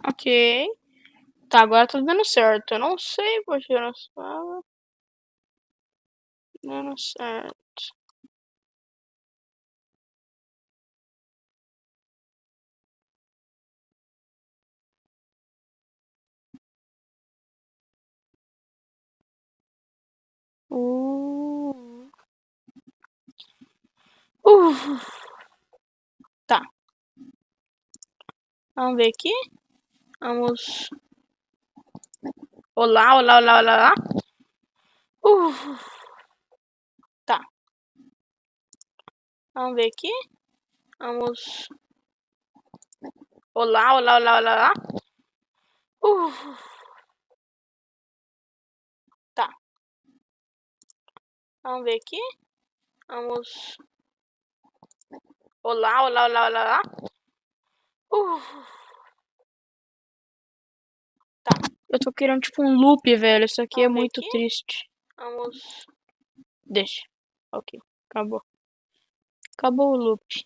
Ok. Tá, agora tá dando certo. Eu não sei porque eu não estava dando certo. Uh. Uh. Tá. Vamos ver aqui. Vamos. Olá, olá, olá, olá, olá. Tá. Vamos ver aqui. Vamos. Olá, olá, olá, olá, olá. Tá. Vamos ver aqui. Vamos. Olá, olá, olá, olá, olá. Tá. Eu tô querendo tipo um loop, velho. Isso aqui é muito triste. Vamos. Deixa. Ok. Acabou. Acabou o loop.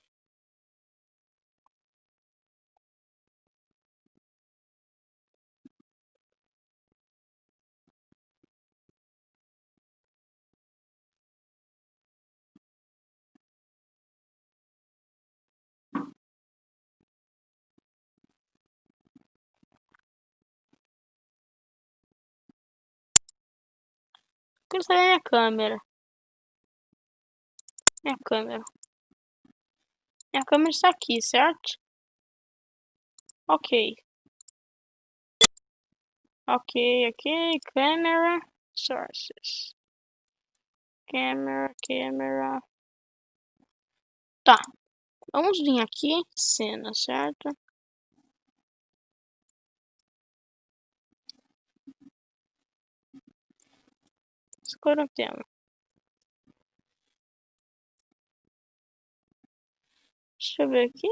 Essa é a minha câmera. Minha câmera. Minha câmera está aqui, certo? Ok. Ok, ok. Camera. Sources. Camera. Tá. Vamos vir aqui. Cena, certo? Escolha o tema. Deixa eu ver aqui.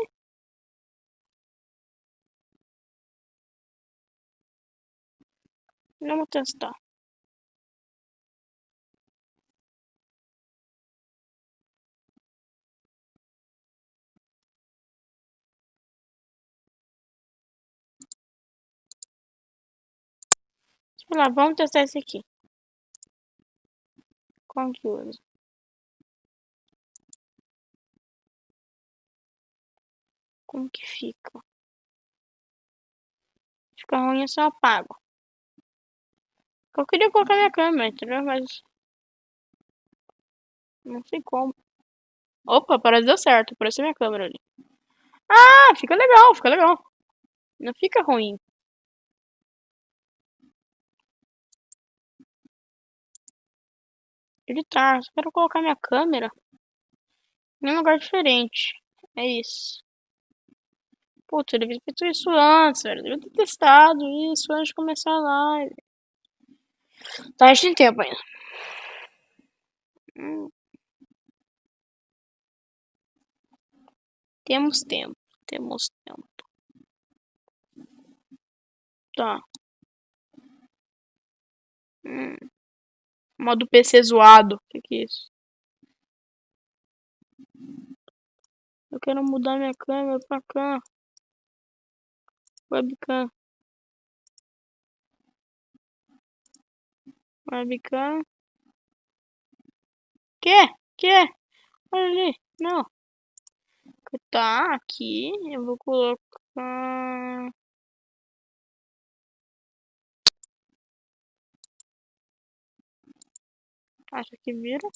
Vamos testar. Sei lá, vamos testar esse aqui. Como que usa? Como que fica? Fica ruim, eu só apago. Eu queria colocar minha câmera, entendeu? Mas não sei como. Opa, parece que deu certo. Apareceu minha câmera ali. Ah, fica legal, fica legal. Não fica ruim. Editar, só quero colocar minha câmera em um lugar diferente. É isso. Putz, eu devia ter feito isso antes, velho. Eu devia ter testado isso antes de começar a live. Tá, a gente tem tempo ainda. Hum, temos tempo. Temos tempo. Tá. Modo PC zoado. O que é isso? Eu quero mudar minha câmera pra cá. Webcam. Webcam. Que? Olha ali. Não. Tá, aqui. Eu vou colocar. Acho que vira.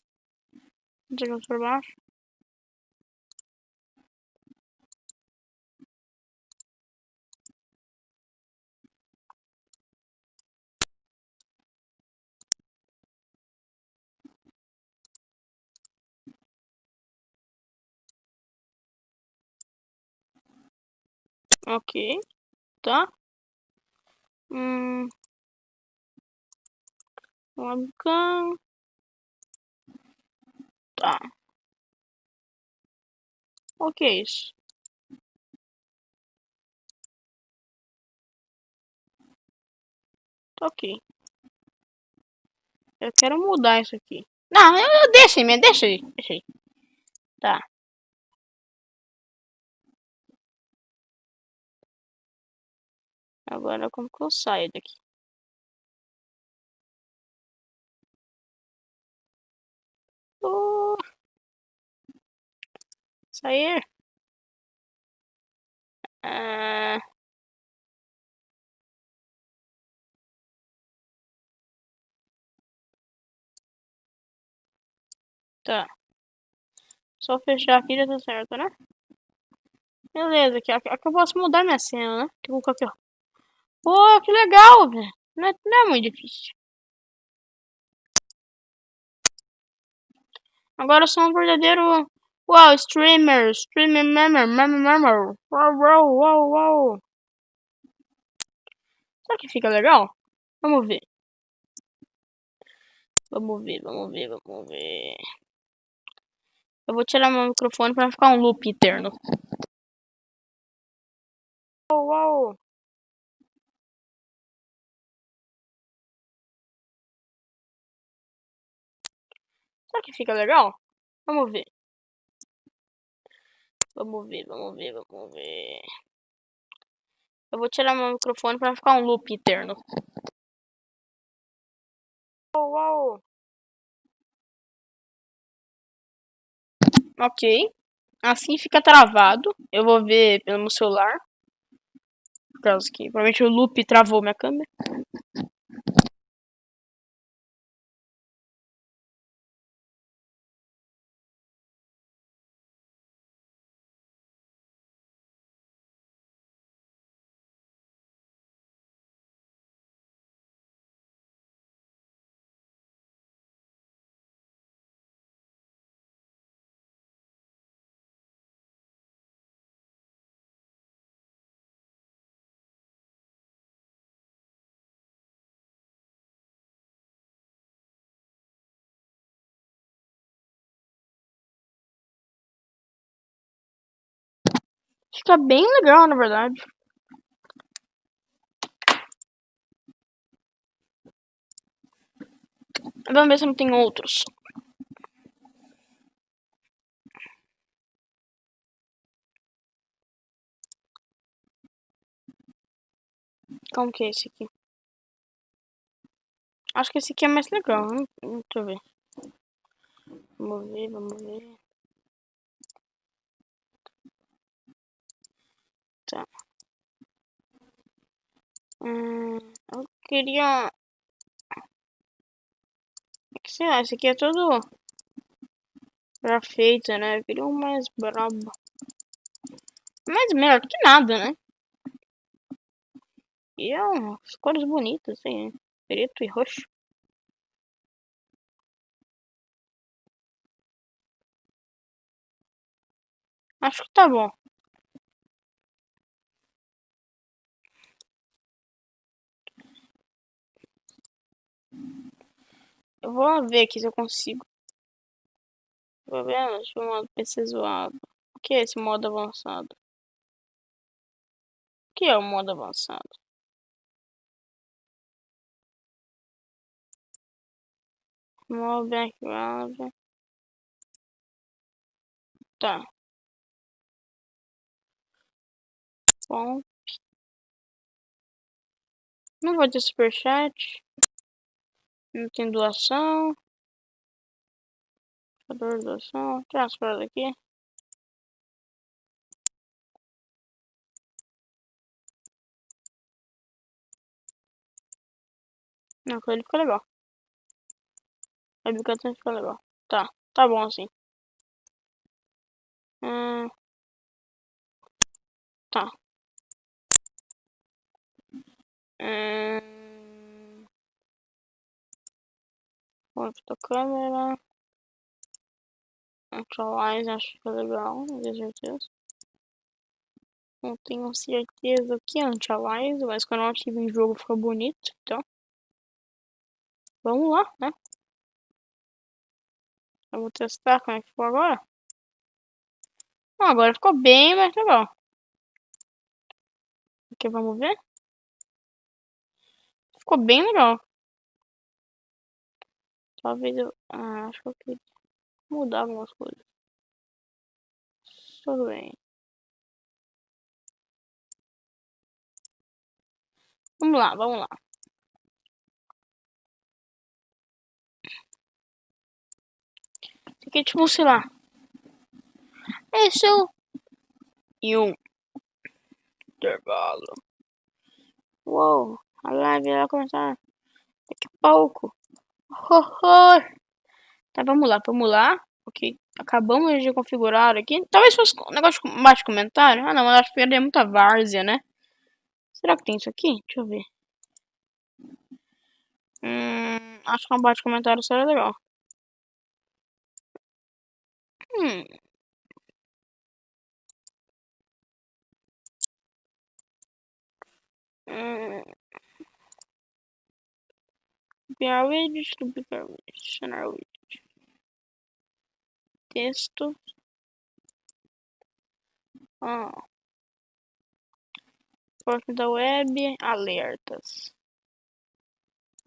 Jogamos por baixo. Ok. Tá. Webcam. Tá. Ok, isso. Tá ok. Eu quero mudar isso aqui. Não, deixa aí, deixa aí. Deixa aí. Tá. Agora como que eu saio daqui? Oh, sair. Ah, tá. Só fechar aqui já tá certo, né? Beleza, aqui eu posso mudar minha cena, né? Tipo, aqui, ó. Pô, que legal, velho. Não é muito difícil. Agora eu sou um verdadeiro. Uau, streamer. Uau. Será que fica legal? Vamos ver. Vamos ver. Eu vou tirar meu microfone pra ficar um loop eterno. Uau. Será que fica legal? Vamos ver. Vamos ver. Eu vou tirar meu microfone pra ficar um loop eterno. Uau. Ok. Assim fica travado. Eu vou ver pelo meu celular. Por causa que provavelmente o loop travou minha câmera. Fica bem legal, na verdade. Vamos ver se não tem outros. Como que é esse aqui? Acho que esse aqui é mais legal, hein? Deixa eu ver. Vamos ver. Tá. Eu queria. Sei lá, esse aqui é todo já feito, né? Eu queria um mais brabo. Mas melhor que nada, né? E é umas cores bonitas, assim, né? Preto e roxo. Acho que tá bom. Eu vou ver aqui se eu consigo. Vou ver, deixa eu modo PC zoado. O que é esse modo avançado? O que é o modo avançado? Modo background. Tá. Bom. Não vou ter superchat. Não tem doação. Cadê doação? Transfer aqui. Não, com ele fica legal. A biblioteca fica legal. Tá bom assim. Hum, tá. Ponto da câmera. Actualize, acho que fica legal. Não tenho certeza. Não tenho certeza o que é Antialize, mas quando eu ativo em jogo fica bonito. Então, vamos lá, né? Eu vou testar como é que ficou agora. Agora ficou bem mais legal. Aqui, vamos ver. Ficou bem legal. Talvez eu... acho que eu queria mudar algumas coisas. Tudo bem. Vamos lá, vamos lá. Fiquei tipo, sei lá. Isso. E um intervalo. Uou, a live vai começar daqui a pouco. Horror. Tá, vamos lá, vamos lá. Ok, acabamos de configurar aqui. Talvez fosse um negócio mais de comentário. Ah, não, mas acho que é muita várzea, né? Será que tem isso aqui? Deixa eu ver. Acho que um bate comentário seria legal. Hum. Hum. Behaviors to behaviors. Texto. Ah. Porta da web. Alertas.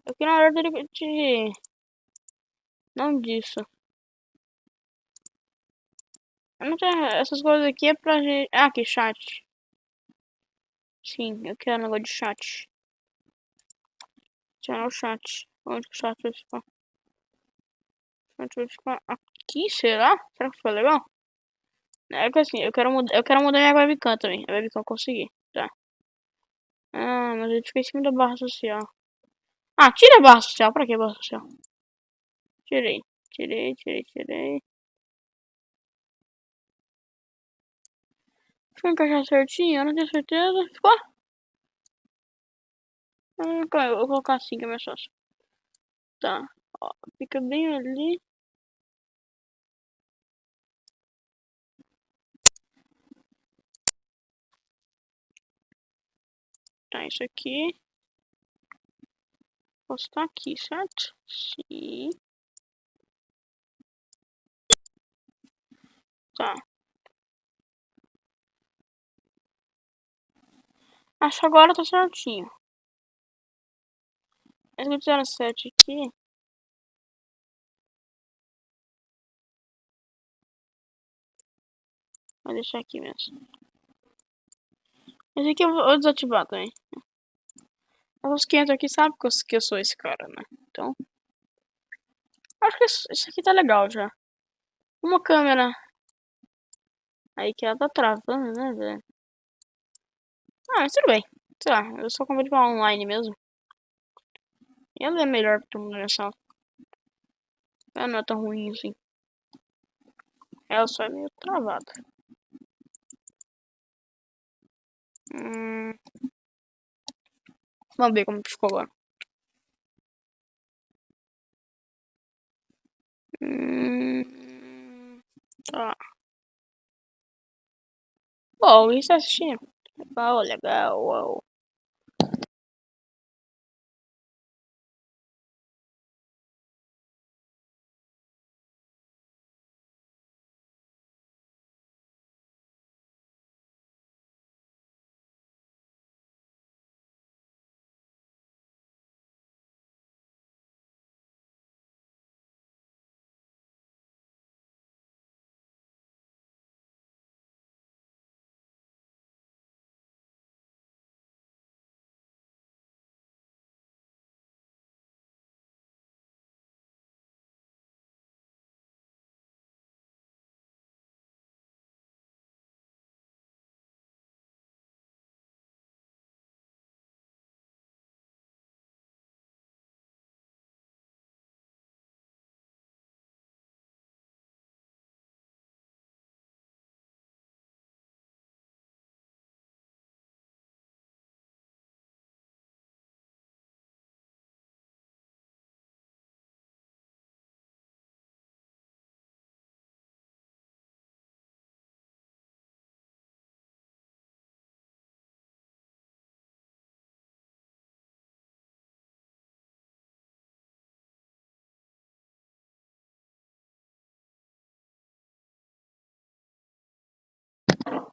Eu queria um alerta de... Não disso. Eu não tenho... Essas coisas aqui é pra gente... Ah, aqui, chat. Sim, eu quero um negócio de chat. Tirar o chat. Onde que o chat vai ficar? O chat vai ficar aqui, será? Será que ficou legal? É que assim, eu quero mudar minha webcam também. A webcam eu consegui. Tá. Ah, mas ele fica em cima da barra social. Ah, tira a barra social. Pra que barra social? Tirei. Tirei. Deixa eu encaixar certinho, eu não tenho certeza. Ficou? Eu vou colocar assim que é mais fácil. Tá. Ó, fica bem ali. Tá, isso aqui. Postar aqui, certo? Sim. Tá. Acho que agora tá certinho. Mas que fizeram 7 aqui. Vou deixar aqui mesmo. Esse aqui eu vou desativar também. Os que entram aqui sabem que eu sou esse cara, né? Então. Acho que isso aqui tá legal já. Uma câmera. Aí que ela tá travando, né, velho? Ah, mas tudo bem. Sei lá, eu só comprei pra online mesmo. E ela é melhor que todo mundo nessa. Ela não é tão ruim assim. Ela só é meio travada. Hum, vamos ver como ficou agora. Tá. Bom, isso é assistindo. Legal, legal, uau.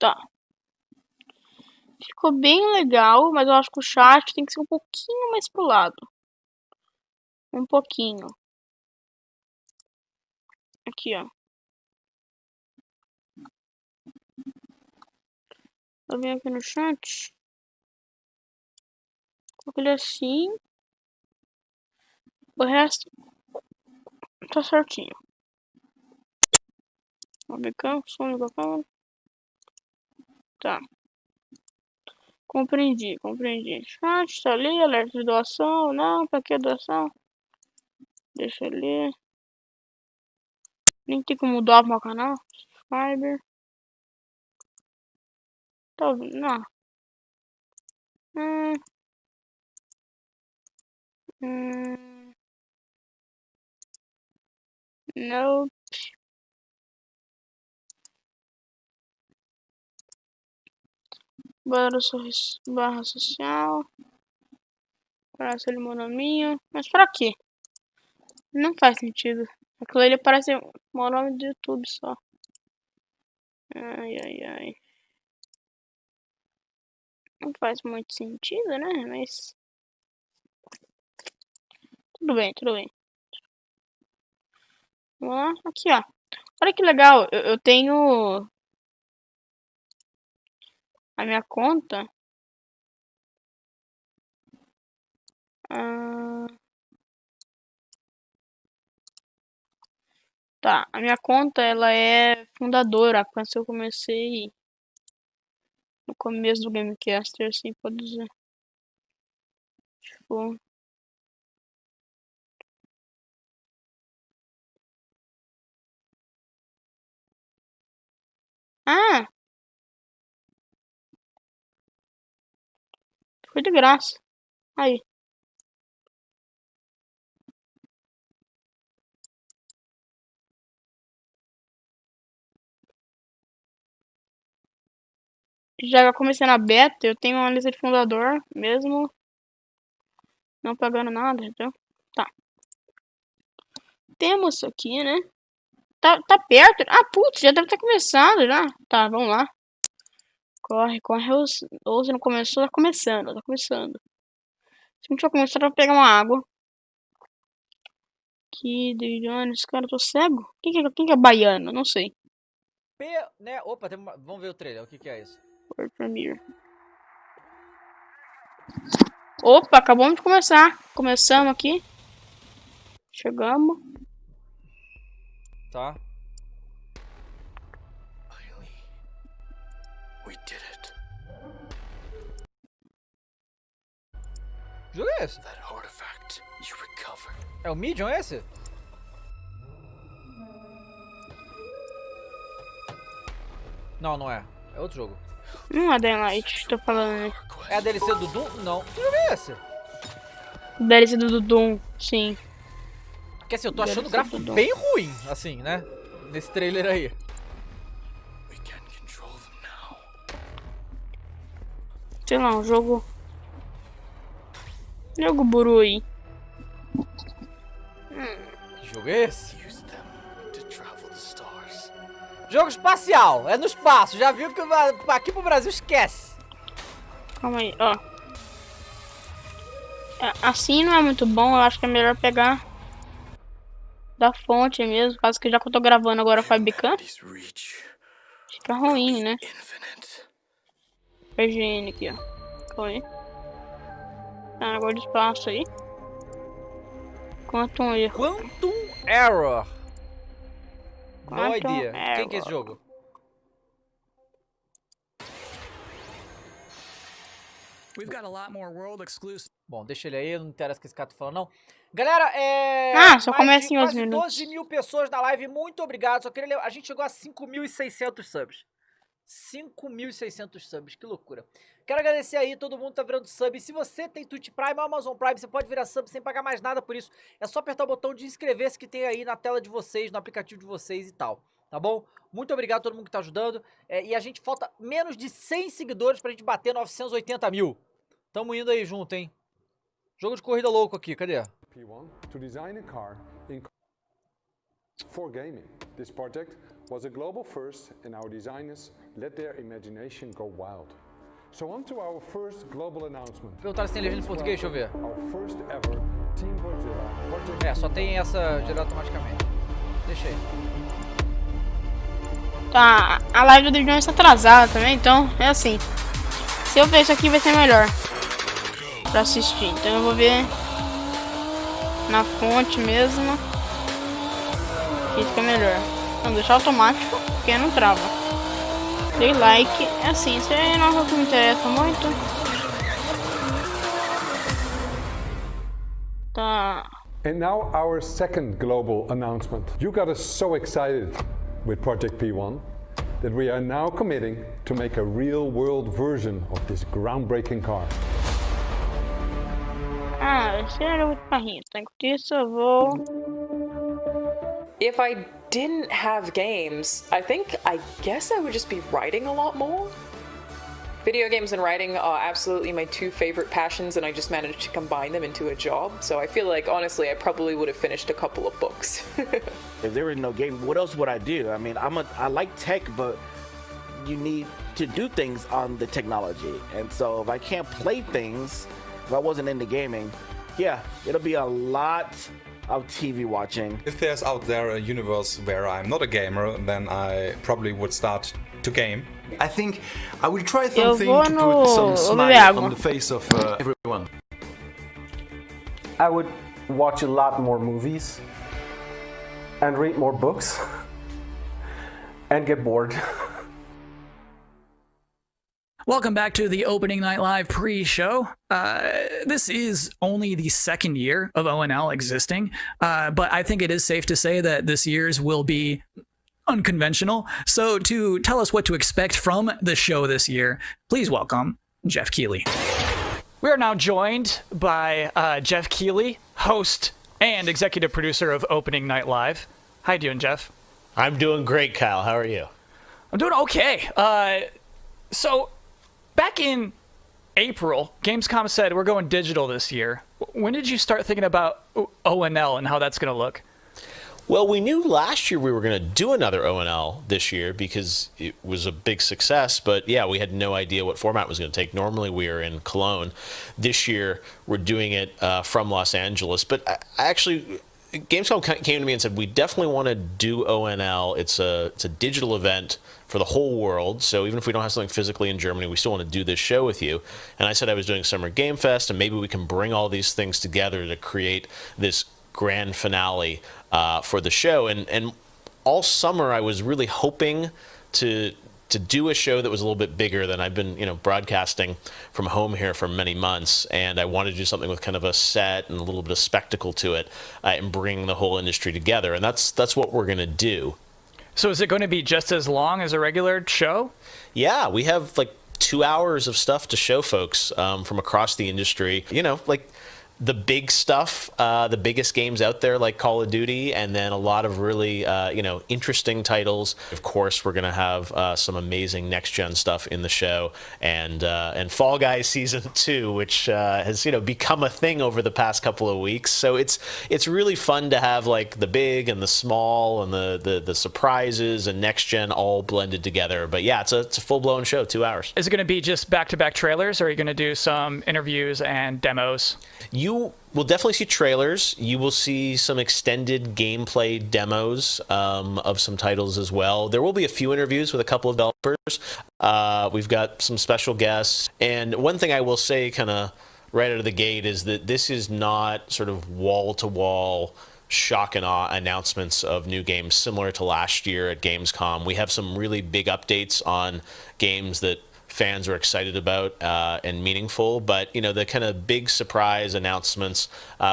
Tá. Ficou bem legal, mas eu acho que o chat tem que ser um pouquinho mais pro lado. Um pouquinho. Aqui, ó. Eu venho aqui no chat. Coloca ele assim. O resto tá certinho. Webcam, som da câmera. Tá. Compreendi. Chat, tá ali, alerta de doação. Não, pra que doação? Deixa ali. Nem tem como doar pro meu canal. Subscriber. Tá ouvindo? Não. Hum. Não. Barra social. Parece ele monominho. Mas pra quê? Não faz sentido. Aquilo ali parece o nome do YouTube só. Ai. Não faz muito sentido, né? Mas. Tudo bem. Vamos lá. Aqui, ó. Olha que legal. Eu tenho a minha conta. Tá. A minha conta, ela é fundadora. Quando eu comecei no começo do Gamecaster, assim, pode dizer. Tipo. Ah! Foi de graça. Aí. Já comecei na beta, eu tenho uma lista de fundador, mesmo não pagando nada, então. Tá. Temos isso aqui, né? Tá perto. Ah, putz, já deve estar começando já. Tá, vamos lá. Corre. Ou se não começou, tá começando. Se a gente vai começar, vai pegar uma água. Que Jones, cara, eu tô cego. Quem que é baiano? Não sei. Né? Opa, vamos ver o trailer. O que é isso? World Premiere. Opa, acabamos de começar. Começamos aqui. Chegamos. Tá. We did it. Que jogo é esse? That artifact you recovered. É o Medium esse? Não, não é. É outro jogo. Não é Daylight, tô falando, né? É a DLC do Doom? Não. Que jogo é esse? DLC do Doom, sim. Porque assim, eu tô achando o gráfico bem ruim, assim, né? Nesse trailer aí. We can control them now. Sei lá, um jogo. Jogo buru aí. Que jogo é esse? Use them to travel the stars. Jogo espacial, é no espaço. Já viu que aqui pro Brasil esquece. Calma aí, ó. Assim não é muito bom, eu acho que é melhor pegar da fonte mesmo, caso que já que eu tô gravando agora com a webcam, fica ruim, né? IGN aqui, ó. Calma aí. Ah, agora de espaço aí. Quantum Error. Quantum Error. No Quantum idea. Error. Quem que é esse jogo? We've got a lot more world exclusive. Bom, deixa ele aí, não interessa o que esse cara tá falando, não. Galera, só mais começa de em 11 quase minutos. 12 mil pessoas na live, muito obrigado. Só queria a gente chegou a 5.600 subs. 5.600 subs, que loucura. Quero agradecer aí, todo mundo tá virando sub. E se você tem Twitch Prime ou Amazon Prime, você pode virar sub sem pagar mais nada por isso. É só apertar o botão de inscrever-se que tem aí na tela de vocês, no aplicativo de vocês e tal. Tá bom? Muito obrigado a todo mundo que tá ajudando. E a gente falta menos de 100 seguidores pra gente bater 980 mil. Tamo indo aí junto, hein? Jogo de corrida louco aqui, cadê? P1 to design a car for gaming. This project was a global first and our designers let their imagination go wild. So on to our first global announcement. Perguntaram se tem legenda em português, deixa eu ver. Our first ever Team Godzilla project. Só tem essa gerada automaticamente. Deixa aí. Tá, a live do Jones tá atrasada também, então é assim. Se eu ver isso aqui vai ser melhor. pra assistir. Então eu vou ver na fonte mesmo, que fica melhor. Não, deixar automático, porque não trava. Dei like, é assim, isso aí não é o que me interessa muito. Tá. And now our second global announcement. You got us so excited with Project P1 that we are now committing to make a real-world version of this groundbreaking car. Esse era o carrinho. Enquanto isso eu vou... If I didn't have games, I guess I would just be writing a lot more. Video games and writing are absolutely my two favorite passions, and I just managed to combine them into a job. So I feel like, honestly, I probably would have finished a couple of books. If there was no game, what else would I do? I mean, I like tech, but you need to do things on the technology. And so if I can't play things, if I wasn't into gaming, yeah, it'll be a lot of TV watching. If there's out there a universe where I'm not a gamer, then I probably would start to game. I think I will try something vou to no- put some beber smile água. on the face of everyone. I would watch a lot more movies and read more books and get bored. Welcome back to the Opening Night Live pre-show. This is only the second year of ONL existing, but I think it is safe to say that this year's will be unconventional. So to tell us what to expect from the show this year, please welcome Jeff Keighley. We are now joined by Jeff Keighley, host and executive producer of Opening Night Live. How you doing, Jeff? I'm doing great, Kyle. How are you? I'm doing okay. So back in April, Gamescom said we're going digital this year. When did you start thinking about ONL and how that's going to look? Well, we knew last year we were going to do another ONL this year because it was a big success. But yeah, we had no idea what format it was going to take. Normally we are in Cologne. This year we're doing it from Los Angeles. But I actually, Gamescom came to me and said, we definitely want to do ONL. It's a digital event for the whole world. So even if we don't have something physically in Germany, we still want to do this show with you. And I said I was doing Summer Game Fest, and maybe we can bring all these things together to create this grand finale for the show. And all summer I was really hoping to do a show that was a little bit bigger than I've been, broadcasting from home here for many months. And I wanted to do something with kind of a set and a little bit of spectacle to it, and bring the whole industry together. And that's what we're going to do. So is it going to be just as long as a regular show? Yeah, we have like 2 hours of stuff to show folks from across the industry. Like the big stuff, the biggest games out there like Call of Duty, and then a lot of really, interesting titles. Of course, we're going to have some amazing next-gen stuff in the show, and Fall Guys Season 2, which has, become a thing over the past couple of weeks. So it's really fun to have like the big and the small and the surprises and next-gen all blended together. But yeah, it's a full-blown show, 2 hours. Is it going to be just back-to-back trailers, or are you going to do some interviews and demos? You will definitely see trailers. You will see some extended gameplay demos of some titles as well. There will be a few interviews with a couple of developers. We've got some special guests. And one thing I will say kind of right out of the gate is that this is not sort of wall-to-wall shock and awe announcements of new games similar to last year at Gamescom. We have some really big updates on games that fans are excited about and meaningful, but the kind of big surprise announcements,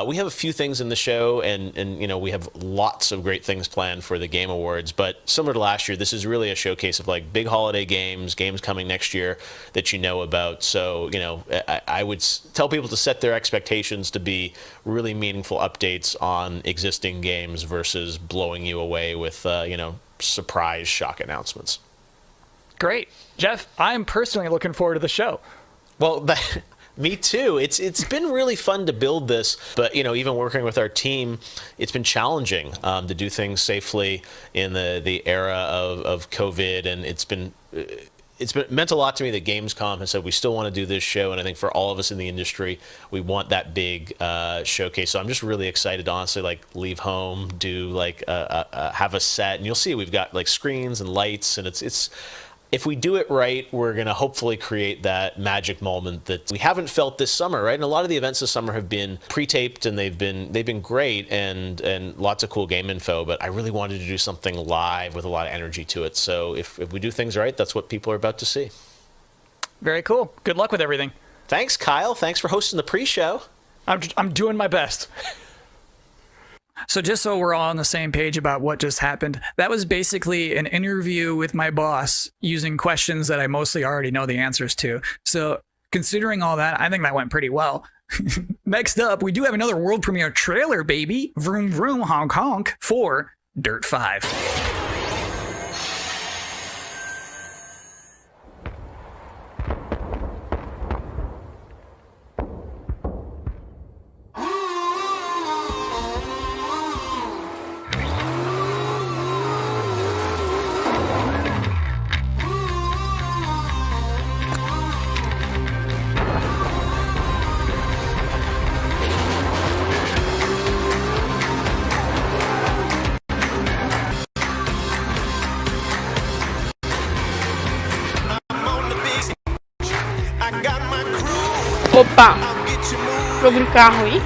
we have a few things in the show, and we have lots of great things planned for the Game Awards. But similar to last year, this is really a showcase of like big holiday games coming next year that about. So I would tell people to set their expectations to be really meaningful updates on existing games versus blowing you away with surprise shock announcements. Great. Jeff, I'm personally looking forward to the show. Well, me too. It's been really fun to build this, but even working with our team, it's been challenging to do things safely in the era of COVID, and it's been meant a lot to me that Gamescom has said we still want to do this show, and I think for all of us in the industry, we want that big showcase. So I'm just really excited to honestly leave home, do have a set, and you'll see we've got screens and lights, and it's if we do it right, we're going to hopefully create that magic moment that we haven't felt this summer, right? And a lot of the events this summer have been pre-taped, and they've been great and lots of cool game info, but I really wanted to do something live with a lot of energy to it. So if we do things right, that's what people are about to see. Very cool. Good luck with everything. Thanks, Kyle. Thanks for hosting the pre-show. I'm doing my best. So just so we're all on the same page about what just happened, that was basically an interview with my boss using questions that I mostly already know the answers to. So considering all that, I think that went pretty well. Next up, we do have another world premiere trailer, baby. Vroom vroom honk honk for Dirt 5. Opa! Jogo de carro aí.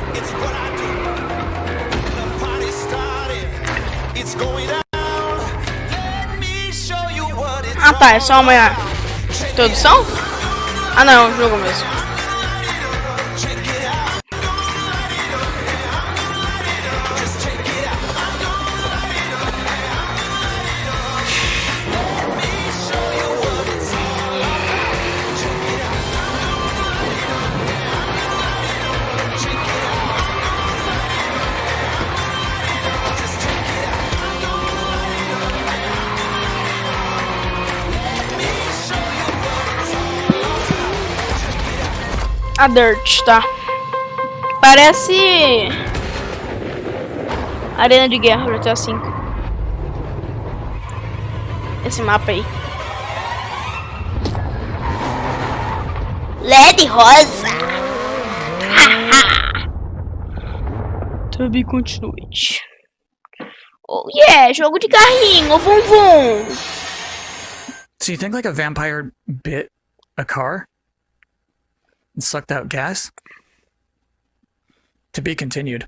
Ah tá, é só uma introdução? Ah não, é um jogo mesmo. A Dirt, tá? Parece Arena de Guerra do GTA V. Esse mapa aí. LED rosa. Tubby Continuity. Oh yeah, jogo de carrinho, vum vum. So you think like a vampire bit a car and sucked out gas? To be continued.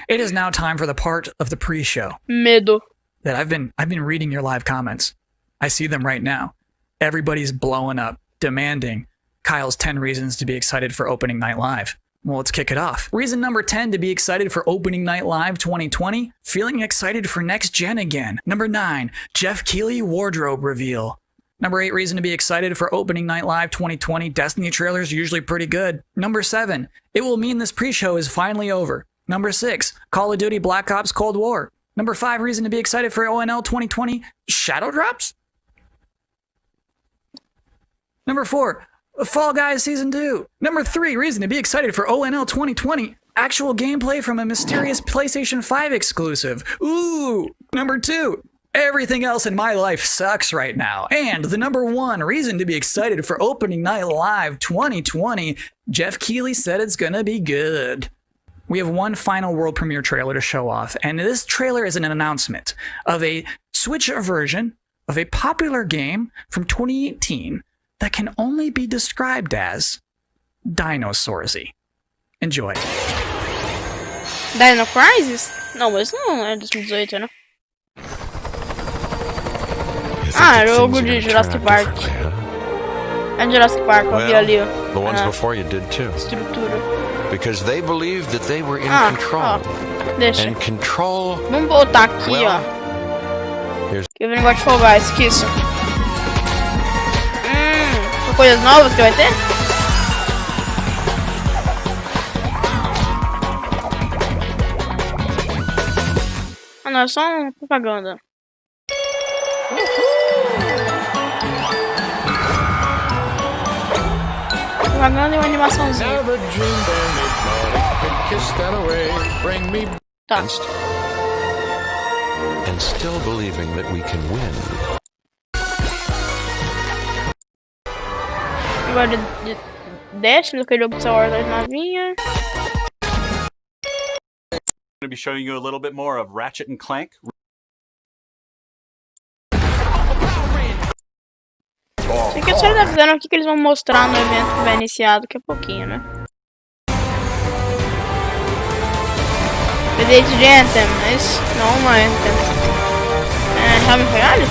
It is now time for the part of the pre-show. Medo. That I've been reading your live comments. I see them right now. Everybody's blowing up, demanding Kyle's 10 reasons to be excited for Opening Night Live. Well, let's kick it off. Reason number 10 to be excited for Opening Night Live 2020, feeling excited for next gen again. Number 9, Jeff Keighley wardrobe reveal. Number 8 reason to be excited for Opening Night Live 2020, Destiny trailers are usually pretty good. Number 7, it will mean this pre-show is finally over. Number 6, Call of Duty Black Ops Cold War. Number 5 reason to be excited for ONL 2020, Shadow Drops. Number 4, Fall Guys Season 2. Number 3 reason to be excited for ONL 2020, actual gameplay from a mysterious PlayStation 5 exclusive. Ooh. Number 2, everything else in my life sucks right now. And the number 1 reason to be excited for Opening Night Live 2020, Jeff Keighley said it's gonna be good. We have one final world premiere trailer to show off, and this trailer is an announcement of a Switch version of a popular game from 2018 that can only be described as Dinosaursy. Enjoy. Dino Crisis? Não, mas não é 2018, né? Ah, jogo de Jurassic Park. É Jurassic Park, eu vi ali, ó. The ones before you did too. Estrutura. Because they believed that they were in control. Ó, deixa. And control. Vamos voltar aqui, ó. Que eu vi o negócio de Fall Guys, que isso? São coisas novas que vai ter? Ah não, é só uma propaganda. Propaganda e uma animaçãozinha. Tá. And still believing that we can win. Agora desce do que jogo de Star Wars das navinhas. I'm going to be showing you a little bit more of Ratchet and Clank. Só eles avisando o que eles vão mostrar no evento que vai iniciar daqui a pouquinho, né? Predate de Anthem, mas não uma Anthem. Realme Royale?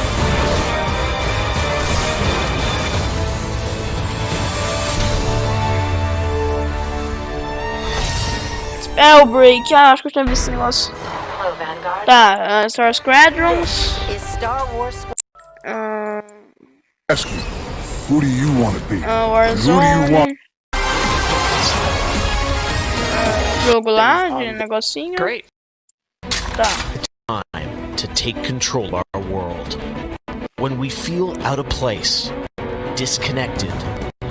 Spellbreak, acho que eu já vi esse negócio. Tá, Star Squadrons. Ask you, who do you want to be? Warzone. Jogo lá, de negocinho. Great. Tá. Time to take control of our world. When we feel out of place, disconnected,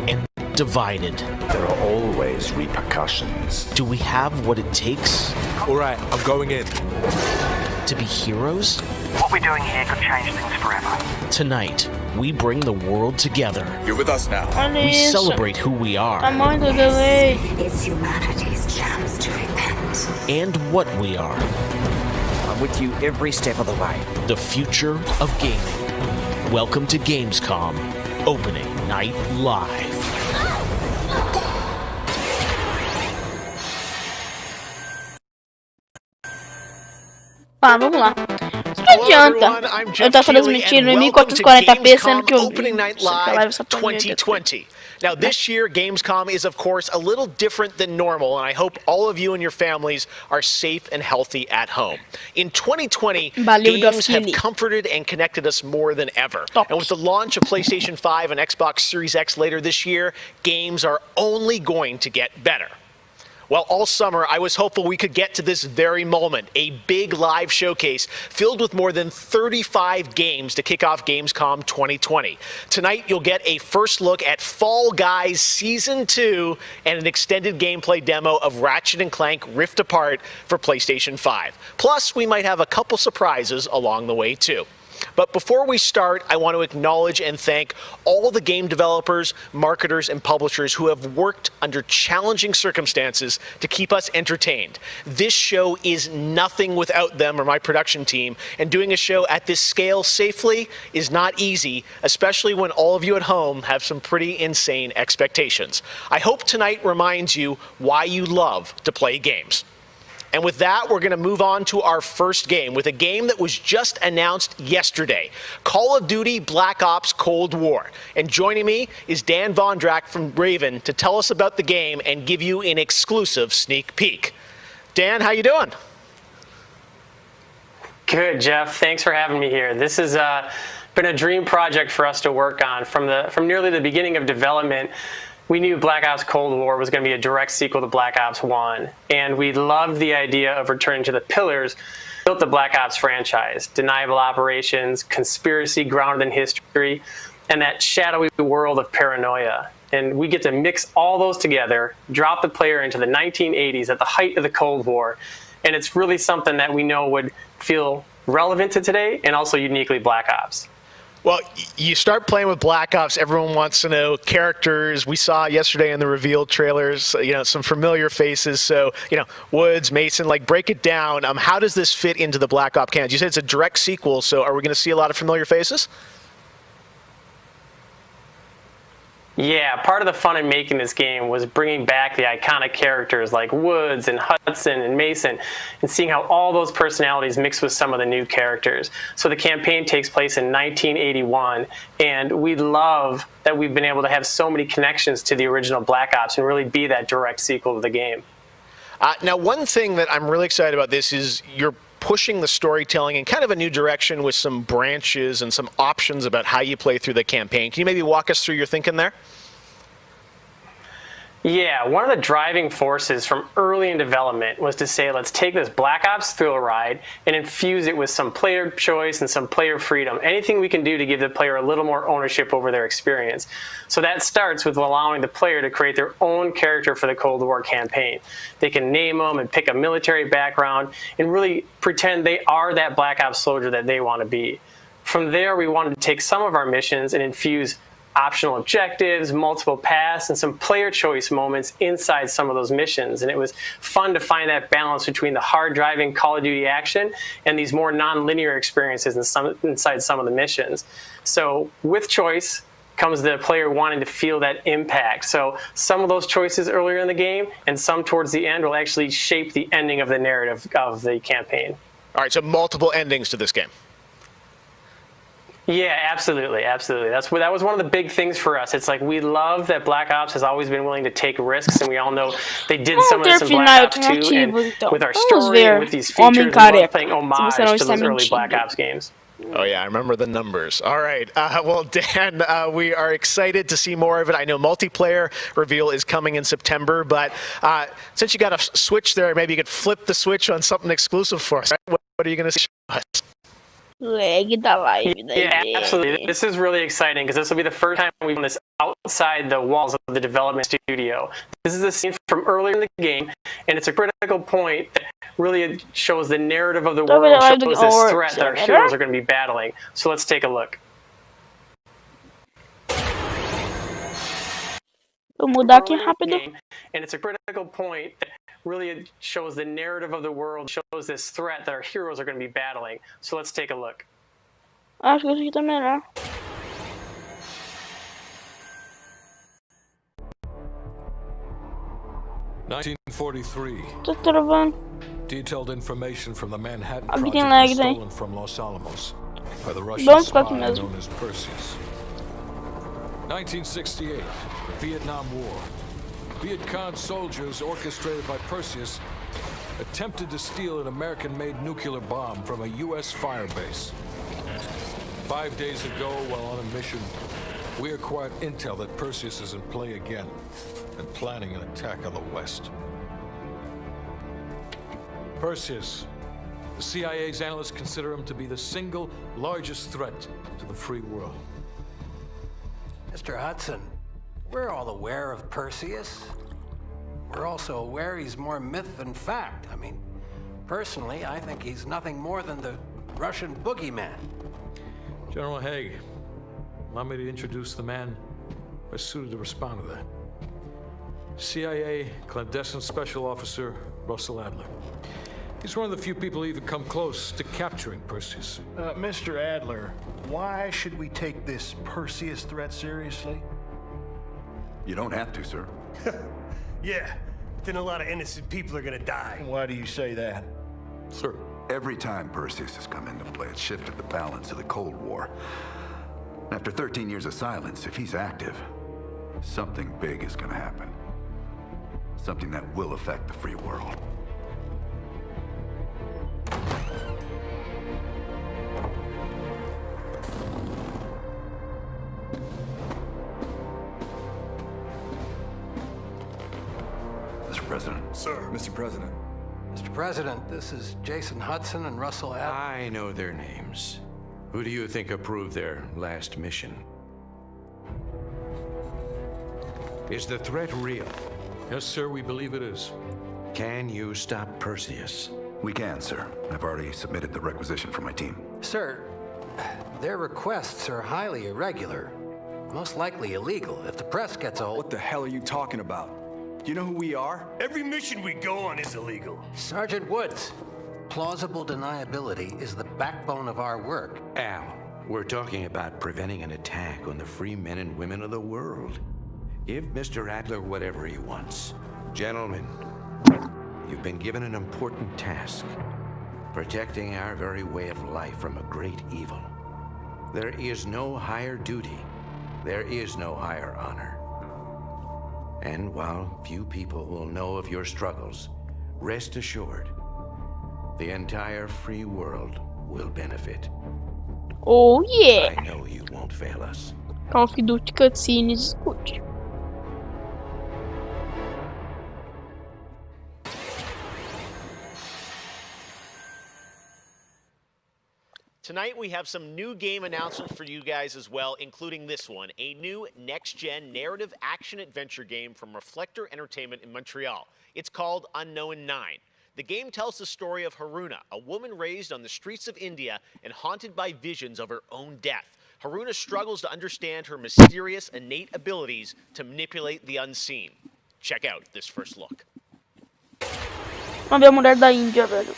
and divided. There are always repercussions. Do we have what it takes? Alright, I'm going in. To be heroes? What we're doing here could change things forever. Tonight, we bring the world together. You're with us now. We celebrate who we are. Tamanho do delay. It's humanity's chance to repent. And what we are. I'm with you every step of the way. The future of gaming. Welcome to Gamescom, opening night live. Tá, vamos lá. Isso não adianta eu estar transmitindo em 1440p, sendo que eu vi live essa 2020. Now, this year, Gamescom is, of course, a little different than normal, and I hope all of you and your families are safe and healthy at home. In 2020, games have comforted and connected us more than ever. And with the launch of PlayStation 5 and Xbox Series X later this year, games are only going to get better. Well, all summer, I was hopeful we could get to this very moment, a big live showcase filled with more than 35 games to kick off Gamescom 2020. Tonight, you'll get a first look at Fall Guys Season 2 and an extended gameplay demo of Ratchet & Clank Rift Apart for PlayStation 5. Plus, we might have a couple surprises along the way, too. But before we start, I want to acknowledge and thank all the game developers, marketers, and publishers who have worked under challenging circumstances to keep us entertained. This show is nothing without them or my production team, and doing a show at this scale safely is not easy, especially when all of you at home have some pretty insane expectations. I hope tonight reminds you why you love to play games. And with that, we're going to move on to our first game with a game that was just announced yesterday, Call of Duty Black Ops Cold War. And joining me is Dan Vondrack from Raven to tell us about the game and give you an exclusive sneak peek. Dan, how you doing? Good, Jeff. Thanks for having me here. This has been a dream project for us to work on from nearly the beginning of development. We knew Black Ops Cold War was going to be a direct sequel to Black Ops 1, and we loved the idea of returning to the pillars built the Black Ops franchise: deniable operations, conspiracy grounded in history, and that shadowy world of paranoia. And we get to mix all those together, drop the player into the 1980s at the height of the Cold War, and it's really something that we know would feel relevant to today and also uniquely Black Ops. Well, you start playing with Black Ops, everyone wants to know characters. We saw yesterday in the reveal trailers, some familiar faces. So, Woods, Mason, break it down. How does this fit into the Black Ops canon? You said it's a direct sequel, so are we going to see a lot of familiar faces? Yeah, part of the fun in making this game was bringing back the iconic characters like Woods and Hudson and Mason and seeing how all those personalities mix with some of the new characters. So the campaign takes place in 1981, and we love that we've been able to have so many connections to the original Black Ops and really be that direct sequel to the game. Now, one thing that I'm really excited about this is you're pushing the storytelling in kind of a new direction with some branches and some options about how you play through the campaign. Can you maybe walk us through your thinking there? Yeah, one of the driving forces from early in development was to say, let's take this Black Ops thrill ride and infuse it with some player choice and some player freedom. Anything we can do to give the player a little more ownership over their experience. So that starts with allowing the player to create their own character for the Cold War campaign. They can name them and pick a military background and really pretend they are that Black Ops soldier that they want to be. From there, we wanted to take some of our missions and infuse optional objectives, multiple paths, and some player choice moments inside some of those missions. And it was fun to find that balance between the hard driving Call of Duty action and these more non-linear experiences inside some of the missions. So with choice, comes the player wanting to feel that impact. So some of those choices earlier in the game and some towards the end will actually shape the ending of the narrative of the campaign. All right, so multiple endings to this game. Yeah, absolutely. That was one of the big things for us. It's like we love that Black Ops has always been willing to take risks, and we all know they did some of this in Black Ops 2. And with our story and with these features, we love playing homage to those early Black Ops games. Oh, yeah, I remember the numbers. All right. Well, Dan, we are excited to see more of it. I know multiplayer reveal is coming in September, but since you got a Switch there, maybe you could flip the switch on something exclusive for us. What are you going to show us? Leg da live. Yeah, absolutely. This is really exciting because this will be the first time we've done this outside the walls of the development studio. This is a scene from earlier in the game, and it's a critical point that really shows the narrative of the world, shows this threat that our heroes are going to be battling. So let's take a look. Vou mudar aqui rápido. And it's a critical point that really shows the narrative of the world, shows this threat that our heroes are going to be battling. So let's take a look. Acho que isso aqui tá melhor. Tô travando. Detailed information from the Manhattan Aqui Project tem lag was daí. stolen from Los Alamos by the Russian Vamos ficar aqui spy mesmo. known as Perseus. 1968, the Vietnam War. Viet Cong soldiers orchestrated by Perseus attempted to steal an American-made nuclear bomb from a U.S. firebase. 5 days ago, while on a mission, we acquired intel that Perseus is in play again and planning an attack on the West. Perseus, the CIA's analysts consider him to be the single largest threat to the free world. Mr. Hudson, we're all aware of Perseus. We're also aware he's more myth than fact. I mean, personally, I think he's nothing more than the Russian boogeyman. General Haig, allow me to introduce the man best suited to respond to that. CIA clandestine special officer Russell Adler. He's one of the few people who even come close to capturing Perseus. Mr. Adler, why should we take this Perseus threat seriously? You don't have to, sir. Yeah, then a lot of innocent people are gonna die. Why do you say that? Sir. Every time Perseus has come into play, it's shifted the balance of the Cold War. After 13 years of silence, if he's active, something big is gonna happen. Something that will affect the free world. Mr. President. Sir. Mr. President. Mr. President, this is Jason Hudson and Russell Adler. I know their names. Who do you think approved their last mission? Is the threat real? Yes, sir, we believe it is. Can you stop Perseus? We can, sir. I've already submitted the requisition for my team. Sir, their requests are highly irregular, most likely illegal. If the press gets a hold... What the hell are you talking about? Do you know who we are? Every mission we go on is illegal. Sergeant Woods, plausible deniability is the backbone of our work. Al, we're talking about preventing an attack on the free men and women of the world. Give Mr. Adler whatever he wants. Gentlemen, you've been given an important task. Protecting our very way of life from a great evil. There is no higher duty. There is no higher honor. And while few people will know of your struggles, rest assured, the entire free world will benefit. Oh yeah! I know you won't fail us. Call of Duty cutscenes, escute. Tonight we have some new game announcements for you guys as well, including this one, a new next-gen narrative action-adventure game from Reflector Entertainment in Montreal. It's called Unknown 9. The game tells the story of Haruna, a woman raised on the streets of India and haunted by visions of her own death. Haruna struggles to understand her mysterious innate abilities to manipulate the unseen. Check out this first look. Vamos ver a mulher da Índia, velho.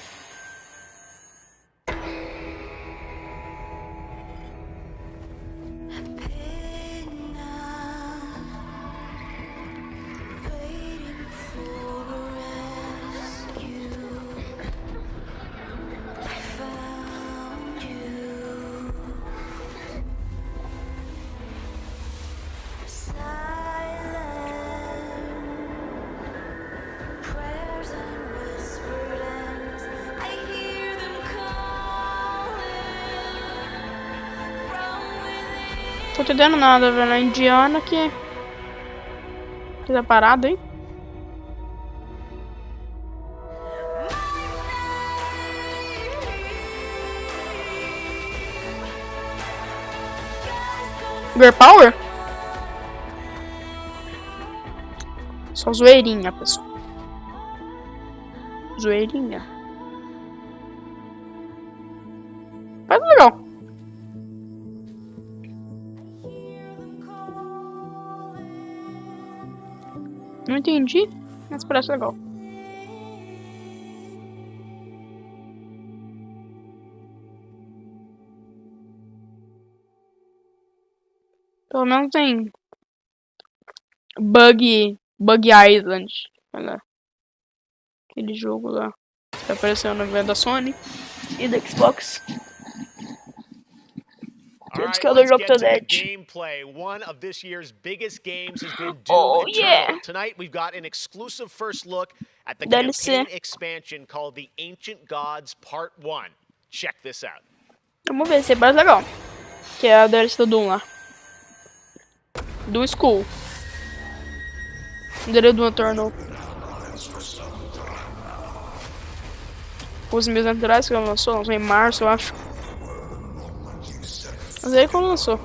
Tô entendendo nada, velho. A indiana que tá parado, hein? Girl Power? Só zoeirinha, pessoal. Zoeirinha. Mas legal. Não entendi, mas parece legal. Pelo menos tem Bug Island. Olha, aquele jogo lá que apareceu no evento da Sony e da Xbox. Let's get to the gameplay. One of this year's biggest games has been Doom Eternal. Yeah. Tonight we've got an exclusive first look at the campaign expansion called The Ancient Gods Part 1. Check this out. Vamos ver se parece legal. Que é a DLC do Doom lá. Doom School. Doom Eternal. Os meses atrás que ela lançou em março, eu acho. Mas aí quando lançou.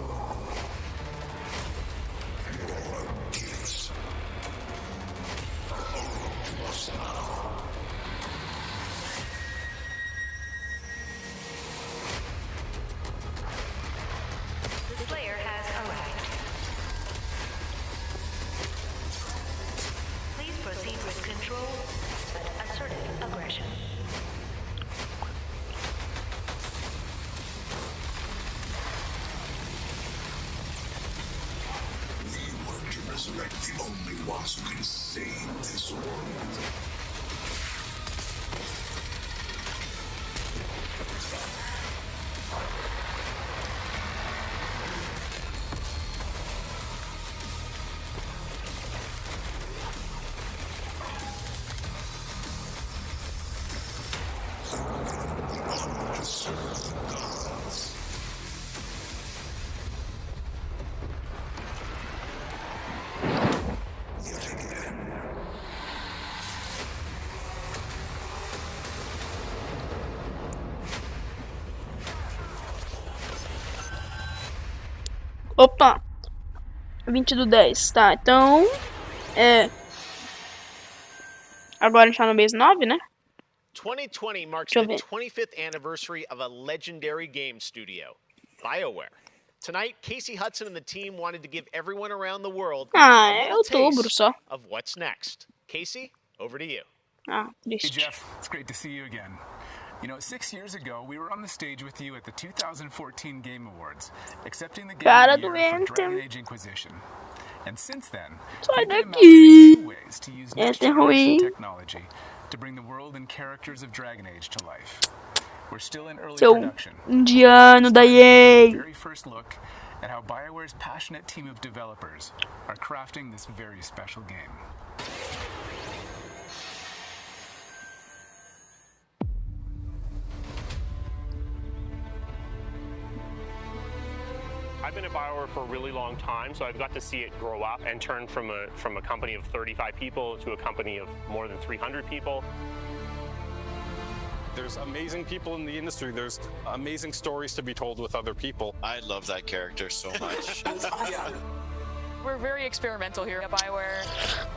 The only ones who can save this world. Opa! 20/10, tá, então... Agora a gente tá no mês 9, né? 2020 marks the 25th anniversary of a legendary game studio, BioWare. Tonight, Casey Hudson and the team wanted to give everyone around the world a little taste of what's next. Casey, over to you. Hey Jeff, it's great to see you again. You know, 6 years ago, we were on the stage with you at the 2014 Game Awards, accepting the Game of the Year for Dragon Age Inquisition. And since then, we've been imagining new ways to use next-generation technology to bring the world and characters of Dragon Age to life. We're still in early production. Indiano da EA. Very first look at how BioWare's passionate team of developers are crafting this very special game. I've been at BioWare for a really long time, so I've got to see it grow up and turn from a company of 35 people to a company of more than 300 people. There's amazing people in the industry. There's amazing stories to be told with other people. I love that character so much. That's awesome. We're very experimental here at BioWare.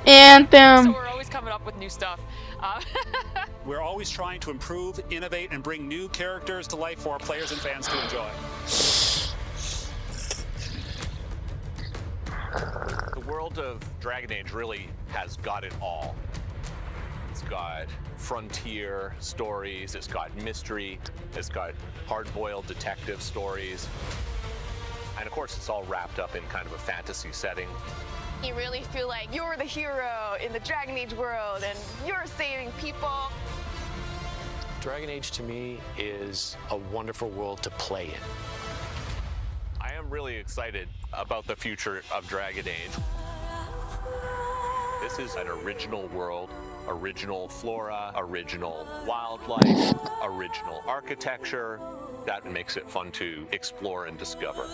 Anthem. So we're always coming up with new stuff. We're always trying to improve, innovate, and bring new characters to life for our players and fans to enjoy. The world of Dragon Age really has got it all. It's got frontier stories, it's got mystery, it's got hard-boiled detective stories. And of course, it's all wrapped up in kind of a fantasy setting. You really feel like you're the hero in the Dragon Age world and you're saving people. Dragon Age to me is a wonderful world to play in. I am really excited about the future of Dragon Age. This is an original world, original flora, original wildlife, original architecture. That makes it fun to explore and discover.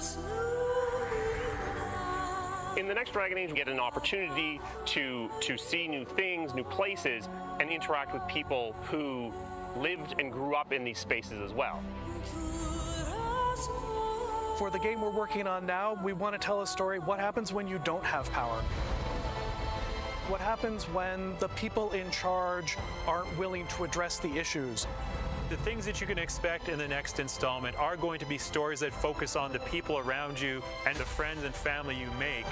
In the next Dragon Age, we get an opportunity to see new things, new places, and interact with people who lived and grew up in these spaces as well. For the game we're working on now, we want to tell a story. What happens when you don't have power? What happens when the people in charge aren't willing to address the issues? The things that you can expect in the next installment are going to be stories that focus on the people around you and the friends and family you make.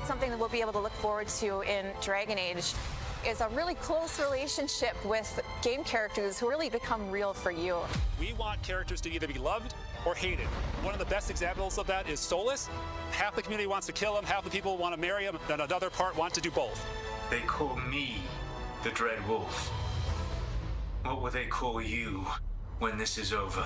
Something that we'll be able to look forward to in Dragon Age is a really close relationship with game characters who really become real for you. We want characters to either be loved or hated. One of the best examples of that is Solus. Half the community wants to kill him, half the people want to marry him, then another part want to do both. They call me the Dread Wolf. What will they call you when this is over?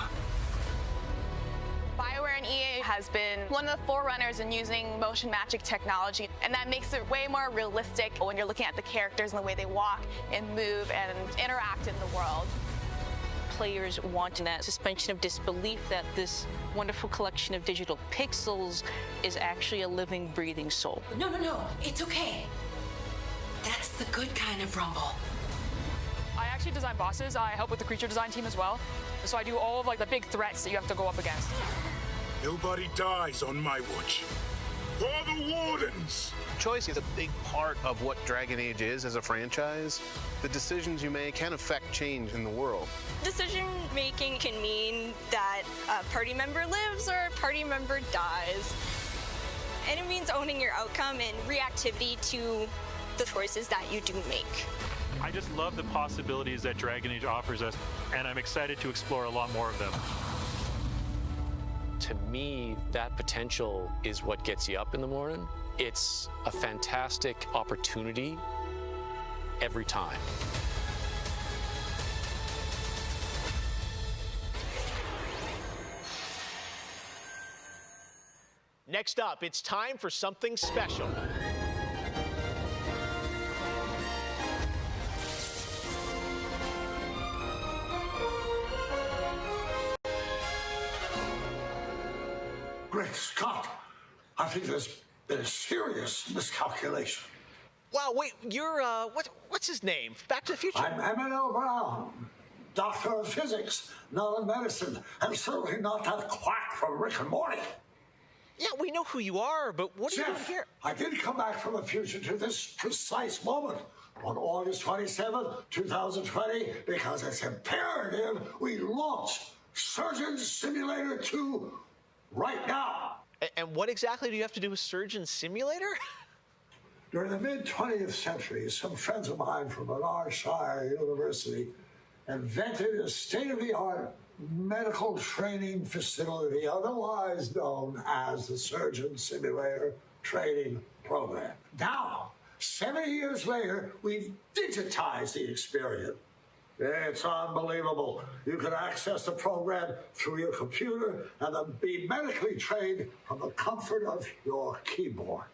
BioWare and EA has been one of the forerunners in using motion magic technology, and that makes it way more realistic when you're looking at the characters and the way they walk and move and interact in the world. Players want that suspension of disbelief that this wonderful collection of digital pixels is actually a living, breathing soul. No, it's okay. That's the good kind of rumble. I actually design bosses. I help with the creature design team as well. So I do all of the big threats that you have to go up against. Nobody dies on my watch. For the Wardens! Choice is a big part of what Dragon Age is as a franchise. The decisions you make can affect change in the world. Decision making can mean that a party member lives or a party member dies. And it means owning your outcome and reactivity to the choices that you do make. I just love the possibilities that Dragon Age offers us, and I'm excited to explore a lot more of them. To me, that potential is what gets you up in the morning. It's a fantastic opportunity every time. Next up, it's time for something special. Great Scott! I think there's been a serious miscalculation. Wow, wait, you're, what's his name? Back to the Future? I'm Emmanuel Brown, doctor of physics, not of medicine, and certainly not that quack from Rick and Morty. Yeah, we know who you are, but what are you doing Jeff, here? I did come back from the future to this precise moment on August 27th, 2020, because it's imperative we launch Surgeon Simulator 2 right now. And what exactly do you have to do with Surgeon Simulator? During the mid-20th century, some friends of mine from Bernardshire University invented a state-of-the-art medical training facility, otherwise known as the Surgeon Simulator Training Program. Now, 70 years later, we've digitized the experience. It's unbelievable. You can access the program through your computer and then be medically trained from the comfort of your keyboard.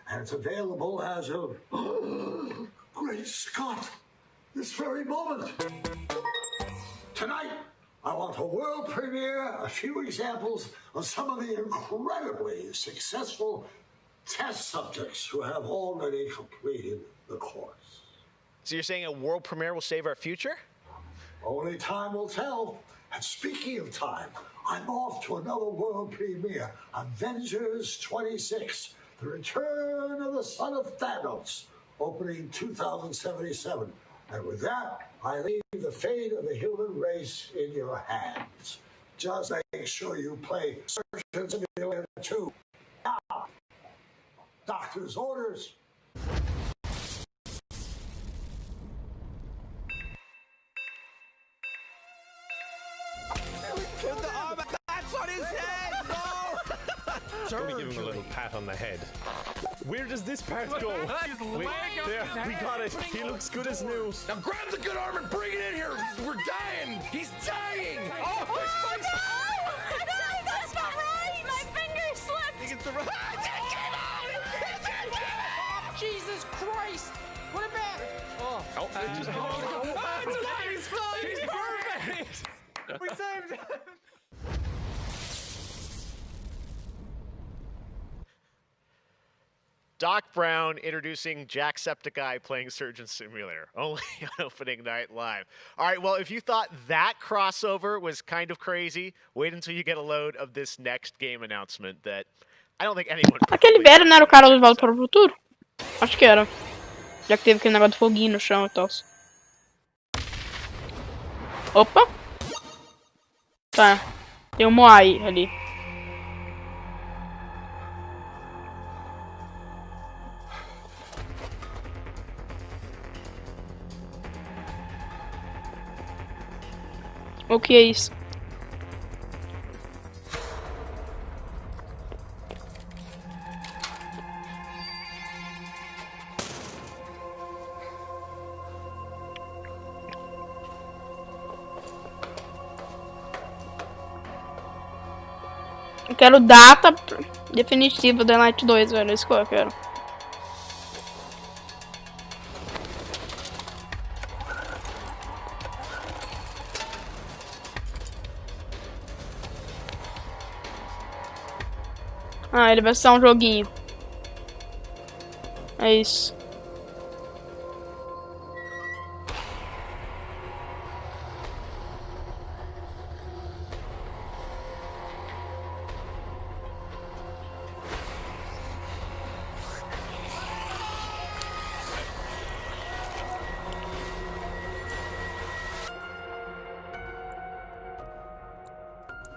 And it's available as of, great Scott, this very moment. Tonight, I want to world premiere a few examples of some of the incredibly successful test subjects who have already completed the course. So you're saying a world premiere will save our future? Only time will tell. And speaking of time, I'm off to another world premiere, Avengers 26, The Return of the Son of Thanos, opening 2077. And with that, I leave the fate of the human race in your hands. Just make sure you play Surgeon Simulator 2. Now, doctor's orders. Put the arm, that's on his head! No! Gonna give him a little pat on the head. Where does this part go? Wait, there, we got it. He looks good as new. Now grab the good arm and bring it in here. We're dying. He's dying. Oh, no, that's not right. My finger slipped. He gets the right. Jesus Christ! What a bad! Oh, it just He's fine. He's perfect. We saved him. Doc Brown introducing Jacksepticeye playing Surgeon Simulator, only on opening night live. All right, well, if you thought that crossover was kind of crazy, wait until you get a load of this next game announcement that I don't think anyone... Aquele velho não era o cara do Volta para o Futuro? Acho que era. Já que teve aquele negócio de foguinho no chão e tal. Opa! Tá. Tem um Moai ali. O que é isso? Eu quero data definitiva da Night 2, velho. É isso que eu quero. Ah, ele vai ser um joguinho. É isso.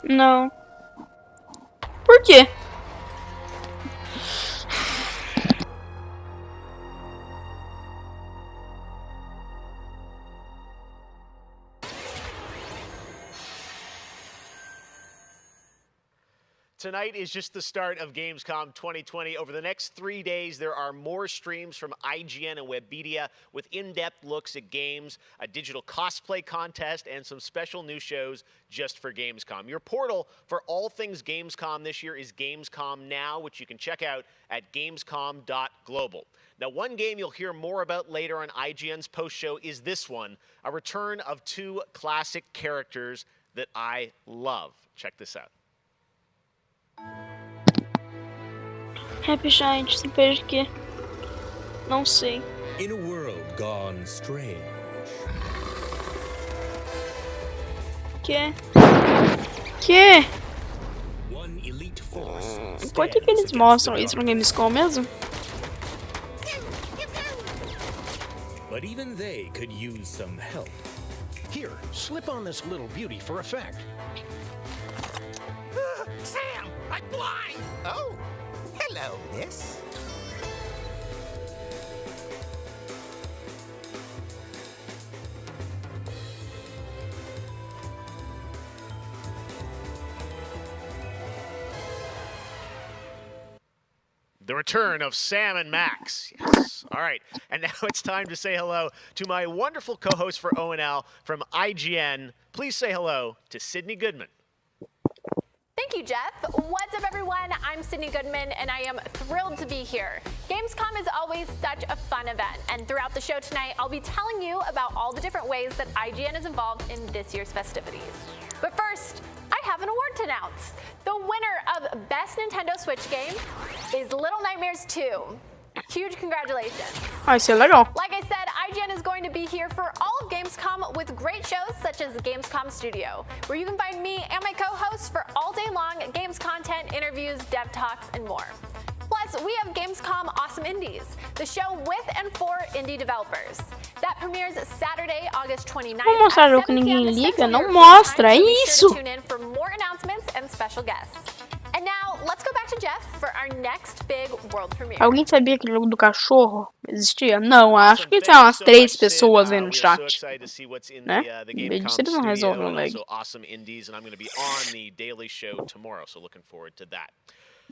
Não. Por quê? Tonight is just the start of Gamescom 2020. Over the next 3 days, there are more streams from IGN and Webedia with in-depth looks at games, a digital cosplay contest, and some special new shows just for Gamescom. Your portal for all things Gamescom this year is Gamescom Now, which you can check out at gamescom.global. Now, one game you'll hear more about later on IGN's post-show is this one, a return of 2 classic characters that I love. Check this out. Gente, esse peixe aqui. Não sei. In a world gone strange. Que? One elite force. Por que eles mostram isso no Gamescom mesmo? But even they could use some help. Here, slip on this little beauty for effect. Sam, I'm blind! Oh, hello, miss. The return of Sam and Max. Yes. All right. And now it's time to say hello to my wonderful co-host for ONL from IGN. Please say hello to Sydney Goodman. Thank you, Jeff. What's up, everyone? I'm Sydney Goodman, and I am thrilled to be here. Gamescom is always such a fun event, and throughout the show tonight, I'll be telling you about all the different ways that IGN is involved in this year's festivities. But first, I have an award to announce. The winner of Best Nintendo Switch Game is Little Nightmares 2. Huge congratulations. Vai ser legal. Like I said, IGN is going to be here for all of Gamescom with great shows such as Gamescom Studio, where you can find me and my co-hosts for all day long games content, interviews, dev talks, and more. Plus, we have Gamescom Awesome Indies, the show with and for indie developers. That premieres Saturday, August 29th. Vamos mostrar jogo que ninguém liga? Não mostra, é isso. Tune in for more announcements and special guests. And now, let's go back to Jeff for our next big world premiere. Alguém sabia que o jogo do cachorro existia? Não, acho que tem umas 3 pessoas aí no chat. Né? Eles não resolvem o lag. Awesome Indies, and I'm going to be on the Daily Show tomorrow, so looking forward to that.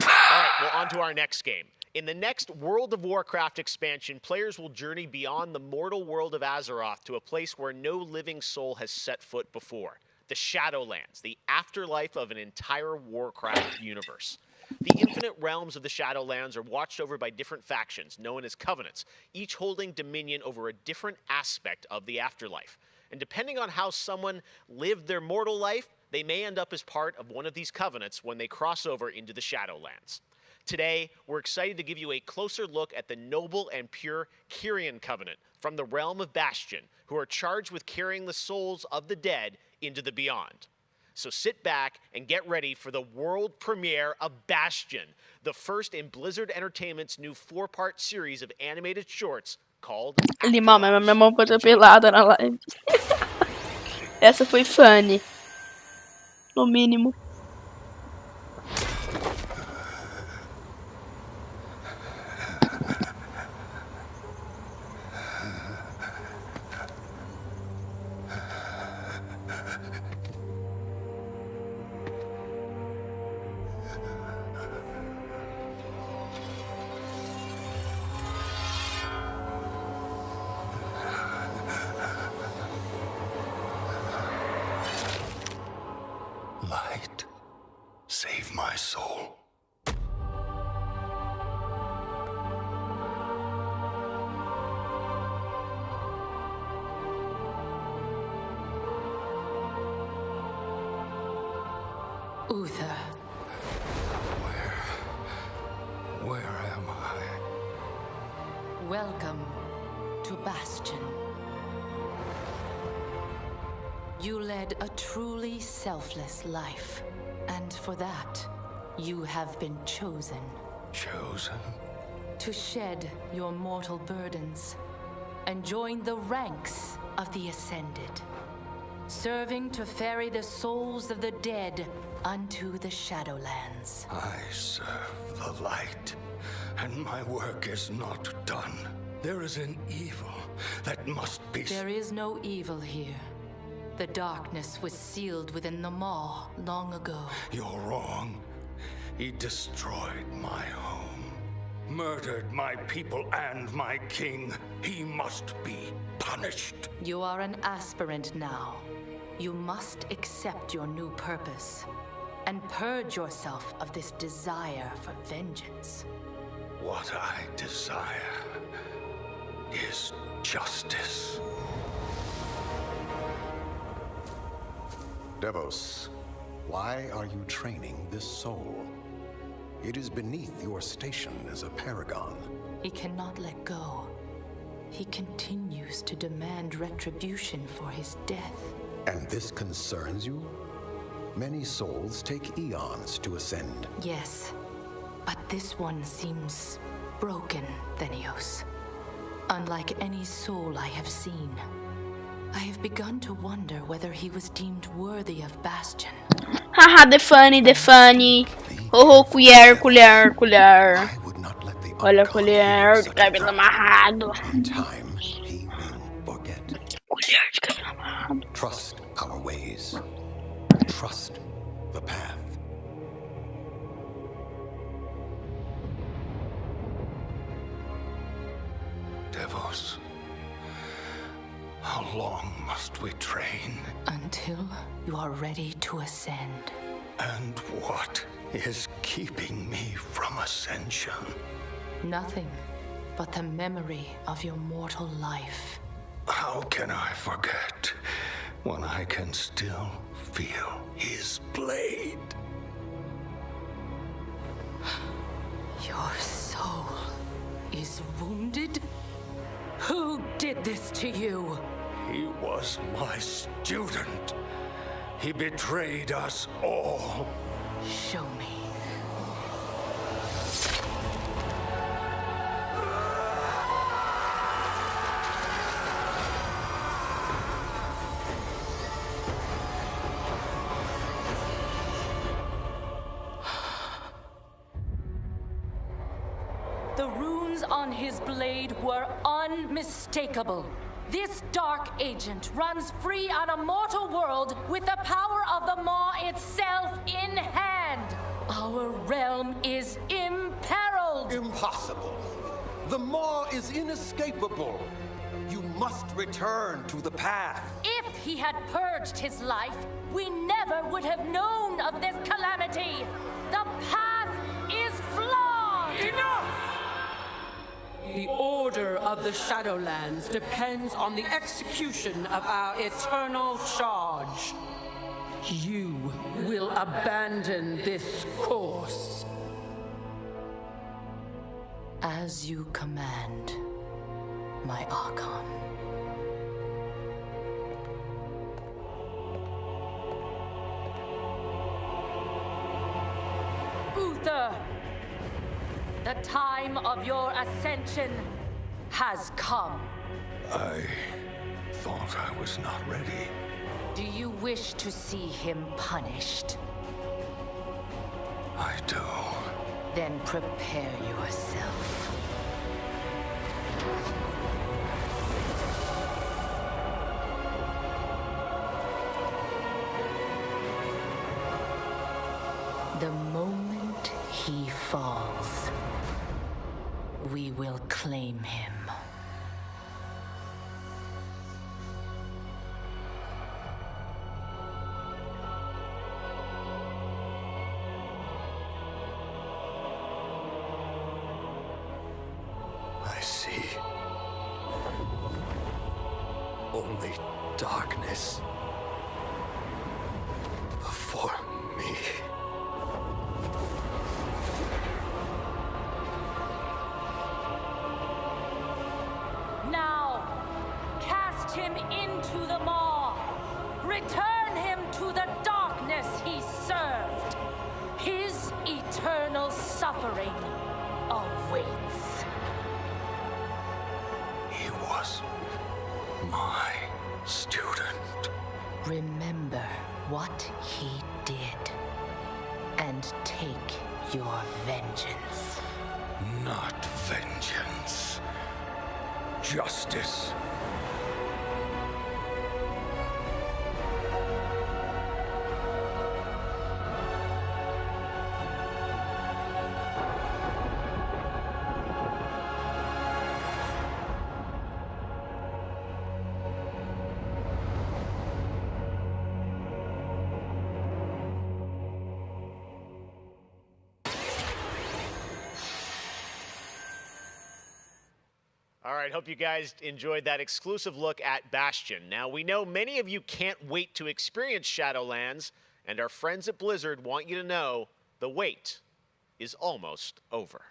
All right, well, on to our next game. In the next World of Warcraft expansion, players will journey beyond the mortal world of Azeroth to a place where no living soul has set foot before. The Shadowlands, the afterlife of an entire Warcraft universe. The infinite realms of the Shadowlands are watched over by different factions, known as covenants, each holding dominion over a different aspect of the afterlife. And depending on how someone lived their mortal life, they may end up as part of one of these covenants when they cross over into the Shadowlands. Today, we're excited to give you a closer look at the noble and pure Kyrian Covenant from the realm of Bastion, who are charged with carrying the souls of the dead into the beyond. So sit back and get ready for the world premiere of Bastion, the first in Blizzard Entertainment's new 4-part series of animated shorts called Limão, mas minha mão ficou pelada na live. Essa foi funny. No mínimo. Light, save my soul. Uther. Where am I? Welcome to Bastion. You led a truly selfless life, and for that, you have been chosen. Chosen? To shed your mortal burdens and join the ranks of the Ascended, serving to ferry the souls of the dead unto the Shadowlands. I serve the light, and my work is not done. There is an evil that must be... There is no evil here. The darkness was sealed within the Maw long ago. You're wrong. He destroyed my home, murdered my people and my king. He must be punished. You are an aspirant now. You must accept your new purpose and purge yourself of this desire for vengeance. What I desire is justice. Devos, why are you training this soul? It is beneath your station as a paragon. He cannot let go. He continues to demand retribution for his death. And this concerns you? Many souls take eons to ascend. Yes, but this one seems broken, Thenios. Unlike any soul I have seen. I have begun to wonder whether he was deemed worthy of Bastion. Haha, the funny. Oh, colher. Olha a colher de cabelo amarrado. In time, he will forget. Colher de cabelo amarrado. Trust our ways. Trust the path. Devos, how long must we train? Until you are ready to ascend. And what is keeping me from ascension? Nothing but the memory of your mortal life. How can I forget when I can still feel his blade? Your soul is wounded? Who did this to you? He was my student. He betrayed us all. Show me. The runes on his blade were unmistakable. This dark agent runs free on a mortal world with the power of the Maw itself in hand. Our realm is imperiled. Impossible. The Maw is inescapable. You must return to the path. If he had purged his life, we never would have known of this calamity. The path is flawed. Enough! The order of the Shadowlands depends on the execution of our eternal charge. You will abandon this course. As you command, my Archon. Uther, the time of your ascension has come. I thought I was not ready. Do you wish to see him punished? I do. Then prepare yourself. The moment he falls, we will claim him. I see. Only darkness before me. Now, cast him into the maw. Return him to the darkness he served. His eternal suffering awaits. He was my student. Remember what he did and take your vengeance. Not vengeance. Justice. All right, hope you guys enjoyed that exclusive look at Bastion. Now, we know many of you can't wait to experience Shadowlands, and our friends at Blizzard want you to know the wait is almost over.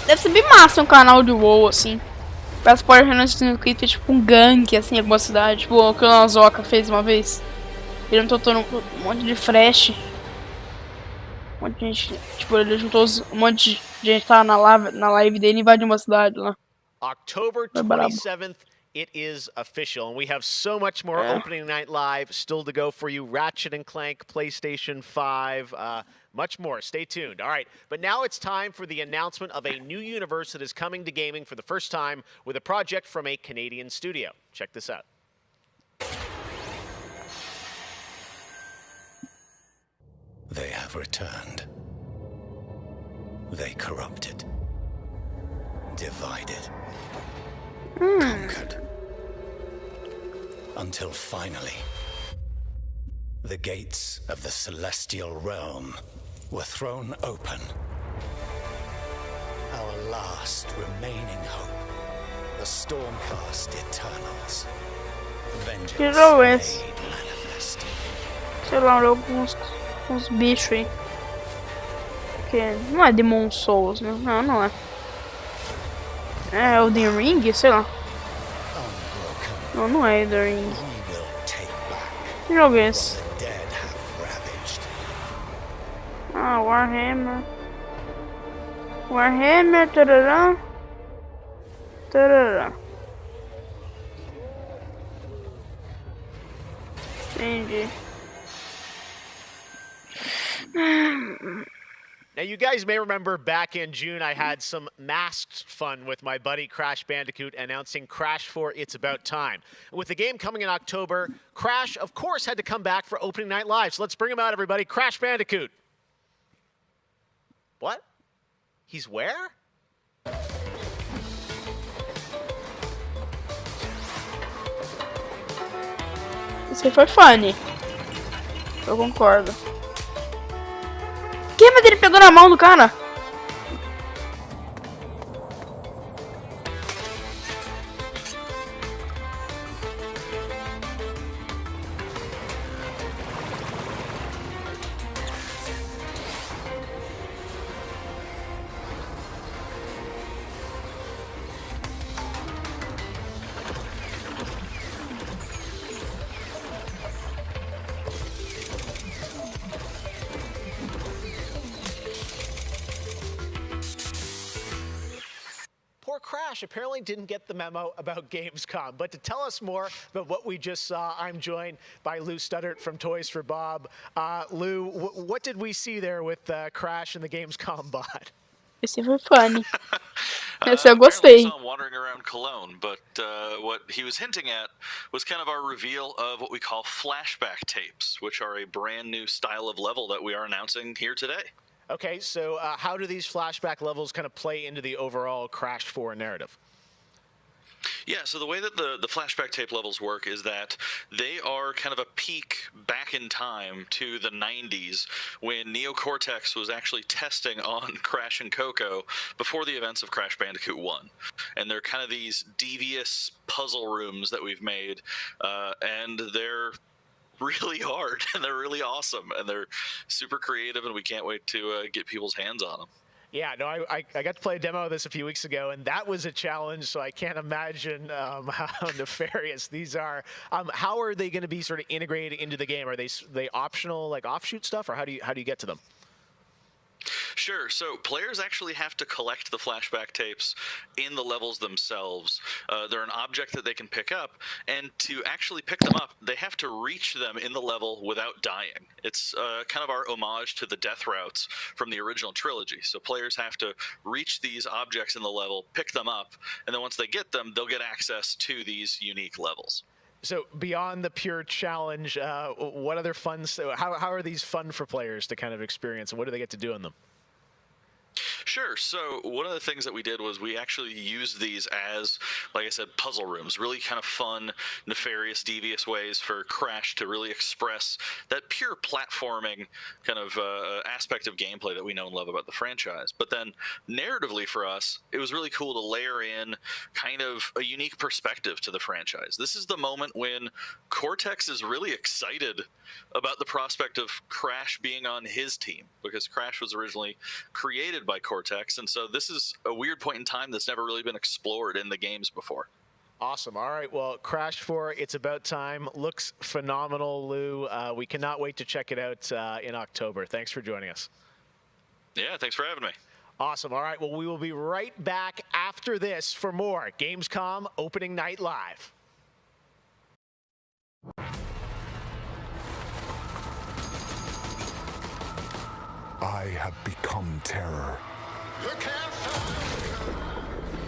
Deve ser bem massa um canal de WoW, assim. Parece que pode renascer que fez tipo um gank, assim, em alguma cidade. Tipo o que o Nazoka fez uma vez. Ele juntou um monte de fresh. Um monte de gente. Tipo, ele juntou um monte de gente que tava na live dele e invadiu uma cidade lá. October 27th, it is official, and we have so much more opening night live still to go for you. Ratchet & Clank, PlayStation 5, much more. Stay tuned. All right, but now it's time for the announcement of a new universe that is coming to gaming for the first time with a project from a Canadian studio. Check this out. They have returned. They corrupted. Divided. Conquered. Until finally, the gates of the celestial realm were thrown open. Our last remaining hope, the Stormcast Eternals. Vengeance made manifest. Sei lá, uns bichos aí. Que não é Demon Souls, né? Não, não é. É Elden Ring? Sei lá. Não, não é Elden Ring. Que jogo é esse? Ah, Warhammer. Warhammer, tarará. Tarará. Entendi. Now, you guys may remember back in June, I had some masked fun with my buddy Crash Bandicoot announcing Crash 4 It's About Time. With the game coming in October, Crash, of course, had to come back for opening night live. So let's bring him out, everybody. Crash Bandicoot. What? He's where? Isso foi funny. Eu concordo. Quem vai ter ele pegou na mão do cara? Poor Crash apparently didn't get the memo about Gamescom. But to tell us more about what we just saw, I'm joined by Lou Studdert from Toys for Bob. Lou, what did we see there with Crash and the Gamescom bot? Esse foi funny. Esse eu gostei. I saw him wandering around Cologne, but what he was hinting at was kind of our reveal of what we call flashback tapes, which are a brand new style of level that we are announcing here today. Okay, so how do these flashback levels kind of play into the overall Crash 4 narrative? Yeah, so the way that the flashback tape levels work is that they are kind of a peek back in time to the 90s when Neo Cortex was actually testing on Crash and Coco before the events of Crash Bandicoot 1. And they're kind of these devious puzzle rooms that we've made, and they're really hard, and they're really awesome, and they're super creative, and we can't wait to get people's hands on them. Yeah, no, I got to play a demo of this a few weeks ago, and that was a challenge, so I can't imagine how nefarious these are. How are they going to be sort of integrated into the game? Are they optional, like offshoot stuff, or how do you get to them? Sure. So players actually have to collect the flashback tapes in the levels themselves. They're an object that they can pick up, and to actually pick them up, they have to reach them in the level without dying. It's kind of our homage to the death routes from the original trilogy. So players have to reach these objects in the level, pick them up, and then once they get them, they'll get access to these unique levels. So beyond the pure challenge, what other fun? How are these fun for players to kind of experience, and what do they get to do in them? Sure. So one of the things that we did was we actually used these as, like I said, puzzle rooms, really kind of fun, nefarious, devious ways for Crash to really express that pure platforming kind of aspect of gameplay that we know and love about the franchise. But then narratively for us, it was really cool to layer in kind of a unique perspective to the franchise. This is the moment when Cortex is really excited about the prospect of Crash being on his team, because Crash was originally created by Cortex, and so this is a weird point in time that's never really been explored in the games before. Awesome. All right, well, Crash 4, It's About Time looks phenomenal, Lou. We cannot wait to check it out in October. Thanks for joining us. Yeah, thanks for having me. Awesome. All right, well, we will be right back after this for more Gamescom Opening Night Live. I have become terror.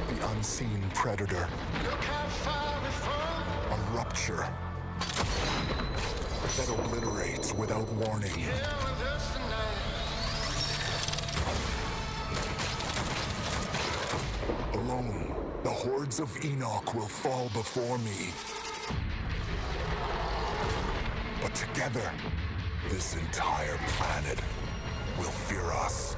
The unseen predator. A rupture that obliterates without warning. Alone, the hordes of Enoch will fall before me. But together, this entire planet will fear us.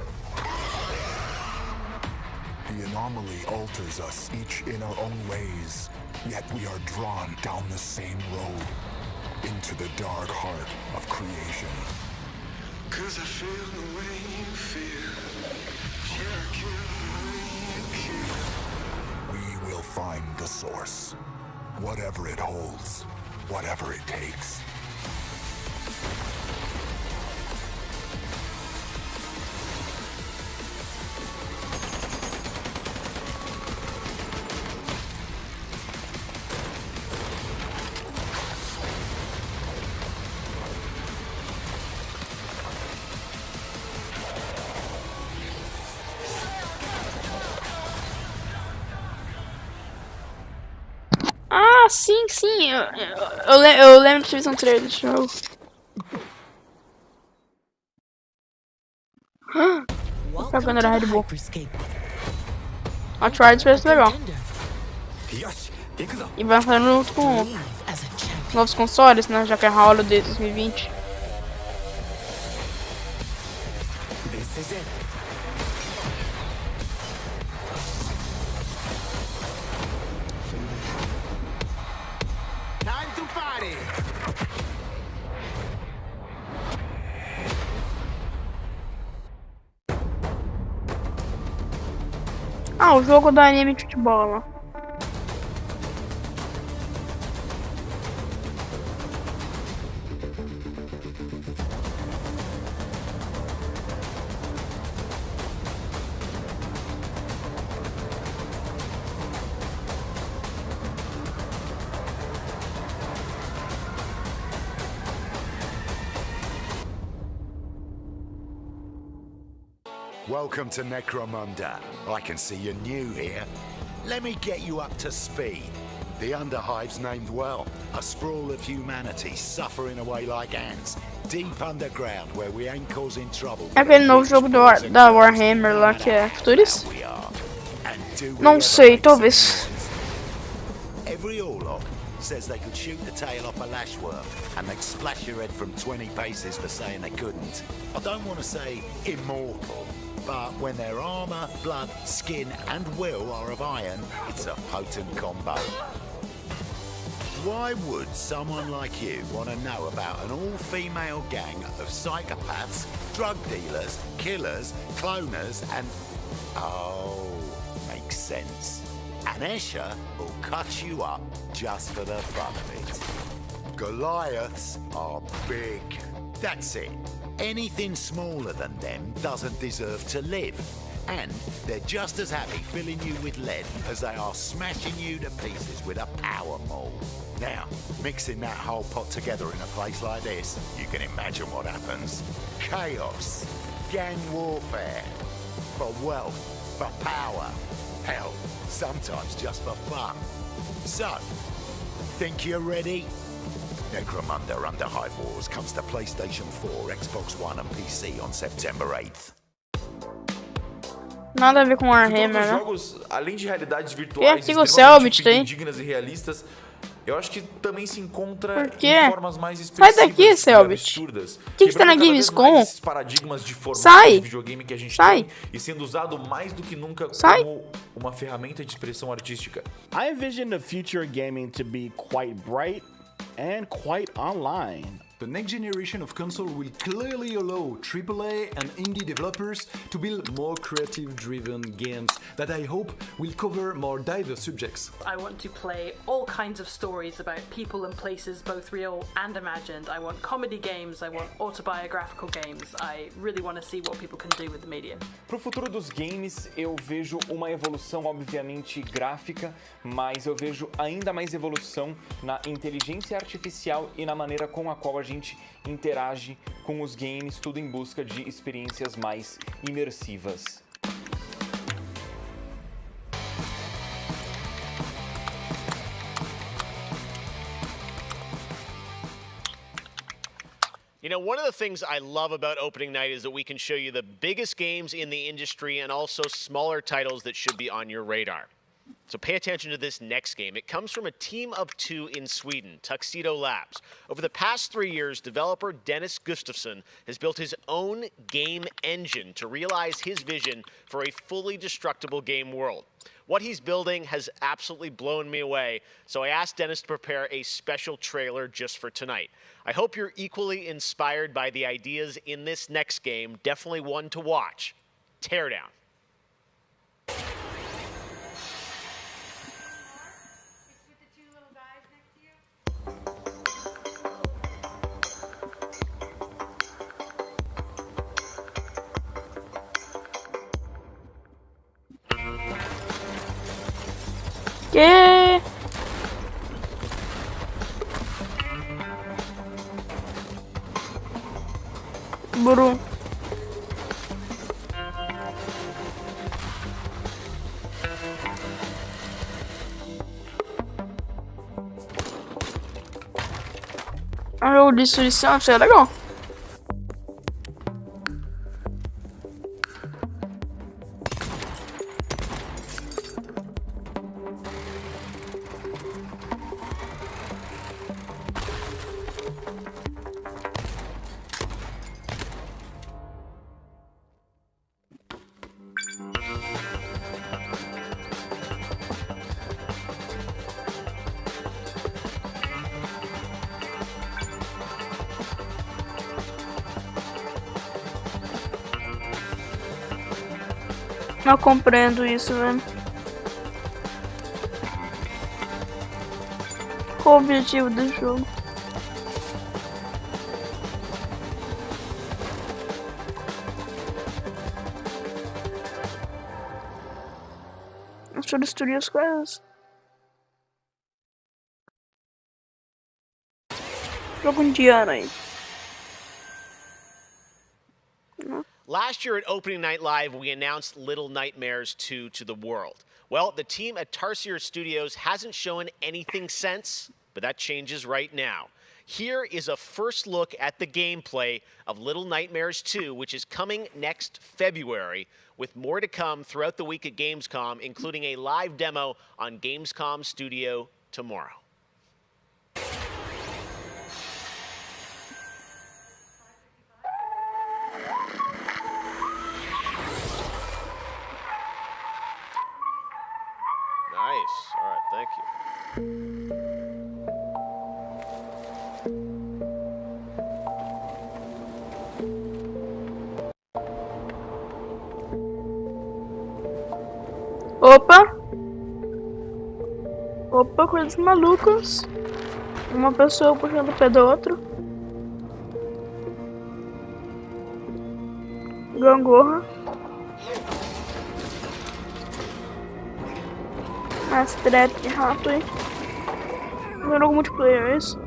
The anomaly alters us, each in our own ways, yet we are drawn down the same road, into the dark heart of creation. 'Cause I feel the way you feel. We will find the source, whatever it holds, whatever it takes. Ah, sim, sim. Eu lembro que fez um trailer desse jogo. A propaganda da Red Bull. A Trials parece legal. E vai fazendo junto com novos consoles, né? Já que é Holiday 2020. Ah, o jogo do anime de futebol lá. Welcome to Necromunda. I can see you're new here. Let me get you up to speed. The Underhive's named well. A sprawl of humanity suffering away like ants. Deep underground where we ain't causing trouble. É aquele novo jogo da Warhammer lá que é futurista? Não sei, talvez. Every Orlok says they could shoot the tail off a lashworm and they'd splash your head from 20 paces for saying they couldn't. I don't want to say immortal, but when their armor, blood, skin and will are of iron, it's a potent combo. Why would someone like you want to know about an all-female gang of psychopaths, drug dealers, killers, cloners and... Oh, makes sense. And Escher will cut you up just for the fun of it. Goliaths are big. That's it. Anything smaller than them doesn't deserve to live. And they're just as happy filling you with lead as they are smashing you to pieces with a power maul. Now, mixing that whole pot together in a place like this, you can imagine what happens. Chaos, gang warfare, for wealth, for power, hell, sometimes just for fun. So, think you're ready? Necromunda Underhive Wars comes to PlayStation 4, Xbox One and PC on September 8th. Nada a ver com Warhammer, né? Jogos, além de realidades virtuais extremamente dignas e realistas, eu acho que também se encontra em formas mais específicas. Sai daqui, Selbit. O que está na Gamescom? Esses paradigmas de formato Sai. de videogame que a gente tem e sendo usado mais do que nunca como uma ferramenta de expressão artística. I envision the future of gaming to be quite bright and quite online. The next generation of console will clearly allow AAA and indie developers to build more creative-driven games that I hope will cover more diverse subjects. I want to play all kinds of stories about people and places, both real and imagined. I want comedy games, I want autobiographical games. I really want to see what people can do with the medium. Pro futuro dos games, eu vejo uma evolução obviamente gráfica, mas eu vejo ainda mais evolução na inteligência artificial e na maneira com a qual a gente interage com os games, tudo em busca de experiências mais imersivas. You know, one of the things I love about opening night is that we can show you the biggest games in the industry and also smaller titles that should be on your radar. So pay attention to this next game. It comes from a team of two in Sweden, Tuxedo Labs. Over the past 3 years, developer Dennis Gustafsson has built his own game engine to realize his vision for a fully destructible game world. What he's building has absolutely blown me away, so I asked Dennis to prepare a special trailer just for tonight. I hope you're equally inspired by the ideas in this next game. Definitely one to watch. Teardown. Que? Buru. Ah, o destruição, isso é legal. Não compreendo isso, velho. Qual o objetivo do jogo? Deixa eu destruir as coisas. Jogo indiano aí. Last year at Opening Night Live, we announced Little Nightmares 2 to the world. Well, the team at Tarsier Studios hasn't shown anything since, but that changes right now. Here is a first look at the gameplay of Little Nightmares 2, which is coming next February, with more to come throughout the week at Gamescom, including a live demo on Gamescom Studio tomorrow. Nice. All right, thank you. Opa, coisas malucas. Uma pessoa puxando o pé do outro. Gangorra. As trap de rato aí. Jogo multiplayer, é isso?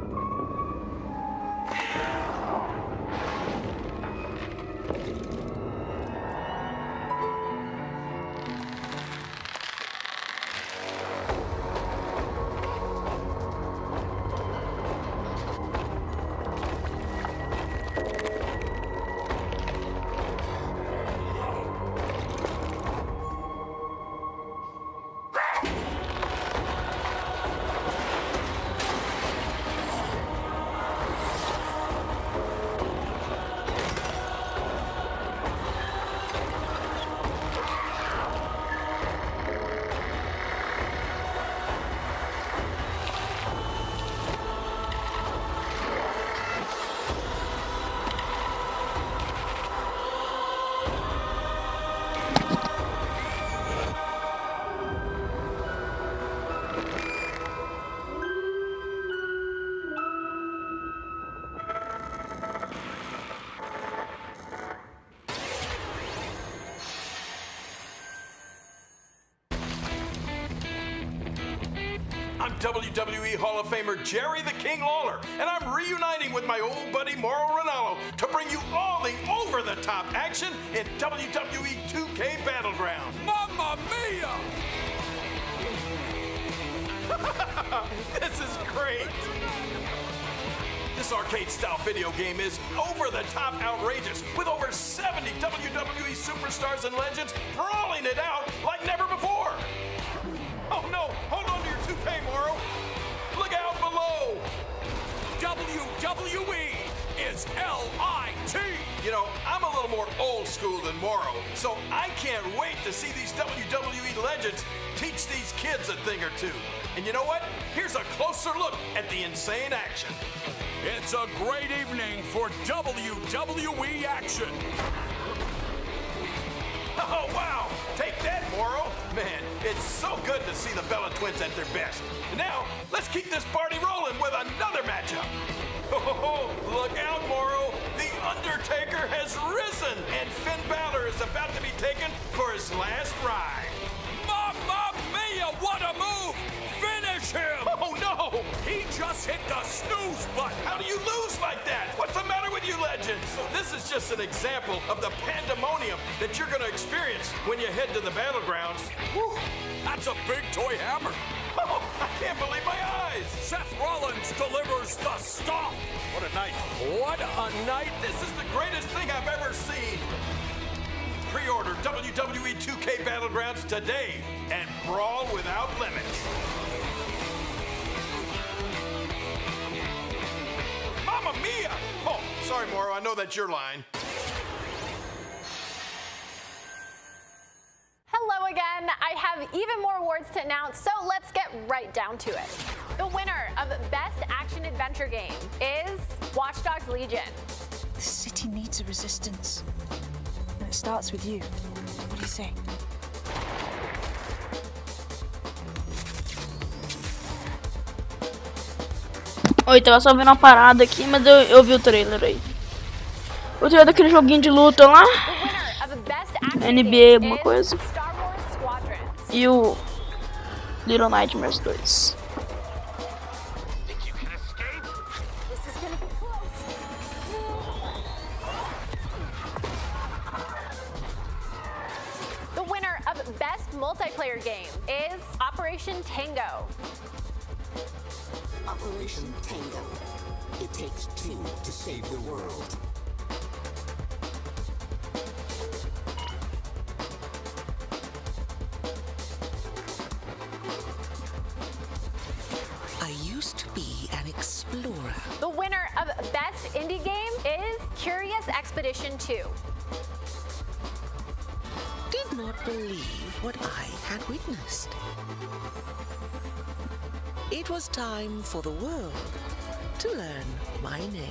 I'm WWE Hall of Famer Jerry the King Lawler, and I'm reuniting with my old buddy Mauro Ranallo to bring you all the over-the-top action in WWE 2K Battleground. Mamma mia! This is great! This arcade-style video game is over-the-top outrageous, with over 70 WWE superstars and legends brawling it out like never before! Oh no! Hold on to your toupee, Mauro! Look out below! WWE is LIT! You know, I'm a little more old school than Mauro, so I can't wait to see these WWE legends teach these kids a thing or two. And you know what? Here's a closer look at the insane action. It's a great evening for WWE action. Oh, wow! Take that, Mauro! Man, it's so good to see the Bella Twins at their best. And now, let's keep this party rolling with another matchup. Oh, look out, Mauro! The Undertaker has risen, and Finn Balor is about to be taken for his last ride. Mamma mia, what a move! Finish him! Oh, no! He just hit the snooze button! How do you lose like that? What's the matter with you legends? This is just an example of the pandemonium that you're going to experience when you head to the battlegrounds. Whew, that's a big toy hammer. Oh, I can't believe my eyes! rise! Seth Rollins delivers the stomp! What a night. What a night! This is the greatest thing I've ever seen! Pre-order WWE 2K Battlegrounds today and brawl without limits. Mamma mia! Oh, sorry, Moro, I know that's your line. Hello again. I have even more awards to announce, so let's get right down to it. The winner of Best Action Adventure Game is Watch Dogs Legion. The city needs a resistance. And it starts with you. What do you say? Oi, tava só vendo uma parada aqui, mas eu vi o trailer aí. O trailer daquele joguinho de luta lá. NBA alguma coisa. E o Little Nightmares 2. The winner of Best Multiplayer Game is Operation Tango. Operation Tango. It takes two to save the world. I used to be an explorer. The winner of Best Indie Game is Curious Expedition 2. Did not believe what I had witnessed. It was time for the world to learn my name.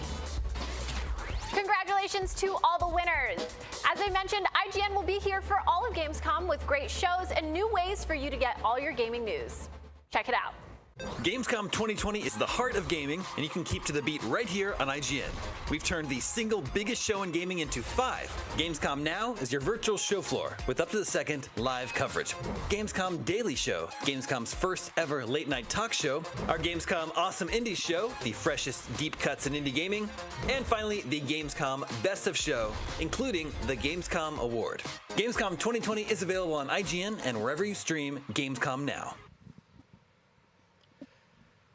Congratulations to all the winners. As I mentioned, IGN will be here for all of Gamescom with great shows and new ways for you to get all your gaming news. Check it out. Gamescom 2020 is the heart of gaming, and you can keep to the beat right here on IGN. We've turned the single biggest show in gaming into 5. Gamescom Now is your virtual show floor with up-to-the-second live coverage. Gamescom Daily Show, Gamescom's first ever late-night talk show. Our Gamescom Awesome Indie Show, the freshest deep cuts in indie gaming. And finally, the Gamescom Best of Show, including the Gamescom Award. Gamescom 2020 is available on IGN and wherever you stream Gamescom Now.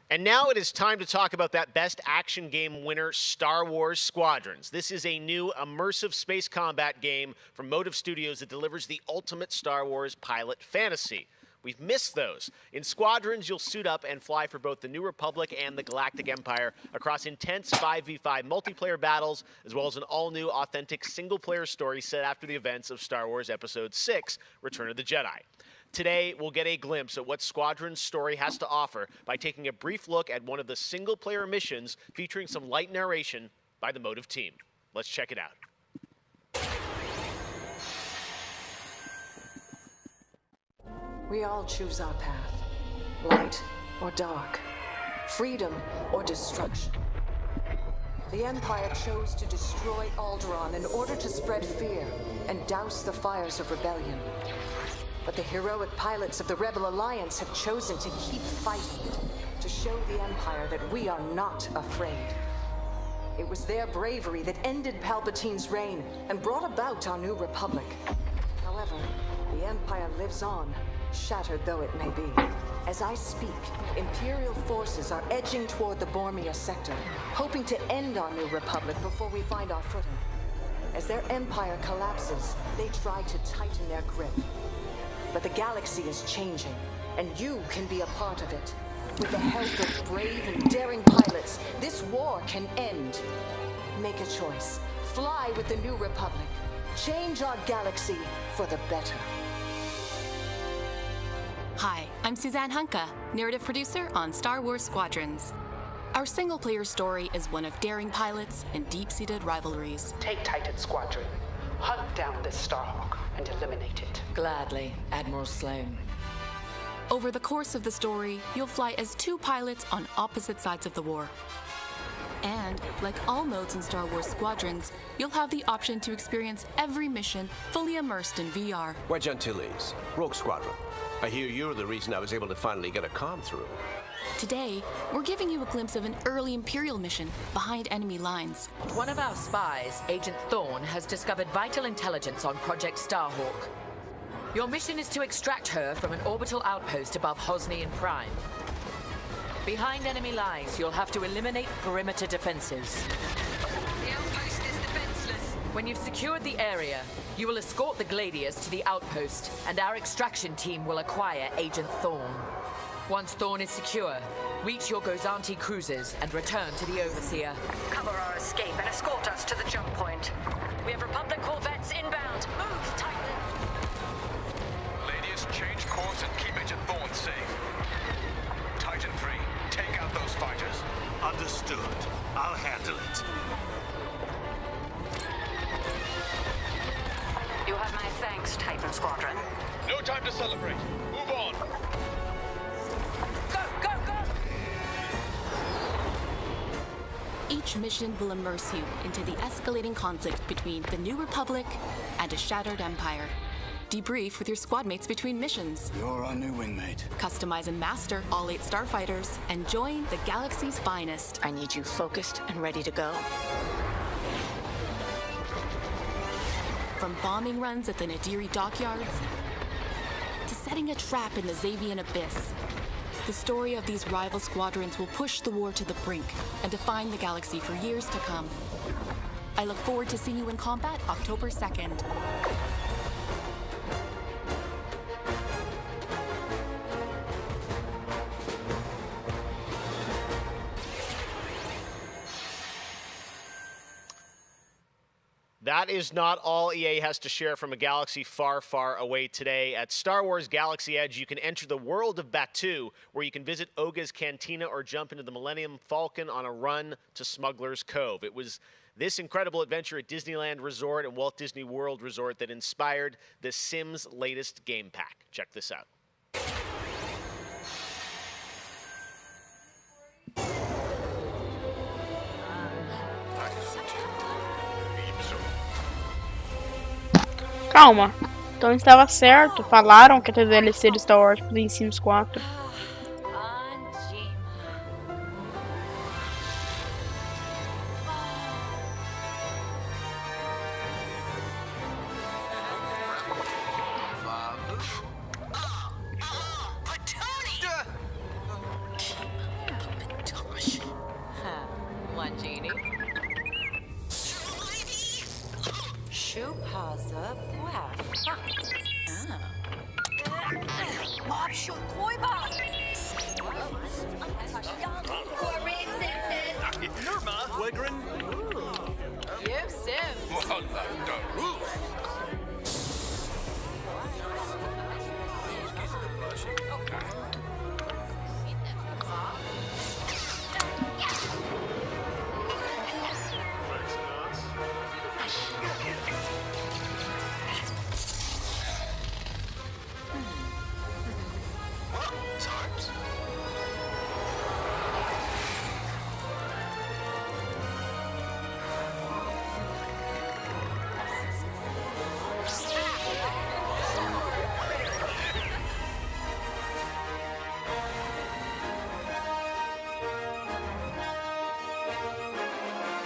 And now it is time to talk about that Best Action Game winner, Star Wars Squadrons. This is a new immersive space combat game from Motive Studios that delivers the ultimate Star Wars pilot fantasy. We've missed those. In Squadrons, you'll suit up and fly for both the New Republic and the Galactic Empire across intense 5v5 multiplayer battles, as well as an all-new, authentic single-player story set after the events of Star Wars Episode 6, Return of the Jedi. Today, we'll get a glimpse at what Squadron's story has to offer by taking a brief look at one of the single-player missions featuring some light narration by the Motive team. Let's check it out. We all choose our path, light or dark, freedom or destruction. The Empire chose to destroy Alderaan in order to spread fear and douse the fires of rebellion. But the heroic pilots of the Rebel Alliance have chosen to keep fighting, to show the Empire that we are not afraid. It was their bravery that ended Palpatine's reign and brought about our new Republic. However, the Empire lives on, shattered though it may be. As I speak, Imperial forces are edging toward the Bormia sector, hoping to end our new Republic before we find our footing. As their empire collapses, they try to tighten their grip. But the galaxy is changing, and you can be a part of it. With the help of brave and daring pilots, this war can end. Make a choice. Fly with the New Republic. Change our galaxy for the better. Hi, I'm Suzanne Hunka, narrative producer on Star Wars Squadrons. Our single-player story is one of daring pilots and deep-seated rivalries. Take Titan Squadron. Hunt down this Starhawk and eliminate it. Gladly, Admiral Sloan. Over the course of the story, you'll fly as 2 pilots on opposite sides of the war. And, like all modes in Star Wars Squadrons, you'll have the option to experience every mission fully immersed in VR. Wedge Antilles, Rogue Squadron. I hear you're the reason I was able to finally get a comm through. Today, we're giving you a glimpse of an early Imperial mission behind enemy lines. One of our spies, Agent Thorne, has discovered vital intelligence on Project Starhawk. Your mission is to extract her from an orbital outpost above Hosnian Prime. Behind enemy lines, you'll have to eliminate perimeter defenses. The outpost is defenseless. When you've secured the area, you will escort the Gladiators to the outpost, and our extraction team will acquire Agent Thorn. Once Thorn is secure, reach your Gozanti cruisers and return to the Overseer. Cover our escape and escort us to the jump point. We have Republic corvettes inbound. Move, Titan! Ladies, change course and keep Agent Thorn safe. Titan 3, take out those fighters. Understood. I'll handle it. You have my thanks, Titan Squadron. No time to celebrate. Move on. Each mission will immerse you into the escalating conflict between the New Republic and a shattered empire. Debrief with your squad mates between missions. You're our new wingmate. Customize and master all 8 starfighters and join the galaxy's finest. I need you focused and ready to go. From bombing runs at the Nadiri dockyards to setting a trap in the Xavian abyss, the story of these rival squadrons will push the war to the brink and define the galaxy for years to come. I look forward to seeing you in combat October 2nd. That is not all EA has to share from a galaxy far, far away today. At Star Wars Galaxy Edge, you can enter the world of Batuu, where you can visit Oga's Cantina or jump into the Millennium Falcon on a run to Smuggler's Cove. It was this incredible adventure at Disneyland Resort and Walt Disney World Resort that inspired The Sims' latest game pack. Check this out. Calma. Então estava certo. Falaram que ia ter DLC de Star Wars em Sims 4. One genie. Shupaza Bwaf. Mob shoot Koiba! Nurma, Wegrin. You Sim.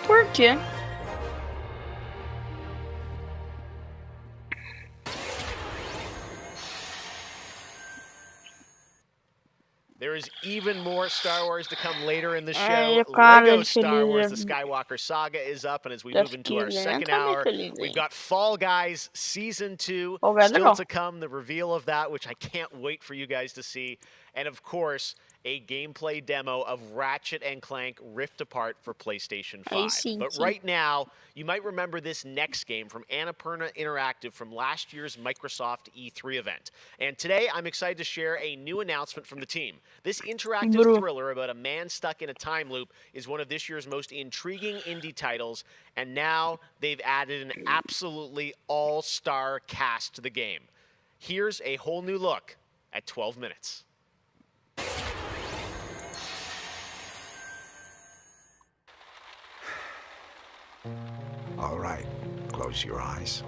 Por quê? There is even more Star Wars to come later in the show. Lego Star Wars The Skywalker Saga is up, and as we move into our second hour, we've got Fall Guys Season 2 still to come, the reveal of that, which I can't wait for you guys to see. And of course, a gameplay demo of Ratchet & Clank Rift Apart for PlayStation 5. But right now, you might remember this next game from Annapurna Interactive from last year's Microsoft E3 event. And today, I'm excited to share a new announcement from the team. This interactive thriller about a man stuck in a time loop is one of this year's most intriguing indie titles, and now they've added an absolutely all-star cast to the game. Here's a whole new look at 12 minutes. All right, close your eyes.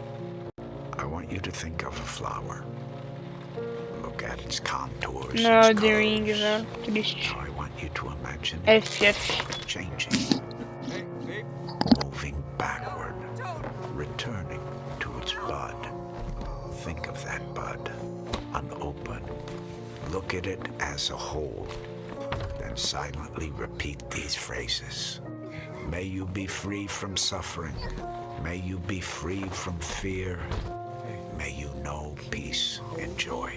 I want you to think of a flower. Look at its contours. Não, The Ring, né? Triste. Now I want you to imagine it changing, moving backward, returning to its bud. Think of that bud, unopened. Look at it as a whole. and silently repeat these phrases. May you be free from suffering. May you be free from fear. May you know peace and joy.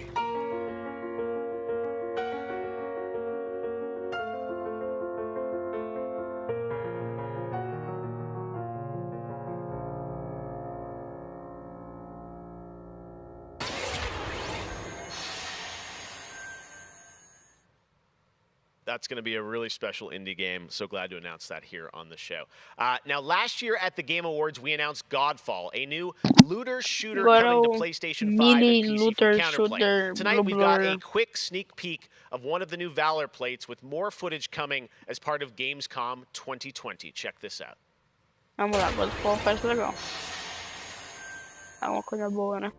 That's going to be a really special indie game. So glad to announce that here on the show. Now, last year at the Game Awards, we announced Godfall, a new looter shooter coming to PlayStation 5 and PC for Counterplay. Tonight, we've got a quick sneak peek of one of the new Valor plates with more footage coming as part of Gamescom 2020. Check this out. Vamos lá, Godfall parece legal. É uma coisa boa, né?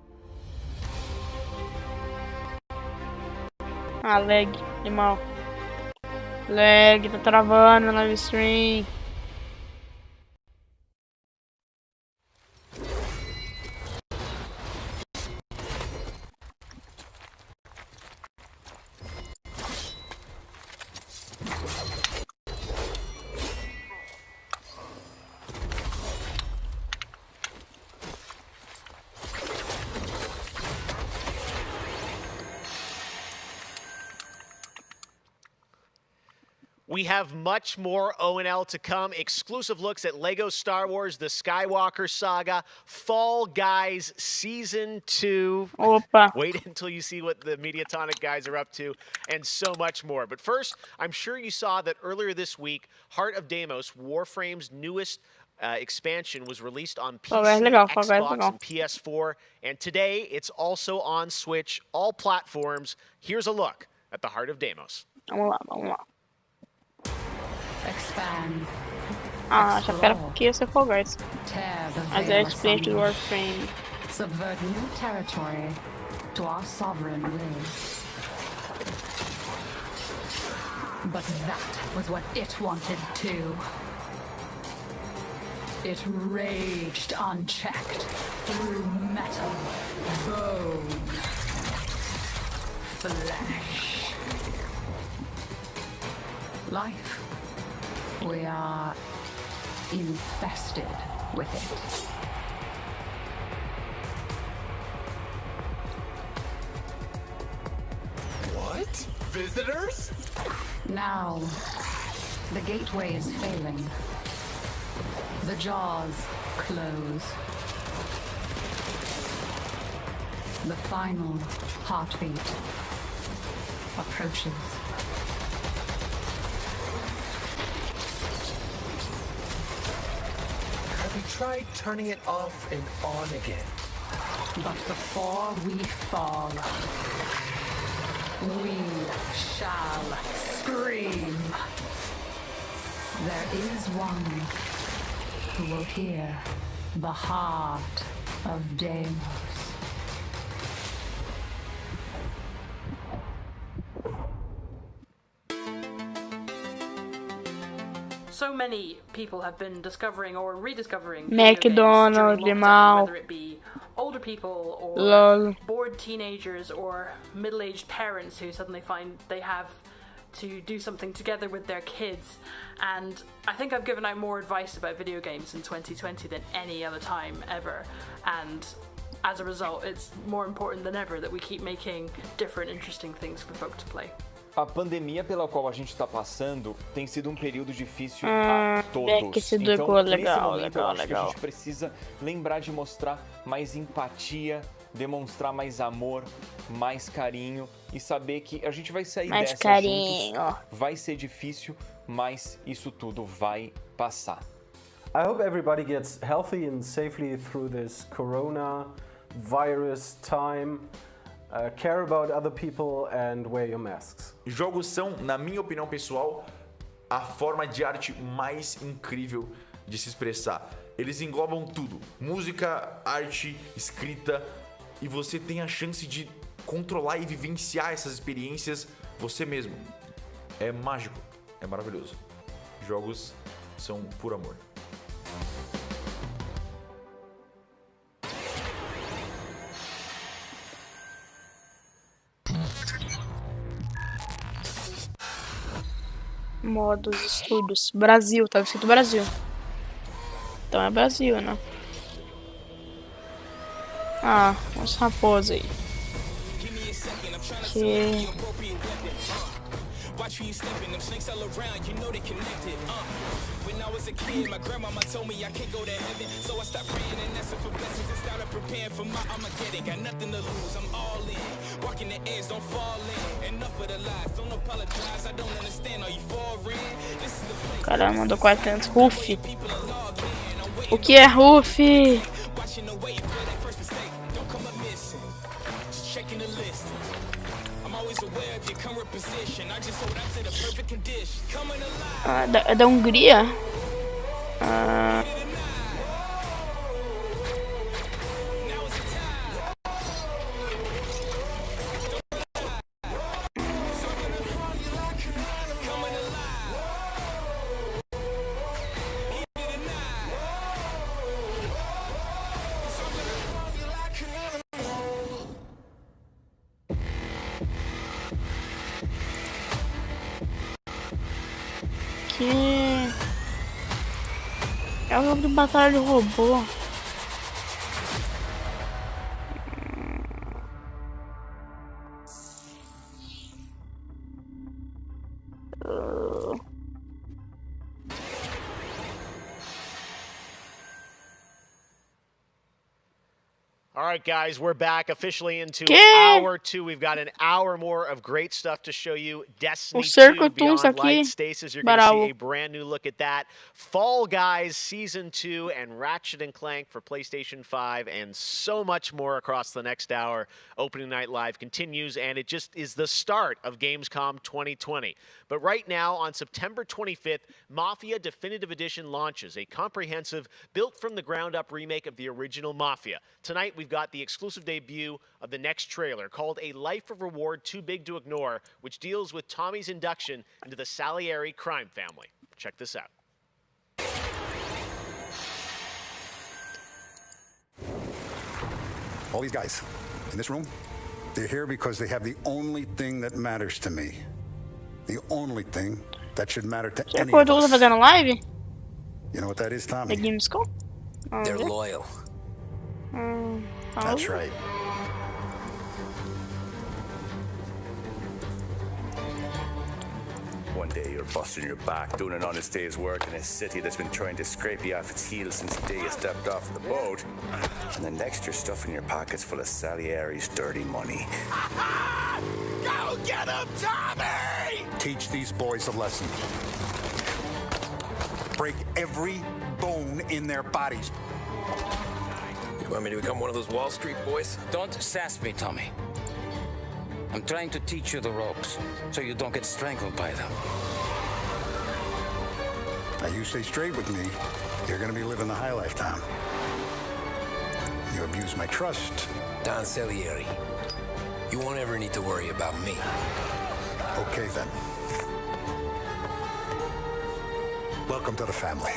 Ah, lag, animal. Lag, tá travando na live stream. We have much more O&L to come. Exclusive looks at LEGO Star Wars, The Skywalker Saga, Fall Guys Season 2. Opa. Wait until you see what the Mediatonic guys are up to, and so much more. But first, I'm sure you saw that earlier this week, Heart of Deimos, Warframe's newest expansion, was released on PC, Xbox, and PS4. And today, it's also on Switch, all platforms. Here's a look at the Heart of Deimos. Vamos lá. Expand. Ah, já quero que ia ser Fall Guys. Mas é experiente do Warframe. Subvert new territory to our sovereign will. But that was what it wanted too. It raged unchecked through metal, bone, flesh. Life. We are infested with it. What? Visitors? Now, the gateway is failing. The jaws close. The final heartbeat approaches. We tried turning it off and on again. But before we fall, we shall scream. There is one who will hear the heart of Deimos. So many people have been discovering or rediscovering McDonald's, whether it be older people or bored teenagers or middle-aged parents who suddenly find they have to do something together with their kids. And I think I've given out more advice about video games in 2020 than any other time ever. And as a result, it's more important than ever that we keep making different, interesting things for folk to play. A pandemia pela qual a gente está passando tem sido um período difícil a todos. Então, nesse momento, eu acho que a gente precisa lembrar de mostrar mais empatia, demonstrar mais amor, mais carinho e saber que a gente vai sair dessa juntos. Vai ser difícil, mas isso tudo vai passar. I hope everybody gets healthy and safely through this coronavirus time. Care about other people and wear your masks. Jogos são, na minha opinião pessoal, a forma de arte mais incrível de se expressar. Eles englobam tudo: música, arte, escrita, e você tem a chance de controlar e vivenciar essas experiências você mesmo. É mágico, é maravilhoso. Jogos são puro amor. Modos, estúdios. Brasil, tá escrito Brasil. Então é Brasil, né? Ah, uns raposos aí. Que... Watch you stepping, them snakes all around, you know they connected. When I was a kid, my grandmama told me I can't go to heaven, so I stopped praying and asking for blessings and started preparing for my Armageddon. Got nothing to lose, I'm all in. Walking the edge, don't fall in. Enough of the lies, don't apologize. I don't understand, are you foreign? This is the place. Caramba, mandou 400. Ruff. O que é Ruff? Watching the way for that first mistake, don't come up missing. Just checking the list. I'm always aware of your current position. I just hold up to the perfect condition. Coming alive. É da Hungria? É o jogo de batalha de robô. All right, guys, we're back officially into hour 2. We've got an hour more of great stuff to show you. Destiny 2 Beyond Light Stasis. You're going to see a brand new look at that. Fall Guys Season 2 and Ratchet & Clank for PlayStation 5 and so much more across the next hour. Opening Night Live continues, and it just is the start of Gamescom 2020. But right now, on September 25th, Mafia Definitive Edition launches, a comprehensive, built-from-the-ground-up remake of the original Mafia. Tonight, we've got the exclusive debut of the next trailer called A Life of Reward Too Big to Ignore, which deals with Tommy's induction into the Salieri crime family. Check this out. All these guys in this room, they're here because they have the only thing that matters to me. The only thing that should matter to any of us. Fazendo live? You know what that is, Tommy? The Gamescom? They're loyal. That's right. One day you're busting your back doing an honest day's work in a city that's been trying to scrape you off its heels since the day you stepped off the boat. And the next you're stuffing your pockets full of Salieri's dirty money. Go get him, Tommy! Teach these boys a lesson. Break every bone in their bodies. You want me to become one of those Wall Street boys? Don't sass me, Tommy. I'm trying to teach you the ropes, so you don't get strangled by them. Now you stay straight with me, you're gonna be living the high life, Tom. You abuse my trust. Don Salieri, you won't ever need to worry about me. Okay, then. Welcome to the family.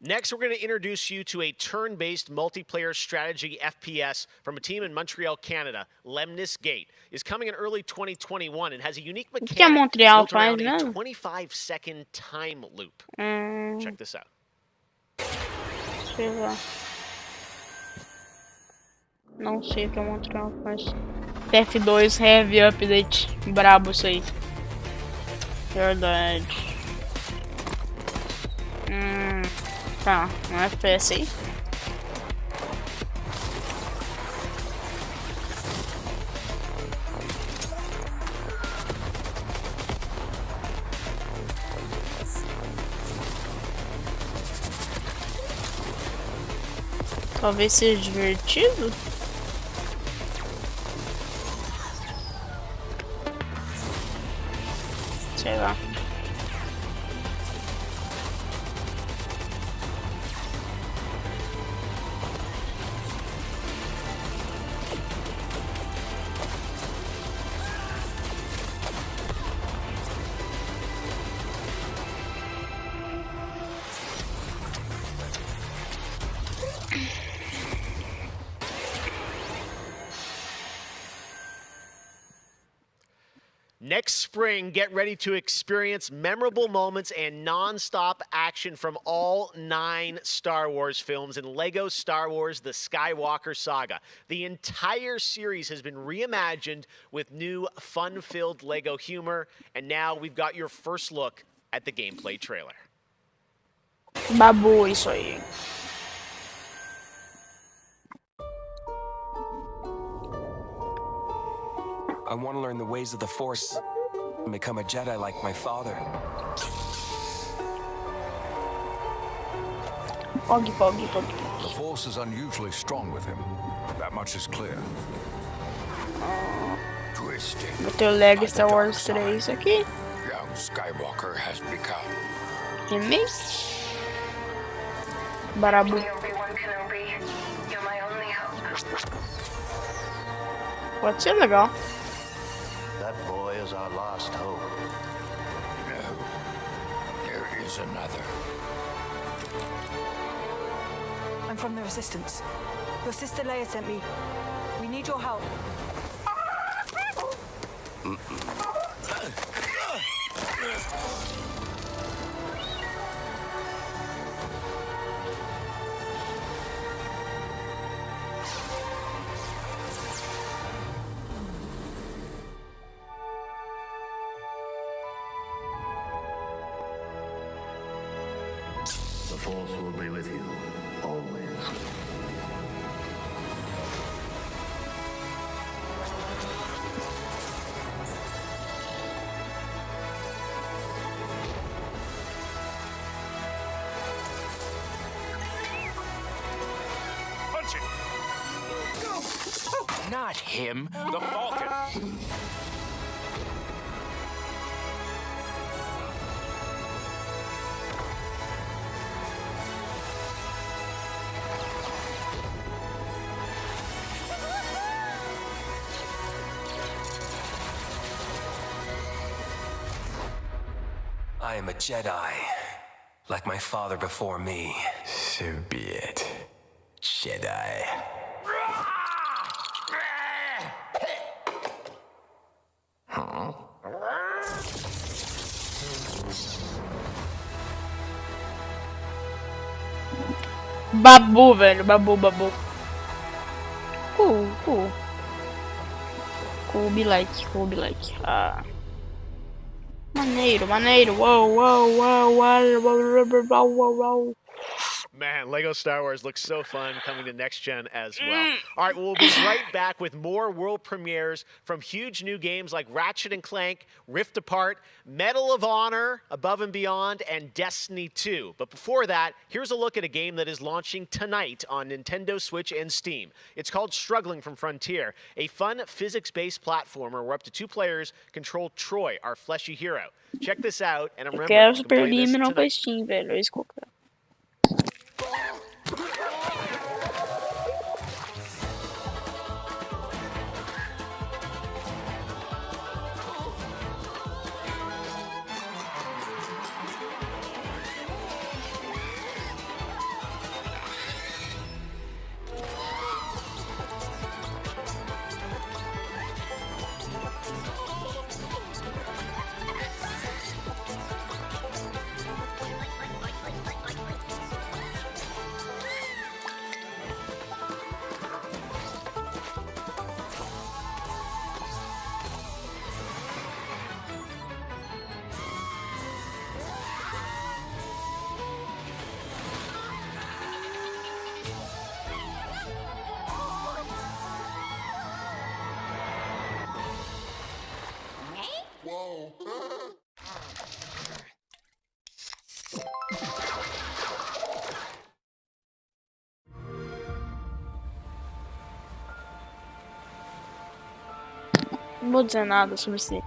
Next, we're going to introduce you to a turn-based multiplayer strategy FPS from a team in Montreal, Canada. Lemnis Gate is coming in early 2021 and has a unique mechanic built around a 25-second time loop. Check this out. Não sei o que é Montreal faz. TF2 Heavy Update. Brabo isso aí. Verdade. Tá, um FPS aí. Talvez seja divertido. Sei lá. Next spring, get ready to experience memorable moments and non-stop action from all 9 Star Wars films in LEGO Star Wars The Skywalker Saga. The entire series has been reimagined with new fun-filled LEGO humor, and now we've got your first look at the gameplay trailer. Babu isso aí. I want to learn the ways of the Force and become a Jedi like my father. Foggy. The Force is unusually strong with him. That much is clear. Twisted. Vou ter o Lego Star Wars 3 aqui. Young Skywalker has become. Remake. Barabu. Pode ser legal. That boy is our last hope. No, there is another. I'm from the Resistance. Your sister Leia sent me. We need your help. The Force will be with you, always. Punch it! Not him, the Falcon. I am a Jedi, like my father before me. So be it, Jedi. Huh? Babu, velho. Babu. Cool. Cool be like. Ah. Maneiro. Whoa. Man, LEGO Star Wars looks so fun coming to next gen as well. All right, we'll be right back with more world premieres from huge new games like Ratchet & Clank, Rift Apart, Medal of Honor, Above and Beyond, and Destiny 2. But before that, here's a look at a game that is launching tonight on Nintendo Switch and Steam. It's called Struggling from Frontier, a fun physics-based platformer where up to 2 players control Troy, our fleshy hero. Check this out, and remember, Quero you can Super play this Game não pra tonight. Steam, velho. É isso que eu quero. Não vou dizer nada sobre esse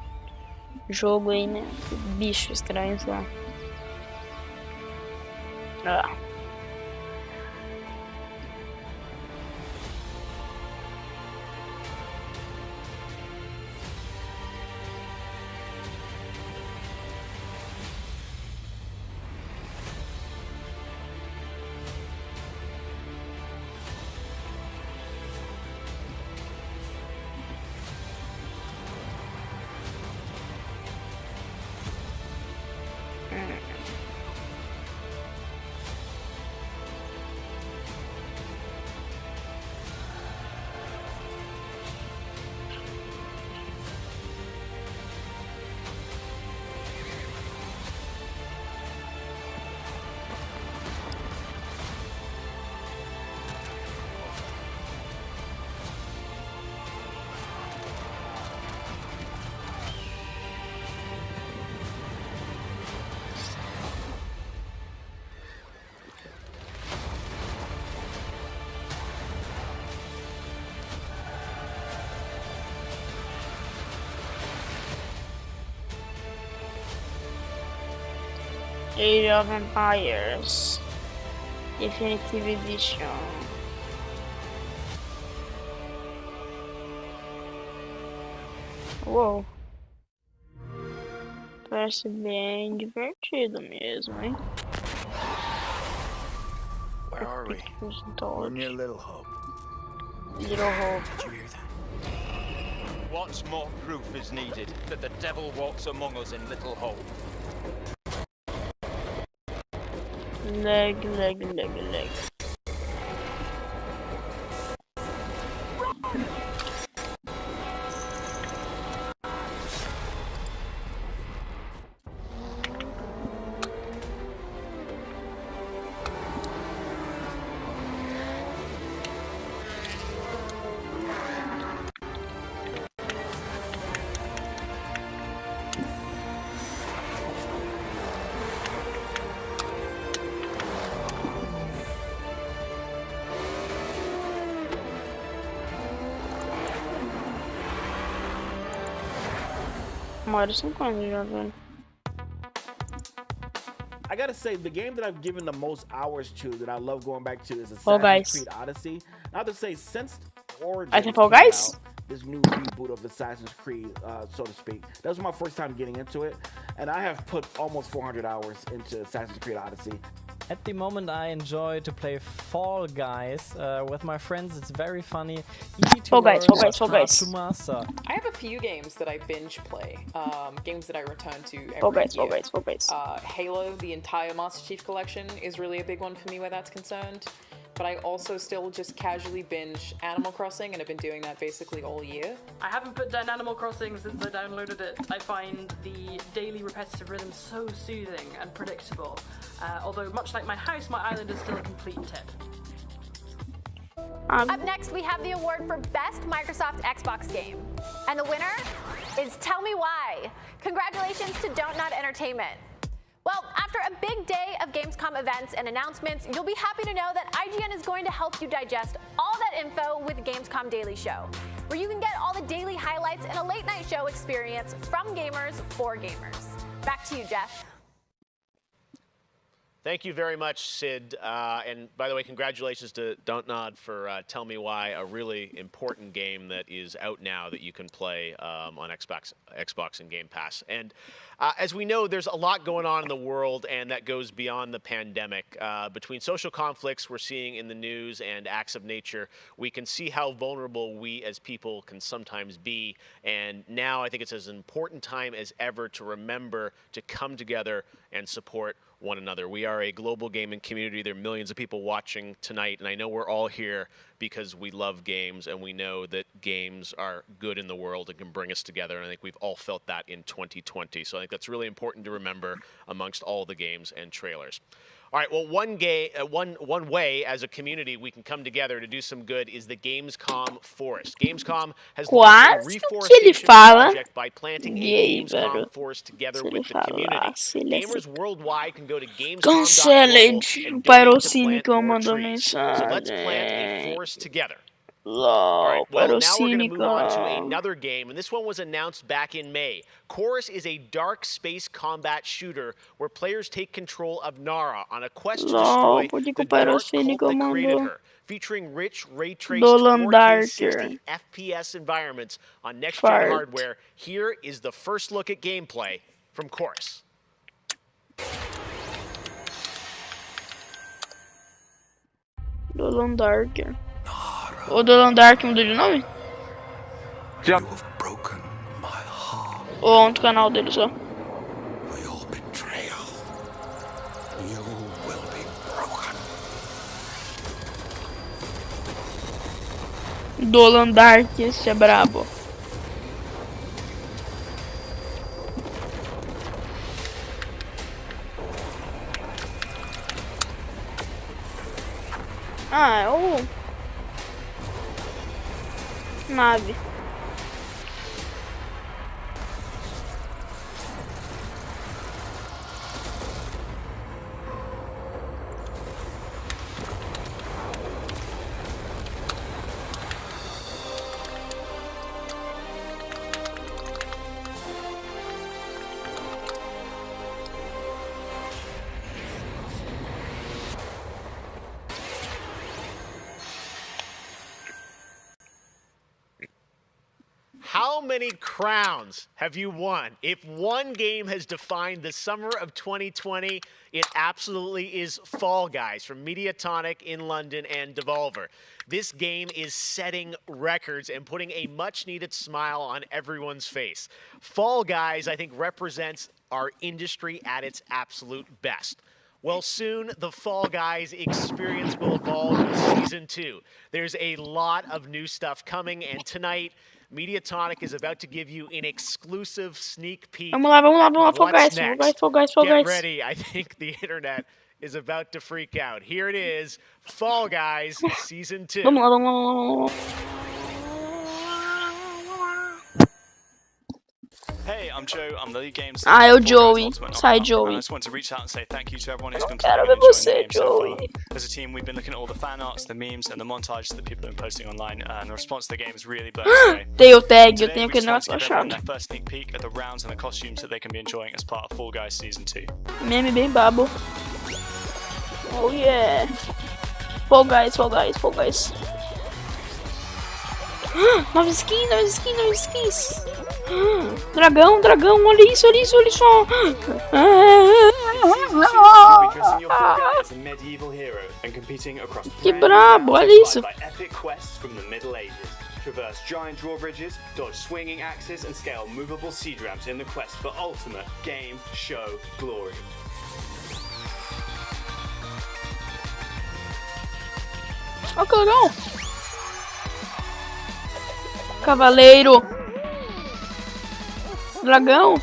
jogo aí, né? Bicho estranho, sei lá. Ah. Age of Empires Definitive Edition. Uou. Parece bem divertido mesmo, hein? Where are we? We're near Little Hope. Little Hope. Did you hear that? What more proof is needed that the devil walks among us in Little Hope? Leg. More than 50 já, velho. I gotta say, the game that I've given the most hours to, that I love going back to, is Fall Assassin's Guys. Creed Odyssey. Not to say, since Origins I think Fall came Guys? out, this new reboot of Assassin's Creed, so to speak. That was my first time getting into it, and I have put almost 400 hours into Assassin's Creed Odyssey. At the moment, I enjoy to play Fall Guys with my friends. It's very funny, easy to learn, hard to master. I have a few games that I binge play, games that I return to every Fall year. Guys. Halo, the entire Master Chief Collection, is really a big one for me where that's concerned. But I also still just casually binge Animal Crossing, and I've been doing that basically all year. I haven't put down Animal Crossing since I downloaded it. I find the daily repetitive rhythm so soothing and predictable. Although, much like my house, my island is still a complete tip. Up next, we have the award for Best Microsoft Xbox Game. And the winner is Tell Me Why. Congratulations to Don't Nod Entertainment. Well, after a big day of Gamescom events and announcements, you'll be happy to know that IGN is going to help you digest all that info with Gamescom Daily Show, where you can get all the daily highlights and a late night show experience from gamers for gamers. Back to you, Jeff. Thank you very much, Sid. And by the way, congratulations to Don't Nod for Tell Me Why, a really important game that is out now that you can play on Xbox and Game Pass. And as we know, there's a lot going on in the world, and that goes beyond the pandemic. Between social conflicts we're seeing in the news and acts of nature, we can see how vulnerable we as people can sometimes be. And now I think it's as important time as ever to remember to come together and support one another. We are a global gaming community. There are millions of people watching tonight, and I know we're all here because we love games and we know that games are good in the world and can bring us together, and I think we've all felt that in 2020. So I think that's really important to remember amongst all the games and trailers. All right, well, one way as a community we can come together to do some good is the Gamescom Forest. Gamescom has launched a reforestation project by planting a Gamescom forest together with the community. Gamers worldwide can go to Gamescom.global and donate to plant more trees. So let's plant a forest together. All right, well, now we're going to move on to another game, and this one was announced back in May. Chorus is a dark space combat shooter where players take control of Nara on a quest to destroy the dark cult that created her, featuring rich ray-traced 4K 60 FPS environments on next-gen hardware. Here is the first look at gameplay from Chorus. Dolan Darker. O Dolan Dark mudou de nome? Já. Ou é outro canal dele só? You will be broken. Dolan Dark, esse é brabo. Ah, é o... Nave. How many crowns have you won? If one game has defined the summer of 2020, it absolutely is Fall Guys from Mediatonic in London and Devolver. This game is setting records and putting a much-needed smile on everyone's face. Fall Guys, I think, represents our industry at its absolute best. Well, soon the Fall Guys experience will evolve with Season 2. There's a lot of new stuff coming, and tonight, Mediatonic is about to give you an exclusive sneak peek. Vamos lá, Fall What's Guys, next? Fall Guys. Get ready. I think the internet is about to freak out. Here it is, Fall Guys Season 2. Vamos lá. Hey, I'm Joe. I'm the lead games. Ah, é o Joey. Sai, Joey. I just want to reach out and say thank you to everyone who's been Quero playing ver and enjoying the você, game so far. Joey. As a team, we've been looking at all the fan arts, the memes, and the montages that people have been posting online, and the response to the game is really blown away. Tail tag, eu Today, tenho we aquele just negócio want to give everyone baixado. their first sneak peek at the rounds and the costumes that they can be enjoying as part of Fall Guys Season 2. Meme bem babo. Oh yeah. Fall Guys. Novas skins. Dragão, olha isso só. Que brabo, olha isso. Traverse giant drawbridges, dodge swinging axes, and scale movable siege ramps in the quest for ultimate game show glory. Olha que legal. Cavaleiro. Dragão.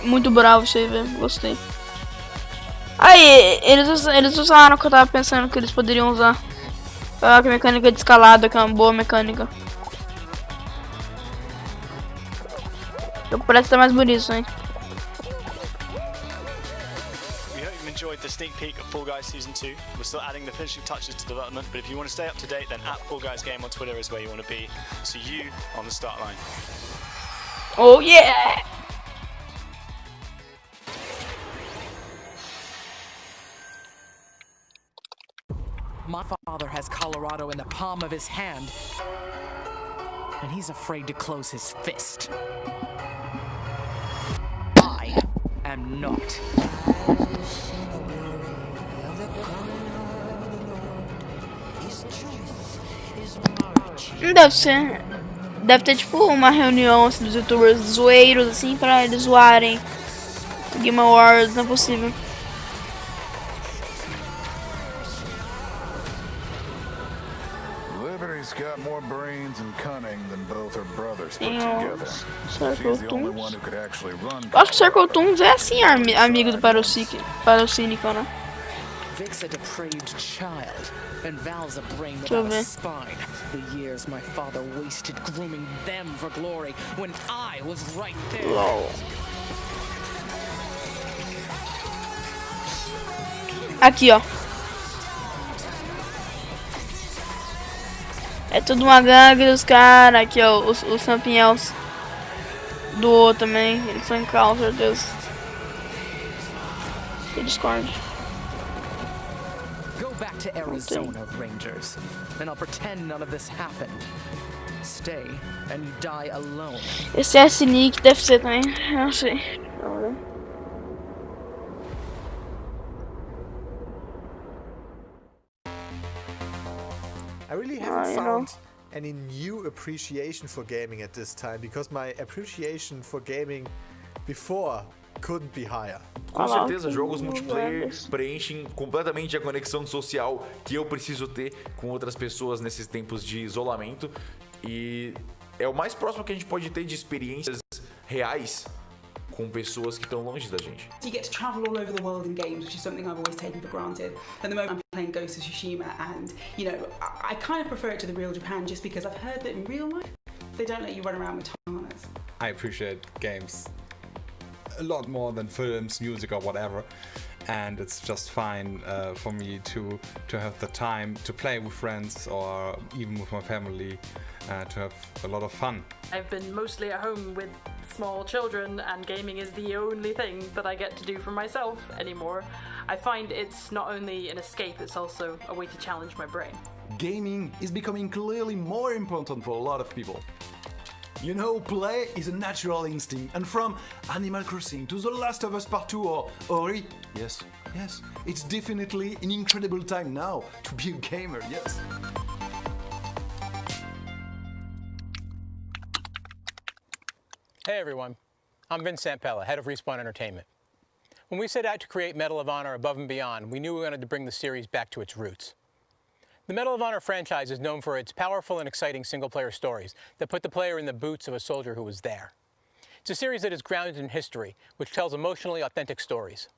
Muito bravo isso aí, velho. Gostei. Aí, eles usaram o que eu tava pensando que eles poderiam usar. Ah, que mecânica de escalada, que é uma boa mecânica. O jogo parece estar mais bonito, hein? Enjoyed the sneak peek of Fall Guys Season 2. We're still adding the finishing touches to development, but if you want to stay up to date, then @FallGuysGame on Twitter is where you want to be. See you on the start line. Oh yeah! My father has Colorado in the palm of his hand, and he's afraid to close his fist. I am not. Deve ter tipo uma reunião assim, dos youtubers zoeiros assim pra eles zoarem Game Awards, não é possível. Liberty's got more brains and cunning than both her brothers put Tem together. Circle She's the only Toons. one who could actually run. Eu acho que Circle Toons é assim, amigo do Parocínico, né? Vic's a depraved child, and Val's a brain Deixa eu without a ver. spine. The years my father wasted grooming them for glory when I was right there. LOL. Aqui, ó. É tudo uma gangue dos caras. Aqui, ó. Os Sampinhels. Do outro também. Eles são em cal, certeza. E Discord. Go back to Arizona, Rangers, and I'll pretend none of this happened. Stay, and you die alone. Esse S-Nick deve ser também. Eu não sei. Vamos ver. I really haven't found any new appreciation for gaming at this time, because my appreciation for gaming before couldn't be higher. Com certeza, jogos multiplayer preenchem completamente a conexão social que eu preciso ter com outras pessoas nesses tempos de isolamento. E é o mais próximo que a gente pode ter de experiências reais com pessoas que estão longe da gente. You get to travel all over the world in games, which is something I've always taken for granted. And the moment I'm playing Ghost of Tsushima, and you know, I kind of prefer it to the real Japan just because I've heard that in real life they don't let you run around with katanas. I appreciate games a lot more than films, music, or whatever, and it's just fine for me to have the time to play with friends or even with my family, to have a lot of fun. I've been mostly at home with small children, and gaming is the only thing that I get to do for myself anymore. I find it's not only an escape, it's also a way to challenge my brain. Gaming is becoming clearly more important for a lot of people. You know, play is a natural instinct, and from Animal Crossing to The Last of Us Part 2 or Ori, yes, it's definitely an incredible time now to be a gamer, yes. Hey everyone, I'm Vince Sampella, head of Respawn Entertainment. When we set out to create Medal of Honor Above and Beyond, we knew we wanted to bring the series back to its roots. The Medal of Honor franchise is known for its powerful and exciting single-player stories that put the player in the boots of a soldier who was there. It's a series that is grounded in history, which tells emotionally authentic stories.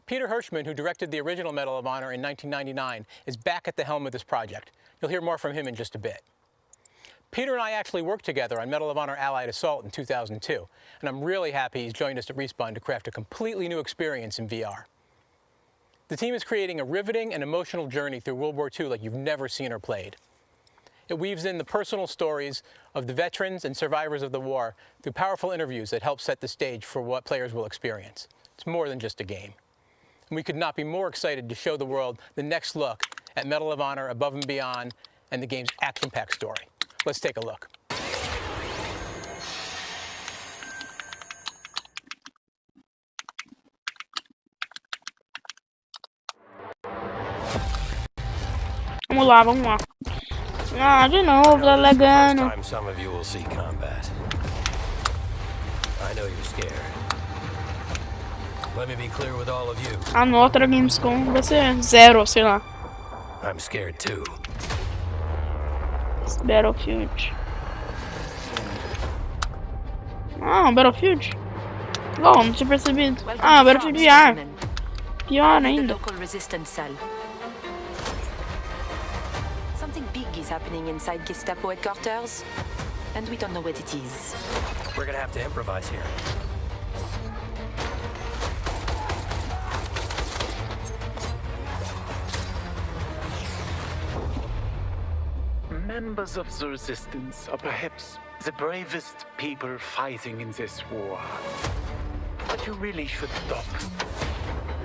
Peter Hirschman, who directed the original Medal of Honor in 1999, is back at the helm of this project. You'll hear more from him in just a bit. Peter and I actually worked together on Medal of Honor Allied Assault in 2002, and I'm really happy he's joined us at Respawn to craft a completely new experience in VR. The team is creating a riveting and emotional journey through World War II like you've never seen or played. It weaves in the personal stories of the veterans and survivors of the war through powerful interviews that help set the stage for what players will experience. It's more than just a game. And we could not be more excited to show the world the next look at Medal of Honor Above and Beyond and the game's action-packed story. Let's take a look. Vamos lá, vamos lá. Ah, de novo, tá lagando. Time some of you will see combat. I know you're scared. Let me be clear with all of you. A nota da Gamescom vai ser 0, sei lá. I'm scared too. Battlefield. Ah, Battlefield? Bom, não tinha percebido. Ah, Battlefield VR. Pior ainda. Something big is happening inside Gestapo headquarters, and we don't know what it is. We're gonna have to improvise here. Members of the Resistance are perhaps the bravest people fighting in this war. But you really should stop.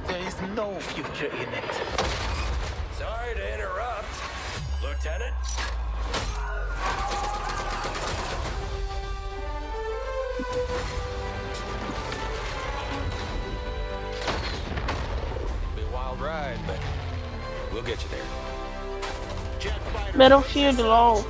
There is no future in it. Sorry to interrupt, Lieutenant. Be a wild ride, but we'll get you there. Battlefield, LOL.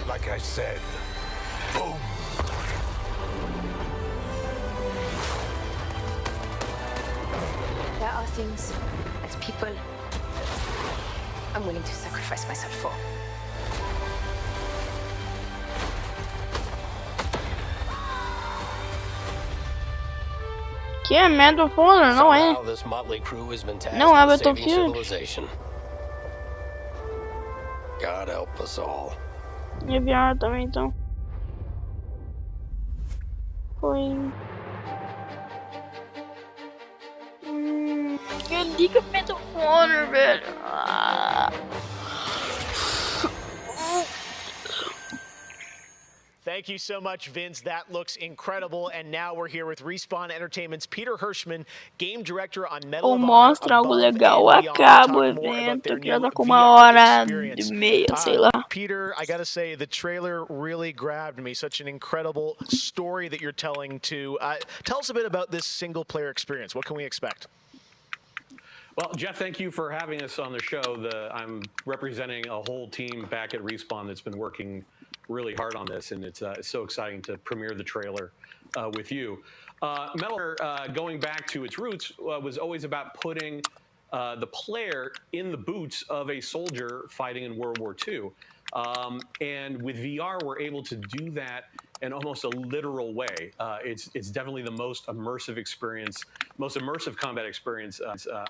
Like I said, boom. There are things as people I'm willing to sacrifice myself for. Que é Medal of Honor, não é? Não é Battlefield. God help us all. E VR também, então. Foi. Que liga Medal of Honor, velho. Ah. Thank you so much, Vince. That looks incredible. And now we're here with Respawn Entertainment's Peter Hirschman, game director on Medal of Honor. Mostra algo legal, acaba o evento, que já tá com 1h30, sei lá. Peter, I gotta say, the trailer really grabbed me. Such an incredible story that you're telling to. Tell us a bit about this single-player experience. What can we expect? Well, Jeff, thank you for having us on the show. I'm representing a whole team back at Respawn that's been working really hard on this, and it's so exciting to premiere the trailer with you. Metal Gear, going back to its roots, was always about putting the player in the boots of a soldier fighting in World War II. And with VR, we're able to do that in almost a literal way. It's definitely the most immersive experience, most immersive combat experience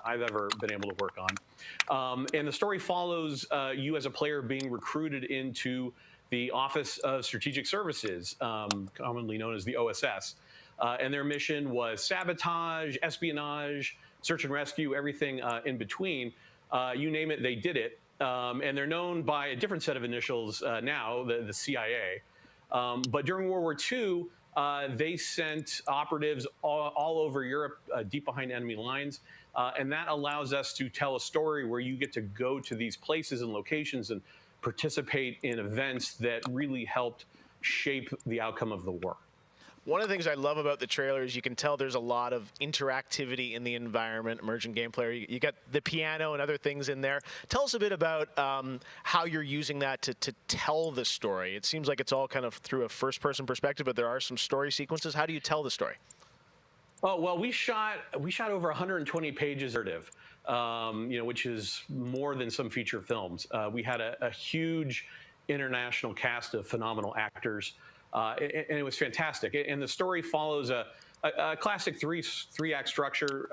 I've ever been able to work on. And the story follows you as a player being recruited into the Office of Strategic Services, commonly known as the OSS. And their mission was sabotage, espionage, search and rescue, everything in between. You name it, they did it. And they're known by a different set of initials now, the CIA. But during World War II, they sent operatives all over Europe, deep behind enemy lines. And that allows us to tell a story where you get to go to these places and locations and participate in events that really helped shape the outcome of the war. One of the things I love about the trailer is you can tell there's a lot of interactivity in the environment, emergent gameplay. You got the piano and other things in there. Tell us a bit about how you're using that to tell the story. It seems like it's all kind of through a first-person perspective, but there are some story sequences. How do you tell the story? Oh, well, we shot over 120 pages of narrative, which is more than some feature films. We had a huge international cast of phenomenal actors. And it was fantastic. And the story follows a classic three-act structure.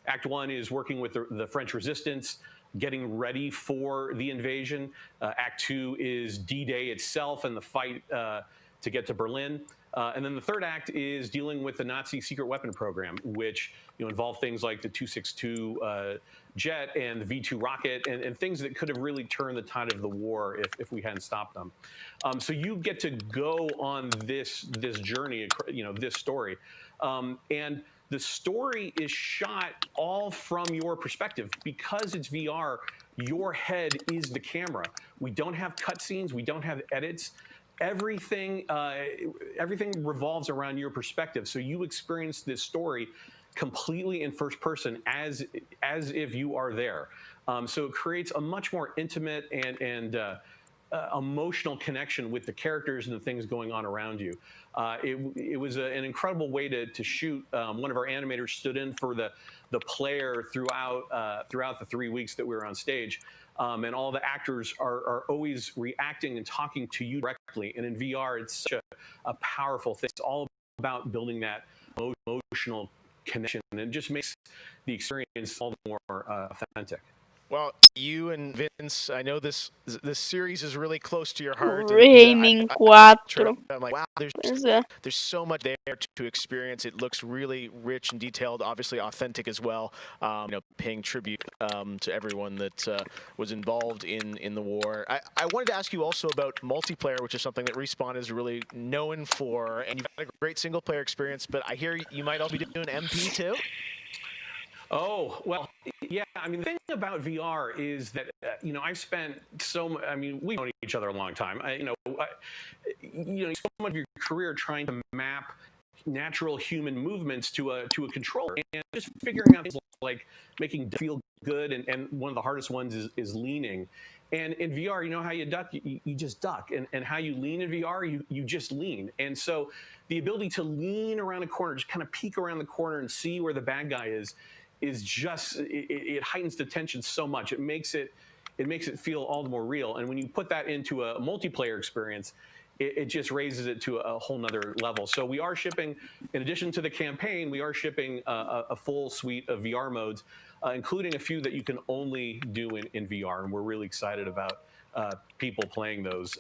Act 1 is working with the French resistance, getting ready for the invasion. Act 2 is D-Day itself and the fight to get to Berlin. And then the third act is dealing with the Nazi secret weapon program, which involved things like the 262 jet and the V2 rocket and things that could have really turned the tide of the war if we hadn't stopped them. So you get to go on this journey, this story. And the story is shot all from your perspective. Because it's VR, your head is the camera. We don't have cutscenes. We don't have edits. Everything revolves around your perspective. So you experience this story completely in first person as if you are there. So it creates a much more intimate and emotional connection with the characters and the things going on around you. It was an incredible way to shoot. One of our animators stood in for the player throughout the 3 weeks that we were on stage. And all the actors are always reacting and talking to you directly. And in VR, it's such a powerful thing. It's all about building that emotional connection, and it just makes the experience all the more authentic. Well, you and Vince, I know this series is really close to your heart. Gaming 4. I'm like, wow, there's so much there to experience. It looks really rich and detailed, obviously authentic as well. Paying tribute to everyone that was involved in the war. I wanted to ask you also about multiplayer, which is something that Respawn is really known for, and you've had a great single player experience. But I hear you might all be doing MP too. Oh, well, yeah. I mean, the thing about VR is that, I've spent we've known each other a long time. So much of your career trying to map natural human movements to a controller and just figuring out things like making feel good. And one of the hardest ones is leaning. And in VR, you know how you duck? You just duck. And how you lean in VR, you just lean. And so the ability to lean around a corner, just kind of peek around the corner and see where the bad guy is just, it heightens the tension so much. It makes it feel all the more real. And when you put that into a multiplayer experience, it just raises it to a whole nother level. So we are shipping, in addition to the campaign, we are shipping a full suite of VR modes, including a few that you can only do in VR. And we're really excited about people playing those,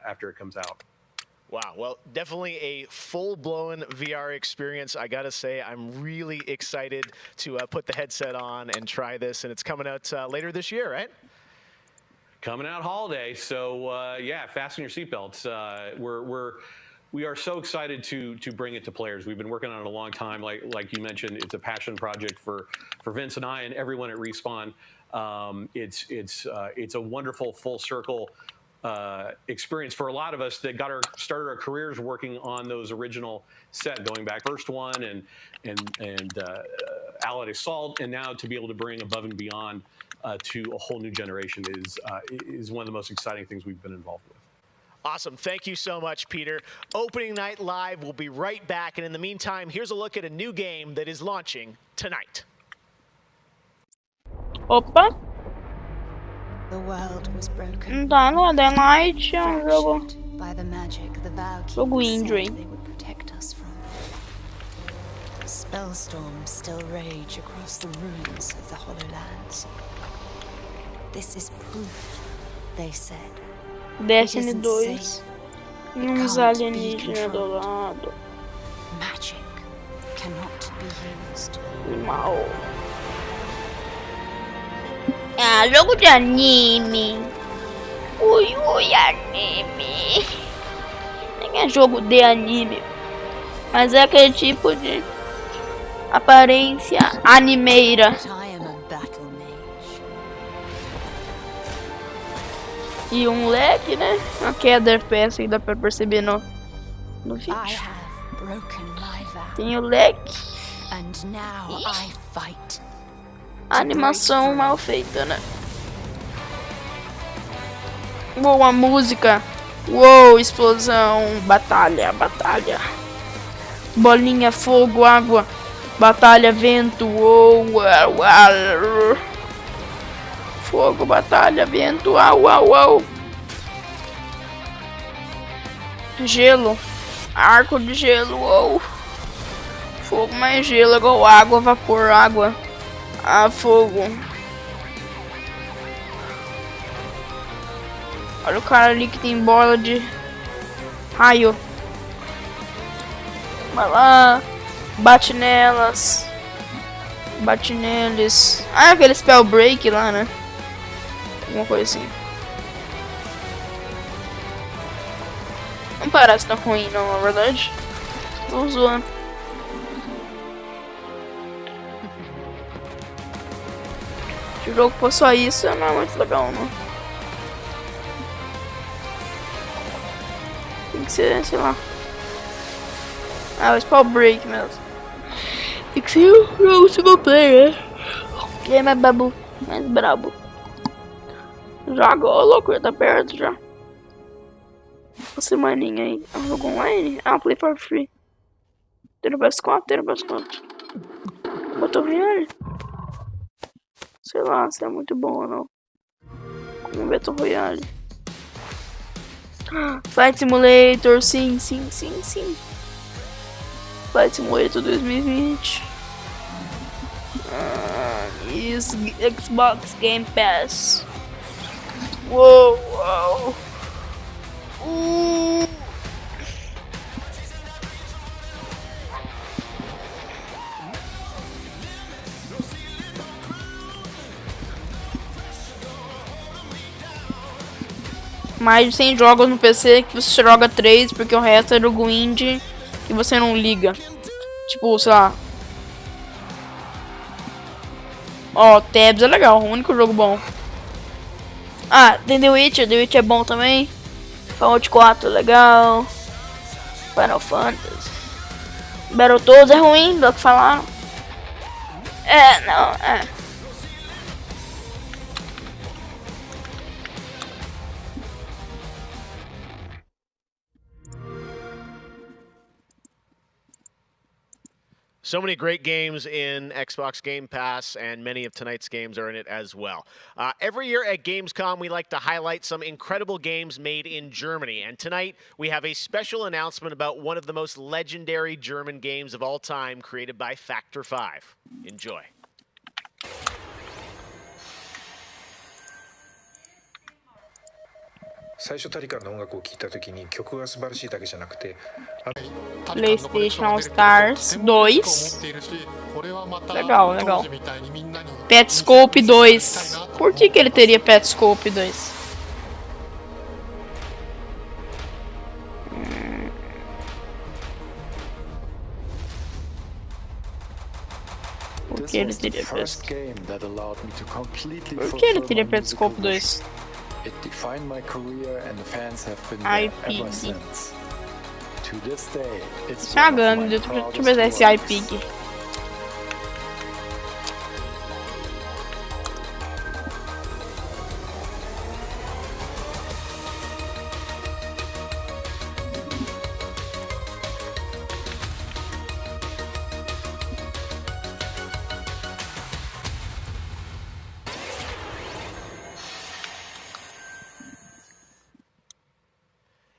after it comes out. Wow, well, definitely a full-blown VR experience. I gotta say, I'm really excited to put the headset on and try this, and it's coming out later this year, right? Coming out holiday, so yeah, fasten your seatbelts. We are so excited to bring it to players. We've been working on it a long time. Like you mentioned, it's a passion project for Vince and I and everyone at Respawn. It's a wonderful full circle experience for a lot of us that started our careers working on those original set, going back first one and Allied Assault, and now to be able to bring Above and Beyond to a whole new generation is one of the most exciting things we've been involved with. Awesome. Thank you so much, Peter. Opening Night Live will be right back. And in the meantime, here's a look at a new game that is launching tonight. Opa. The world was broken. Tá no The Night, é um jogo. By the magic the Jogo indie. they would protect us from. Spellstorms still rage across the ruins of the Hollowlands. This is proof, they said. Destiny 2. Uns alienígenas do lado. Magic cannot be used. Mal. Ah, jogo de anime. Ui, anime. Nem é jogo de anime. Mas é aquele tipo de aparência animeira. E um leque, né? Uma queda FPS que dá pra perceber no vídeo. Tem o leque. A animação mal feita, né? Uou, a música. Uou, explosão. Batalha. Bolinha, fogo, água. Batalha, vento. Uou, fogo, batalha, vento, au. Gelo. Arco de gelo, uou. Fogo mais gelo, igual água, vapor, água. Fogo. Olha o cara ali que tem bola de raio. Vai lá. Bate nelas. Bate neles. Ah, aquele spell break lá, né? Alguma coisa assim. Não parece tão ruim não, na verdade. Tô zoando. Se o jogo for só isso, não é muito legal, não. Tem que ser, sei lá. O spell break mesmo. Tem que ser um jogo single player, né? Que é mais babu, mais brabo. Joga, ô louco, tá perto já. Uma semaninha aí. É um jogo online? Play for free. Tem no PS4? Tem no PS4. Battle Royale? Sei lá se é muito bom ou não. Como Battle Royale. Flight Simulator, sim. Flight Simulator 2020. Isso, Xbox Game Pass. Uou. Mais de 100 jogos no PC que você joga 3, porque o resto é jogo indie que você não liga. Tipo, sei lá. Tabs é legal, o único jogo bom. Tem The Witcher é bom também. Fallout 4 é legal. Final Fantasy. Battletoads é ruim, do que falaram. So many great games in Xbox Game Pass, and many of tonight's games are in it as well. Every year at Gamescom, we like to highlight some incredible games made in Germany. And tonight, we have a special announcement about one of the most legendary German games of all time, created by Factor 5. Enjoy. PlayStation All Stars 2. Legal. Petscope 2. Por que ele teria Petscope 2? Por que ele teria Petscope? Por que ele teria Petscope 2? It defined my career and the fans have been iPig. ever since. To this day, it's Deixa eu ver esse iPig.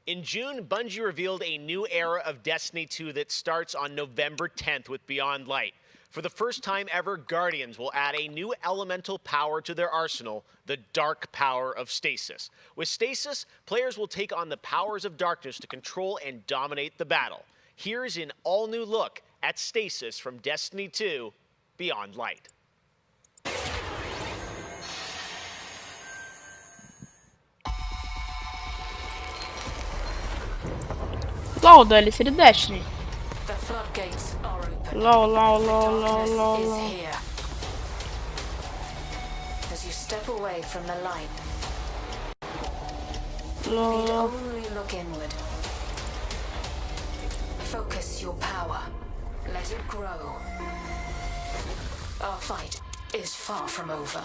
In June, Bungie revealed a new era of Destiny 2 that starts on November 10th with Beyond Light. For the first time ever, Guardians will add a new elemental power to their arsenal, the dark power of Stasis. With Stasis, players will take on the powers of darkness to control and dominate the battle. Here's an all-new look at Stasis from Destiny 2 Beyond Light. LOL, DLC de Destiny. The floodgates are open. LOL. Darkness is here. As you step away from the light, need only look inward. Focus your power. Let it grow. Our fight is far from over.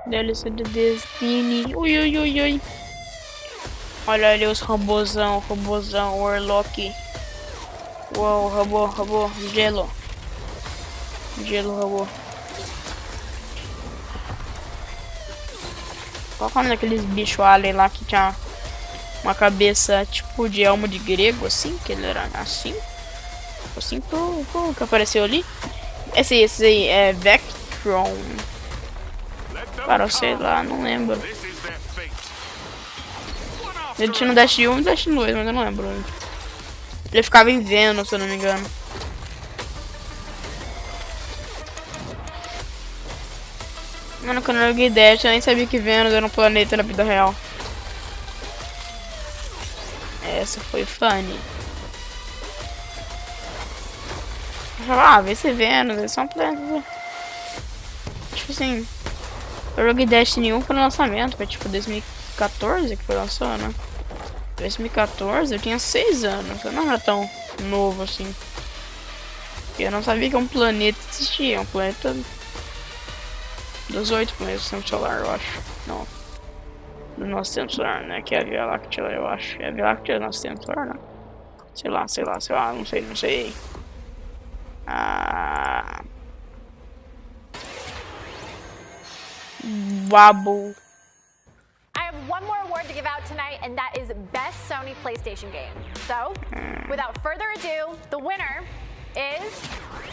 DLC de Destiny. Ui. Olha ali os robôzão, Warlock. Uou, robô, gelo, robô. Qual é daqueles bichos alien lá que tinha uma cabeça tipo de elmo de grego, assim? Que ele era assim? Assim que apareceu ali? Esse aí é Vectron. Cara, eu sei lá, não lembro. Ele tinha no Dash 1 e Dash 2, mas eu não lembro. Ele ficava em Vênus, se eu não me engano. Mano, quando eu joguei Dash, eu nem sabia que Vênus era um planeta na vida real. Essa foi funny. Eu falava, vê se Vênus, é só um planeta. Tipo assim, eu joguei Destiny 1 pro lançamento, foi tipo 2014 que foi lançado, né? 2014 eu tinha 6 anos, eu não era tão novo assim. Eu não sabia que um planeta existia, um planeta dos 8 planetas do sistema solar, eu acho. Não, do nosso sistema solar, né? Que é a Via Láctea, eu acho. É a Via Láctea do nosso sistema solar, né? Sei lá, não sei. Wabble. I have one more award to give out tonight, and that is Best Sony PlayStation Game. So, without further ado, the winner is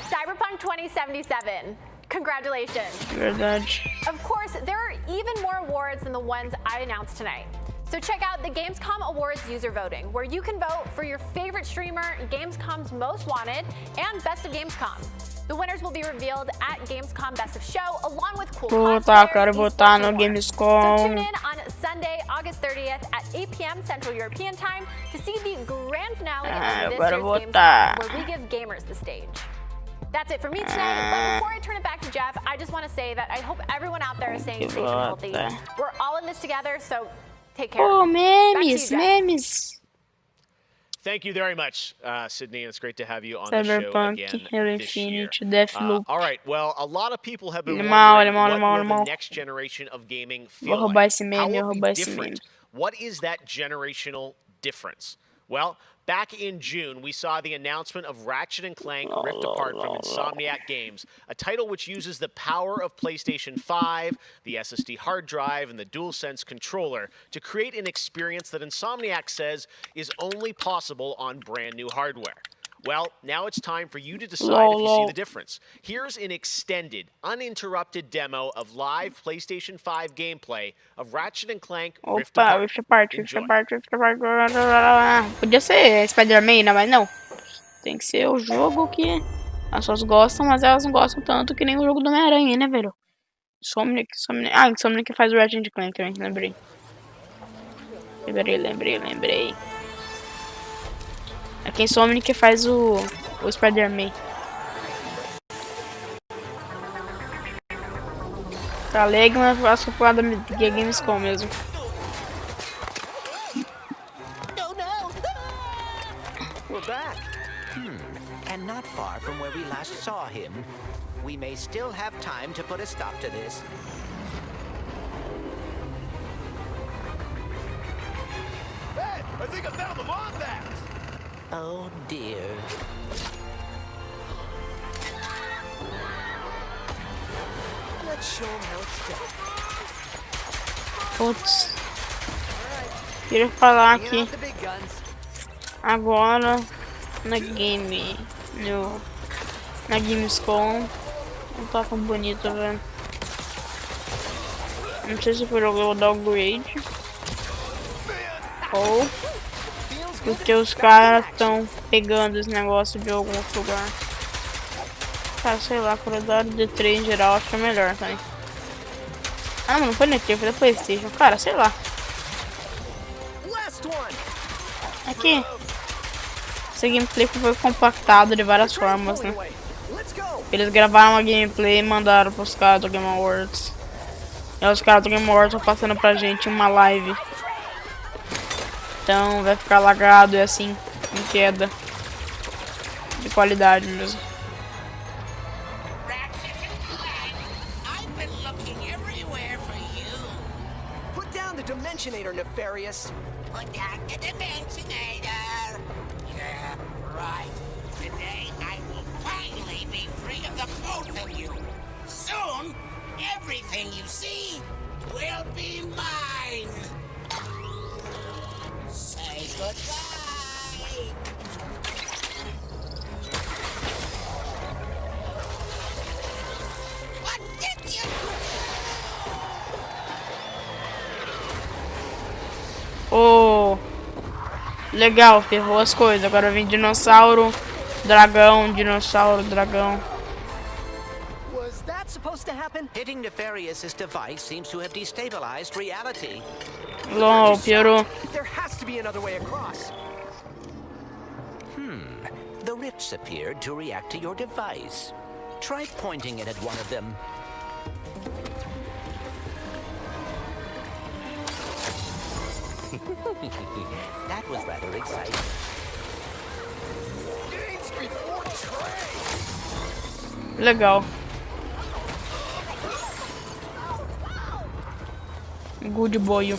Cyberpunk 2077. Congratulations. Verdade. Of course, there are even more awards than the ones I announced tonight. So check out the Gamescom Awards user voting, where you can vote for your favorite streamer, Gamescom's Most Wanted, and Best of Gamescom. The winners will be revealed at Gamescom Best of Show, along with cool Quero votar no Gamescom. So tune in on Sunday, August 30th at 8 p.m. Central European Time to see the grand finale of this year's Gamescom, where we give gamers the stage. That's it for me tonight, but before I turn it back to Jeff, I just want to say that I hope everyone out there is staying safe and healthy. We're all in this together, so take care. Oh, memes. Thank you very much, Sydney. It's great to have you on the show again this year. All right. Well, a lot of people have been wondering what will the next generation of gaming feel like. How will it be different? What is that generational difference? Well, back in June, we saw the announcement of Ratchet & Clank Rift Apart from Insomniac Games, a title which uses the power of PlayStation 5, the SSD hard drive, and the DualSense controller to create an experience that Insomniac says is only possible on brand new hardware. Well, now it's time for you to decide if you see the difference. Here's an extended, uninterrupted demo of live PlayStation 5 gameplay of Ratchet & Clank Rift Apart. Rift Apart. Podia ser Spider-Man, mas não. Tem que ser o jogo que as pessoas gostam, mas elas não gostam tanto que nem o jogo do Homem-Aranha, né, velho? Insomniac que faz o Ratchet & Clank também, lembrei. É quem Insomniac que faz o Spider-Man. Tá alegre, mas acho que foi da Gamescom mesmo. We're back. And not far from where we last saw him. We may still have time to put a stop to this. Hey, I think I found the Wombat! Oh dear. Let's show him how it's done. Putz. Queria falar aqui agora na Gamescom. Não tá tão bonito, velho. Não sei se foi o downgrade ou porque os caras estão pegando esse negócio de algum outro lugar. Cara, sei lá, a qualidade de 3 em geral acho que é melhor, tá? Ah, não foi no E3, foi da PlayStation. Cara, sei lá. Aqui. Esse gameplay foi compactado de várias formas, né? Eles gravaram uma gameplay e mandaram pros caras do Game Awards. E os caras do Game Awards estão passando pra gente uma live. Então vai ficar lagado e assim, em queda de qualidade mesmo. Put down the Dimensionator, Nefarious. Put down the Dimensionator. Yeah, right. Today I will finally be free of the both of you. Soon, everything you see will be mine. Say goodbye. What did you do? Oh, legal, ferrou as coisas. Agora vem dinossauro, dragão, dinossauro, dragão. Was that supposed to happen? Hitting Nefarious's device seems to have destabilized reality. LOL, piorou. There has to be another way across. The rifts appeared to react to your device. Try pointing it at one of them. That was rather exciting. Legal. Good boy.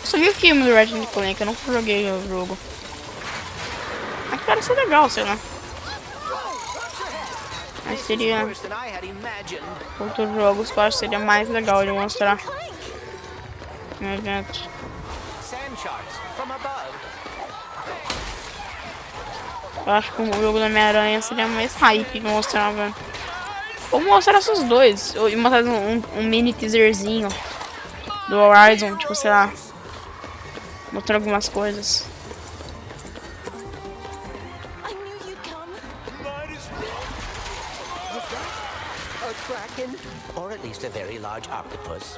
Só vi o filme do Ratchet & Clank, eu nunca joguei o jogo. Mas parece ser legal, sei lá. Mas seria outros jogos que eu acho que seria mais legal de mostrar no evento. Eu acho que o jogo da Homem-Aranha seria mais hype de mostrar, velho. Ou mostrar esses dois, ou mostrar um mini teaserzinho do Horizon, tipo, sei lá. Mostrar algumas coisas. A kraken? Or at least a very large octopus.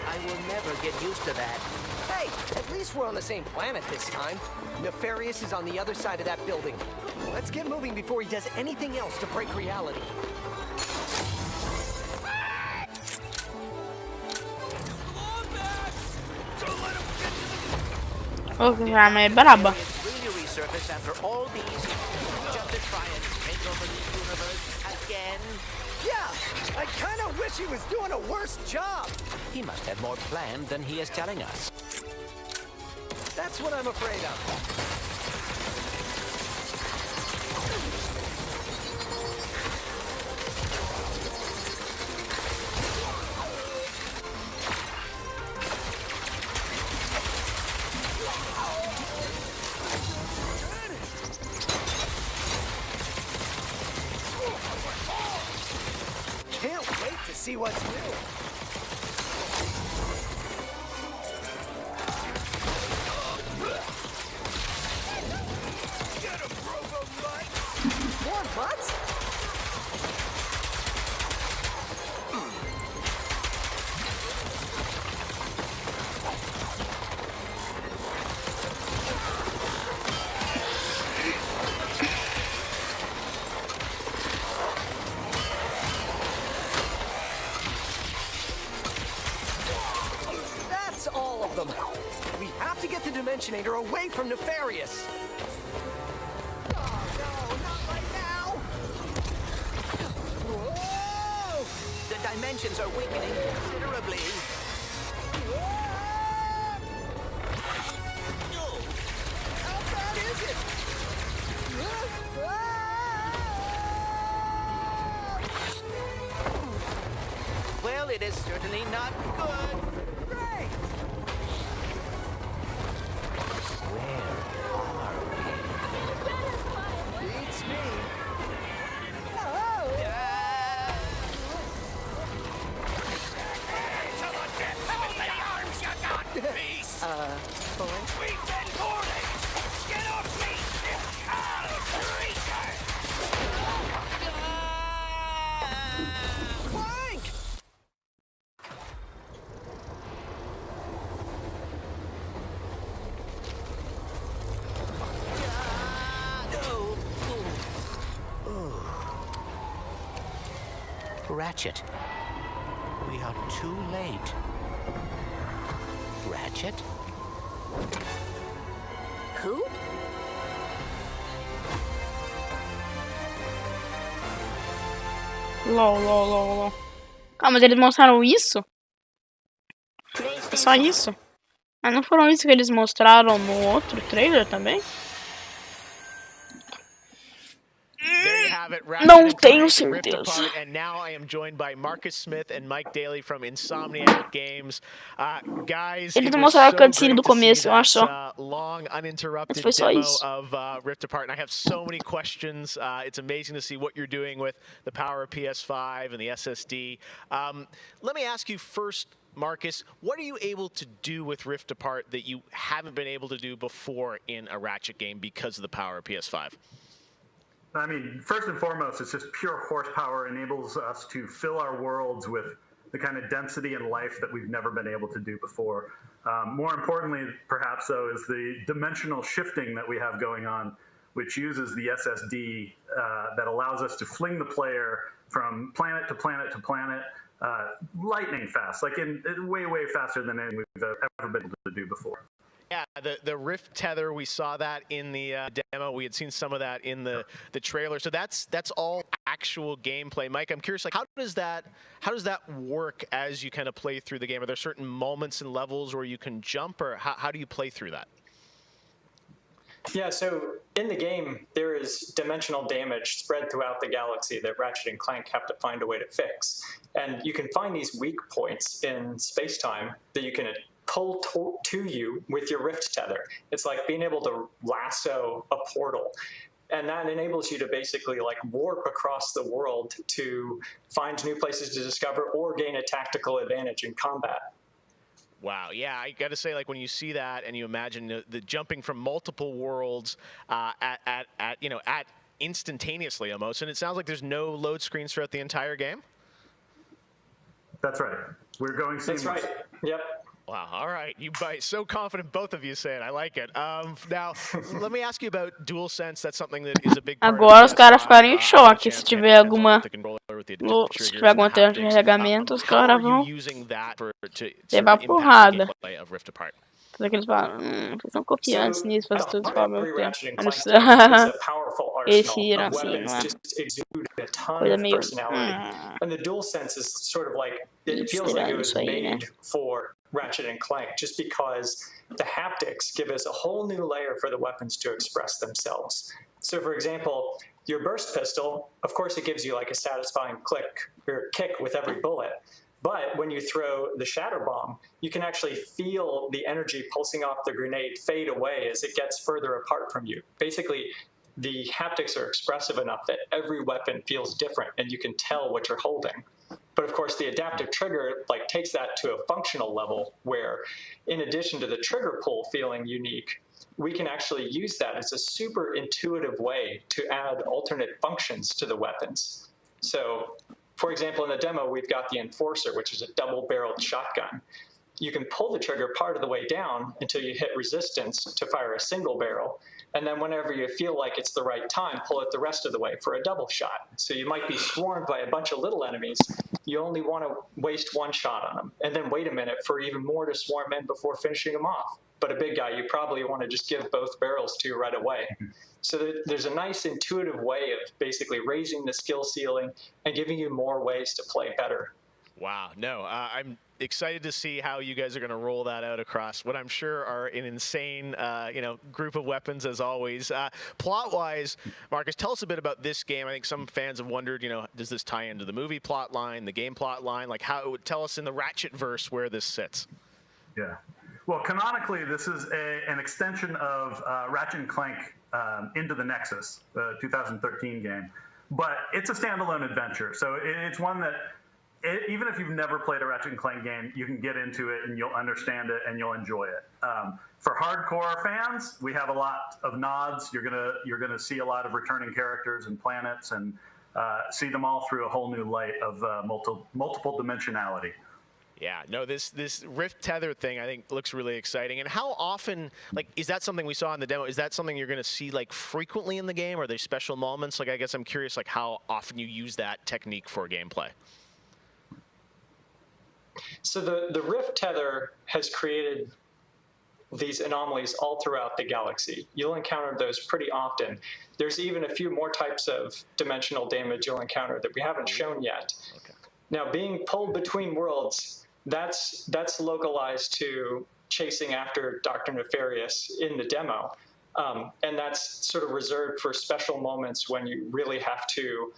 I will never get used to that. Hey, at least we're on the same planet this time. Nefarious is on the other side of that building. Let's get moving before he does anything else to break reality. Oh, que arma é braba. Yeah, I kind of wish he was doing a worse job. He must have more planned than he is telling us. That's what I'm afraid of. Can't wait to see what's new. More butts? them. We have to get the Dimensionator away from Nefarious. Oh, no, not right now. Whoa! The dimensions are weakening considerably. How bad is it? Well, it is certainly not good. Great! Where are we? Beats me. To the depths with the arms you got, beast! We've been boarded! Get off me, you foul creature! Clank! Ratchet. We are too late. Ratchet? Who? LOL. Ah, mas eles mostraram isso? É só isso? Ah, não foram isso que eles mostraram no outro trailer também? Não tenho certeza. And now I am joined by Marcus Smith and Mike Daly from Insomniac Games. Guys, Eles mostraram a cutscene do começo, eu acho só. Long uninterrupted Mas foi só demo isso. of Rift Apart, and I have so many questions. It's amazing to see what you're doing with the power of PS5 and the SSD. Let me ask you first, Marcus, what are you able to do with Rift Apart that you haven't been able to do before in a Ratchet game because of the power of PS5? I mean, first and foremost, it's just pure horsepower. Enables us to fill our worlds with the kind of density and life that we've never been able to do before. More importantly, perhaps, though, is the dimensional shifting that we have going on, which uses the SSD that allows us to fling the player from planet to planet to planet lightning fast, like in way faster than anything we've ever been able to do before. Yeah, the Rift tether, we saw that in the demo. We had seen some of that in the trailer. So that's all actual gameplay. Mike, I'm curious, like how does that work as you kind of play through the game? Are there certain moments and levels where you can jump, or how do you play through that? Yeah, so in the game, there is dimensional damage spread throughout the galaxy that Ratchet and Clank have to find a way to fix. And you can find these weak points in space-time that you can pull to you with your Rift tether. It's like being able to lasso a portal. And that enables you to basically like warp across the world to find new places to discover or gain a tactical advantage in combat. Wow, yeah, I got to say, like when you see that and you imagine the jumping from multiple worlds at instantaneously almost, and it sounds like there's no load screens throughout the entire game. That's right. We're going seamless. That's right. Yep. Wow, all right. You bite. So confident both of you say it. I like it. Now, let me ask you about DualSense. That's something that is a big part Agora of os caras ficaram em choque. Se tiver alguma carregamento, os caras vão levar porrada. Tudo que eles falam, vocês são confiantes nisso, fazem tudo ao mesmo tempo. Eles riram assim, não é? Coisa meio... And the DualSense is sort of like, it feels like it was made for Ratchet and Clank, just because the haptics give us a whole new layer for the weapons to express themselves. So for example, your burst pistol, of course it gives you like a satisfying click or kick with every bullet. But when you throw the shatter bomb, you can actually feel the energy pulsing off the grenade fade away as it gets further apart from you. Basically, the haptics are expressive enough that every weapon feels different and you can tell what you're holding. But of course, the adaptive trigger like takes that to a functional level where, in addition to the trigger pull feeling unique, we can actually use that as a super intuitive way to add alternate functions to the weapons. So, for example, in the demo, we've got the Enforcer, which is a double-barreled shotgun. You can pull the trigger part of the way down until you hit resistance to fire a single barrel. And then whenever you feel like it's the right time, pull it the rest of the way for a double shot. So you might be swarmed by a bunch of little enemies. You only want to waste one shot on them, and then wait a minute for even more to swarm in before finishing them off. But a big guy, you probably want to just give both barrels to right away. So there's a nice intuitive way of basically raising the skill ceiling and giving you more ways to play better. Wow, no, I'm excited to see how you guys are going to roll that out across what I'm sure are an insane, group of weapons as always. Plot-wise, Marcus, tell us a bit about this game. I think some fans have wondered, does this tie into the movie plot line, the game plot line? Like, tell us in the Ratchet verse where this sits. Yeah. Well, canonically, this is an extension of Ratchet & Clank Into the Nexus, the 2013 game. But it's a standalone adventure. So it's one that, even if you've never played a Ratchet & Clank game, you can get into it and you'll understand it and you'll enjoy it. For hardcore fans, we have a lot of nods. You're gonna see a lot of returning characters and planets and see them all through a whole new light of multiple dimensionality. Yeah, no, this Rift Tether thing I think looks really exciting. And how often, is that something we saw in the demo? Is that something you're going to see frequently in the game? Are there special moments? I guess I'm curious how often you use that technique for gameplay. So the Rift Tether has created these anomalies all throughout the galaxy. You'll encounter those pretty often. There's even a few more types of dimensional damage you'll encounter that we haven't shown yet. Okay. Now, being pulled between worlds, that's localized to chasing after Dr. Nefarious in the demo. And that's sort of reserved for special moments when you really have to,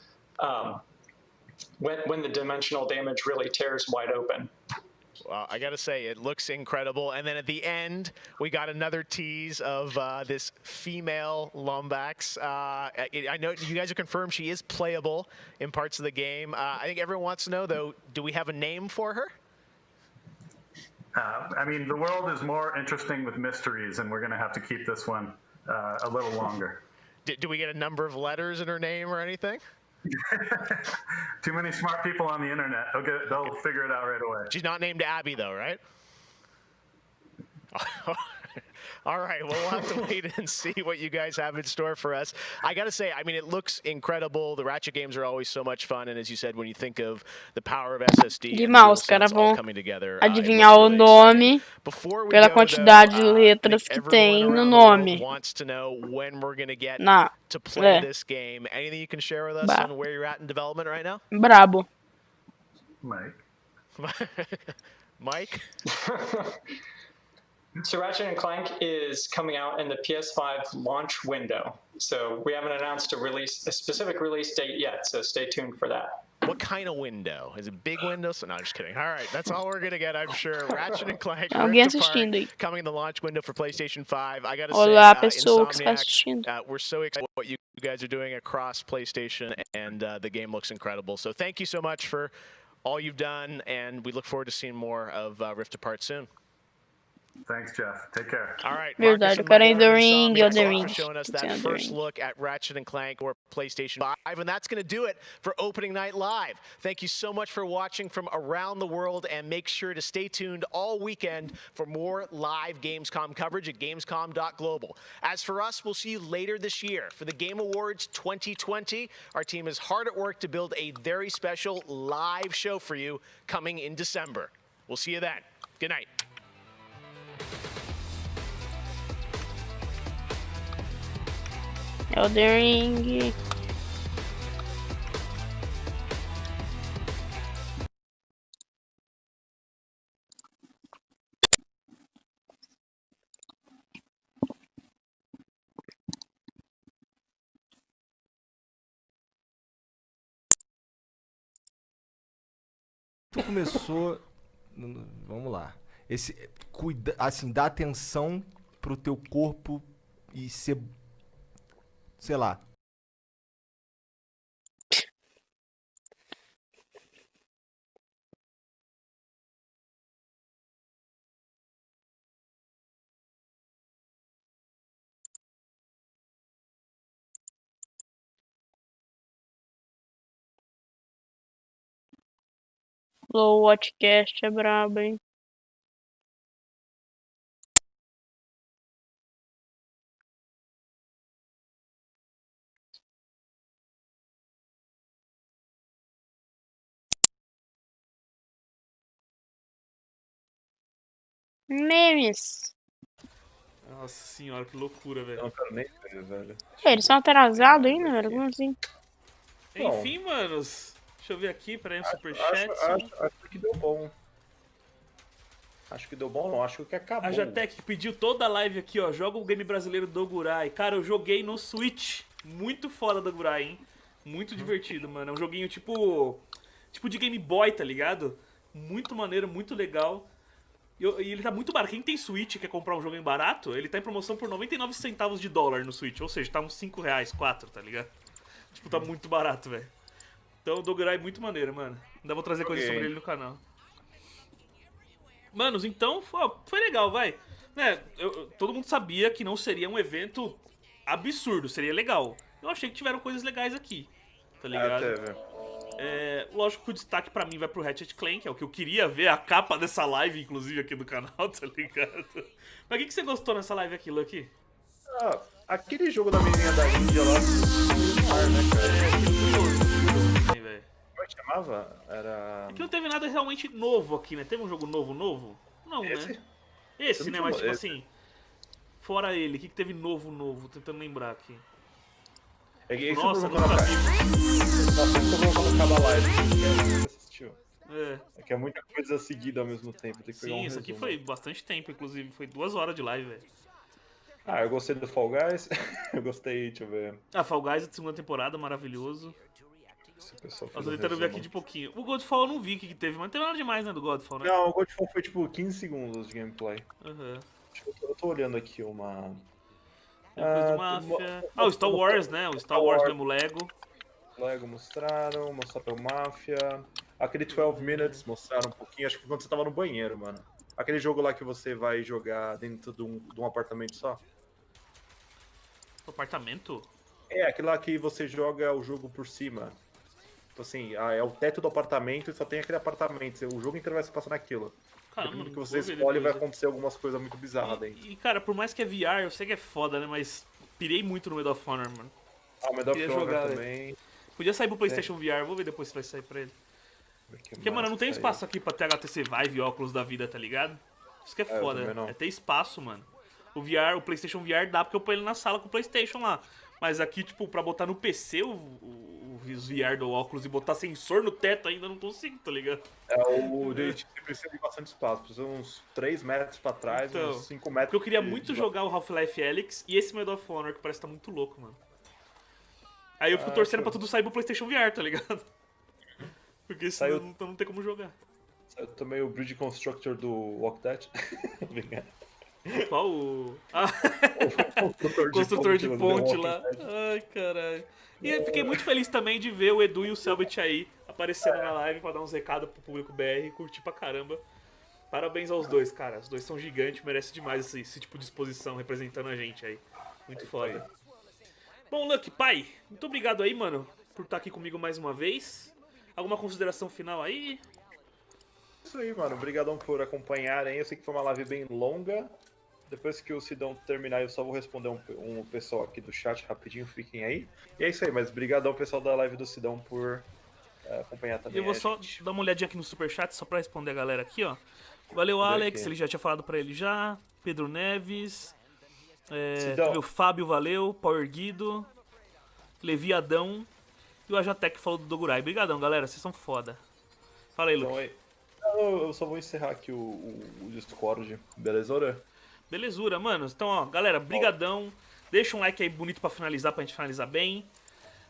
when the dimensional damage really tears wide open. Well, I got to say, it looks incredible. And then at the end, we got another tease of this female Lombax. I know you guys have confirmed she is playable in parts of the game. I think everyone wants to know, though, do we have a name for her? The world is more interesting with mysteries, and we're going to have to keep this one a little longer. Do we get a number of letters in her name or anything? Too many smart people on the internet. They'll figure it out right away. She's not named Abby, though, right? All right, well, we'll have to wait and see what you guys have in store for us. I got to say, it looks incredible. The Ratchet games are always so much fun, and as you said, when you think of the power of SSD and DualSense all coming together, adivinhar o nome pela quantidade de letras que tem no nome. Wants to know when we're going to get Não. to play this game. Anything you can share with us on where you're at in development right now? Brabo. Mike? So Ratchet & Clank is coming out in the PS5 launch window. So we haven't announced a specific release date yet, so stay tuned for that. What kind of window? Is it big window? So, no, I'm just kidding. All right, that's all we're going to get, I'm sure. Ratchet & Clank Rift Apart, coming in the launch window for PlayStation 5. I got to say, Insomniac, we're so excited what you guys are doing across PlayStation, and the game looks incredible. So thank you so much for all you've done, and we look forward to seeing more of Rift Apart soon. Thanks, Jeff. Take care. All right. Verdade, o cara é The Ring, The Ring. For showing us that first look at Ratchet & Clank or PlayStation 5. And that's going to do it for Opening Night Live. Thank you so much for watching from around the world, and make sure to stay tuned all weekend for more live Gamescom coverage at Gamescom.global. As for us, we'll see you later this year for the Game Awards 2020. Our team is hard at work to build a very special live show for you coming in December. We'll see you then. Good night. Elden Ring. Tu começou, vamos lá. Assim, dar atenção pro teu corpo e ser, sei lá. O Watchcast é brabo, hein? Memes. Nossa senhora, que loucura, velho. Eu não quero nem ver, velho. Eles são atrasados ainda, velho? Como assim? Enfim, manos. Deixa eu ver aqui, peraí, um superchat. Acho que deu bom. Acho que deu bom, não. Acho que acabou. A Jatec pediu toda a live aqui, ó. Joga o game brasileiro do Dogurai. Cara, eu joguei no Switch. Muito foda do Dogurai, hein? Muito divertido, mano. É um joguinho tipo de Game Boy, tá ligado? Muito maneiro, muito legal. E ele tá muito barato. Quem tem Switch e quer comprar um jogo barato, ele tá em promoção por 99 centavos de dólar no Switch. Ou seja, tá uns 5 reais, 4, tá ligado? Tipo, tá muito barato, velho. Então o Dogurai é muito maneiro, mano. Ainda vou trazer coisas sobre ele no canal. Manos, então foi legal, vai. Né, todo mundo sabia que não seria um evento absurdo, seria legal. Eu achei que tiveram coisas legais aqui, tá ligado? Lógico que o destaque pra mim vai pro Ratchet Clank, que é o que eu queria ver, a capa dessa live, inclusive, aqui do canal, tá ligado? Mas o que você gostou nessa live aqui, Lucky? Aquele jogo da menininha da Índia lá, né, cara? Como é que chamava? Era... Aqui não teve nada realmente novo aqui, né? Teve um jogo novo? Não, né? Esse, né? Mas tipo assim, fora ele, o que teve novo? Tentando lembrar aqui. Nossa, nunca vi. Nossa, eu tô colocando cada live que assistiu. É que é muita coisa seguida ao mesmo tempo. Tem que pegar Sim, isso aqui foi bastante tempo, inclusive. Foi 2 horas de live, velho. Eu gostei do Fall Guys. Eu gostei, deixa eu ver. Fall Guys, segunda temporada, maravilhoso. Eu tô tentando ver aqui de pouquinho. O Godfall eu não vi o que teve, mas não teve nada demais, né, do Godfall, né? Não, o Godfall foi tipo 15 segundos de gameplay. Eu tô olhando aqui uma... Depois do Mafia... o Star Wars, né? O Star Wars mesmo, Lego. Lego mostraram pelo Mafia. Aquele 12 Minutes mostraram um pouquinho, acho que quando você tava no banheiro, mano. Aquele jogo lá que você vai jogar dentro de um apartamento só. Apartamento? Aquele lá que você joga o jogo por cima. Tipo assim, é o teto do apartamento e só tem aquele apartamento. O jogo inteiro vai se passar naquilo. Dependendo do que você escolhe, vai acontecer algumas coisas muito bizarras dentro. E, cara, por mais que é VR, eu sei que é foda, né? Mas pirei muito no Medal of Honor, mano. O Medal of Honor também. Podia sair pro PlayStation VR, vou ver depois se vai sair pra ele. Porque, mano, não tem espaço aqui pra ter HTC Vive e óculos da vida, tá ligado? Isso que é foda, é ter espaço, mano. O PlayStation VR dá porque eu ponho ele na sala com o PlayStation lá. Mas aqui, tipo, pra botar no PC os VR do óculos e botar sensor no teto ainda não consigo, tá ligado? Você precisa de bastante espaço, precisa uns 3 metros pra trás, uns 5 metros. Porque eu queria muito jogar o Half-Life Alyx e esse Medal of Honor, que parece que tá muito louco, mano. Aí eu fico torcendo pra tudo sair pro PlayStation VR, tá ligado? Porque senão não tem como jogar. Eu tomei o Bridge Constructor do Walk Dead. Obrigado. Qual o... construtor de ponte lá. Ai, caralho. E eu fiquei muito feliz também de ver o Edu e o Selbit aí aparecendo na live pra dar uns recados pro público BR e curtir pra caramba. Parabéns aos dois, cara. Os dois são gigantes, merecem demais esse tipo de exposição representando a gente aí. Muito foda. Bom, Lucky, pai, muito obrigado aí, mano, por estar aqui comigo mais uma vez. Alguma consideração final aí? Isso aí, mano. Obrigadão por acompanharem. Eu sei que foi uma live bem longa. Depois que o Sidão terminar, eu só vou responder um pessoal aqui do chat rapidinho, fiquem aí. E é isso aí, mas brigadão pessoal da live do Sidão por acompanhar também. Eu vou só dar uma olhadinha aqui no superchat, só pra responder a galera aqui, ó. Valeu, Alex, ele já tinha falado pra ele já. Pedro Neves. O Fábio, valeu. Power Guido. Levi Adão. E o Ajatec falou do Dogurai. Obrigadão, galera, vocês são foda. Fala aí, Luke. Eu só vou encerrar aqui o Discord, belezura? Belezura, mano. Então, ó, galera, brigadão. Deixa um like aí bonito pra finalizar, pra gente finalizar bem.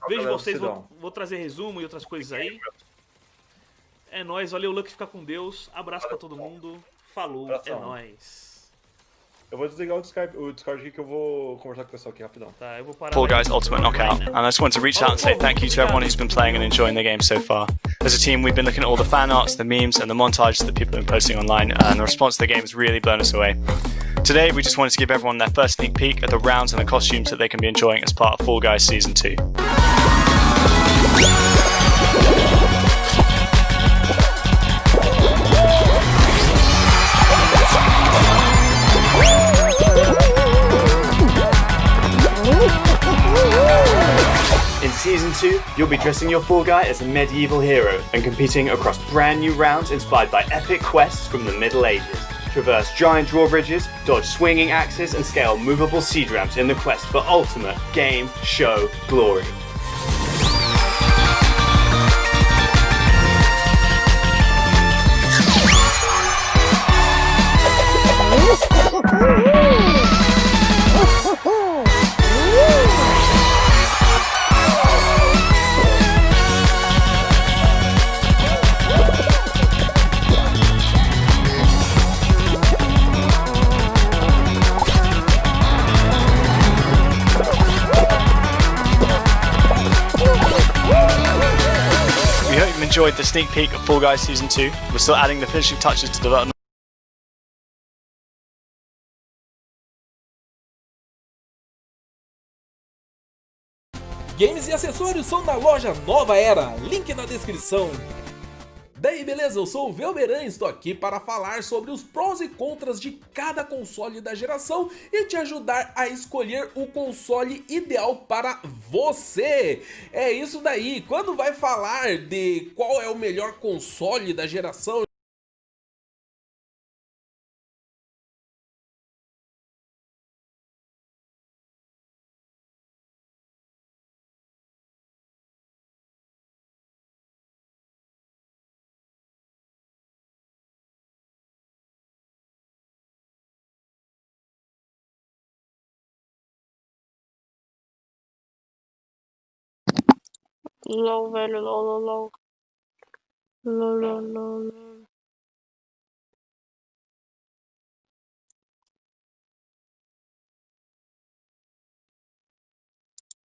Vejo vocês, vou trazer resumo e outras coisas aí. É nóis, valeu, Lucky, fica com Deus. Abraço pra todo mundo. Falou, é nóis. Eu vou desligar o Discord aqui que eu vou conversar com o pessoal aqui rapidão. Tá, eu vou parar. Fall Guys Ultimate Knockout, and I just want to reach out and say thank you to everyone who's been playing and enjoying the game so far. As a team, we've been looking at all the fan arts, the memes, and the montages that people have been posting online, and the response to the game has really blown us away. Today, we just wanted to give everyone their first sneak peek at the rounds and the costumes that they can be enjoying as part of Fall Guys Season 2. In Season 2, you'll be dressing your Fall Guy as a medieval hero and competing across brand new rounds inspired by epic quests from the Middle Ages. traverse giant drawbridges, dodge swinging axes, and scale movable siege ramps in the quest for ultimate game show glory. We hope you've enjoyed the sneak peek of Fall Guys Season 2. We're still adding the finishing touches to development. Games e acessórios são na loja Nova Era, link na descrição. Daí beleza, eu sou o Velberan e estou aqui para falar sobre os prós e contras de cada console da geração e te ajudar a escolher o console ideal para você. É isso daí, quando vai falar de qual é o melhor console da geração, LOL, velho, LOL. LOL.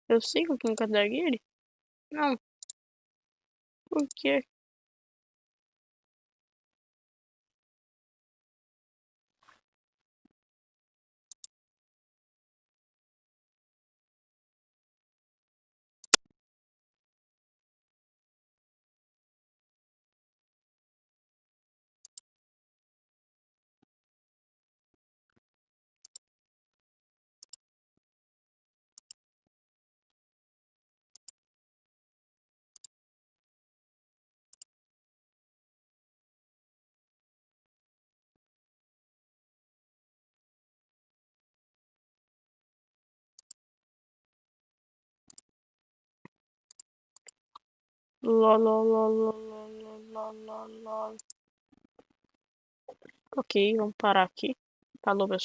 Eu sigo com o Kadaguiri? Não. Por quê? LOL. Ok, vamos parar aqui. Falou, pessoal.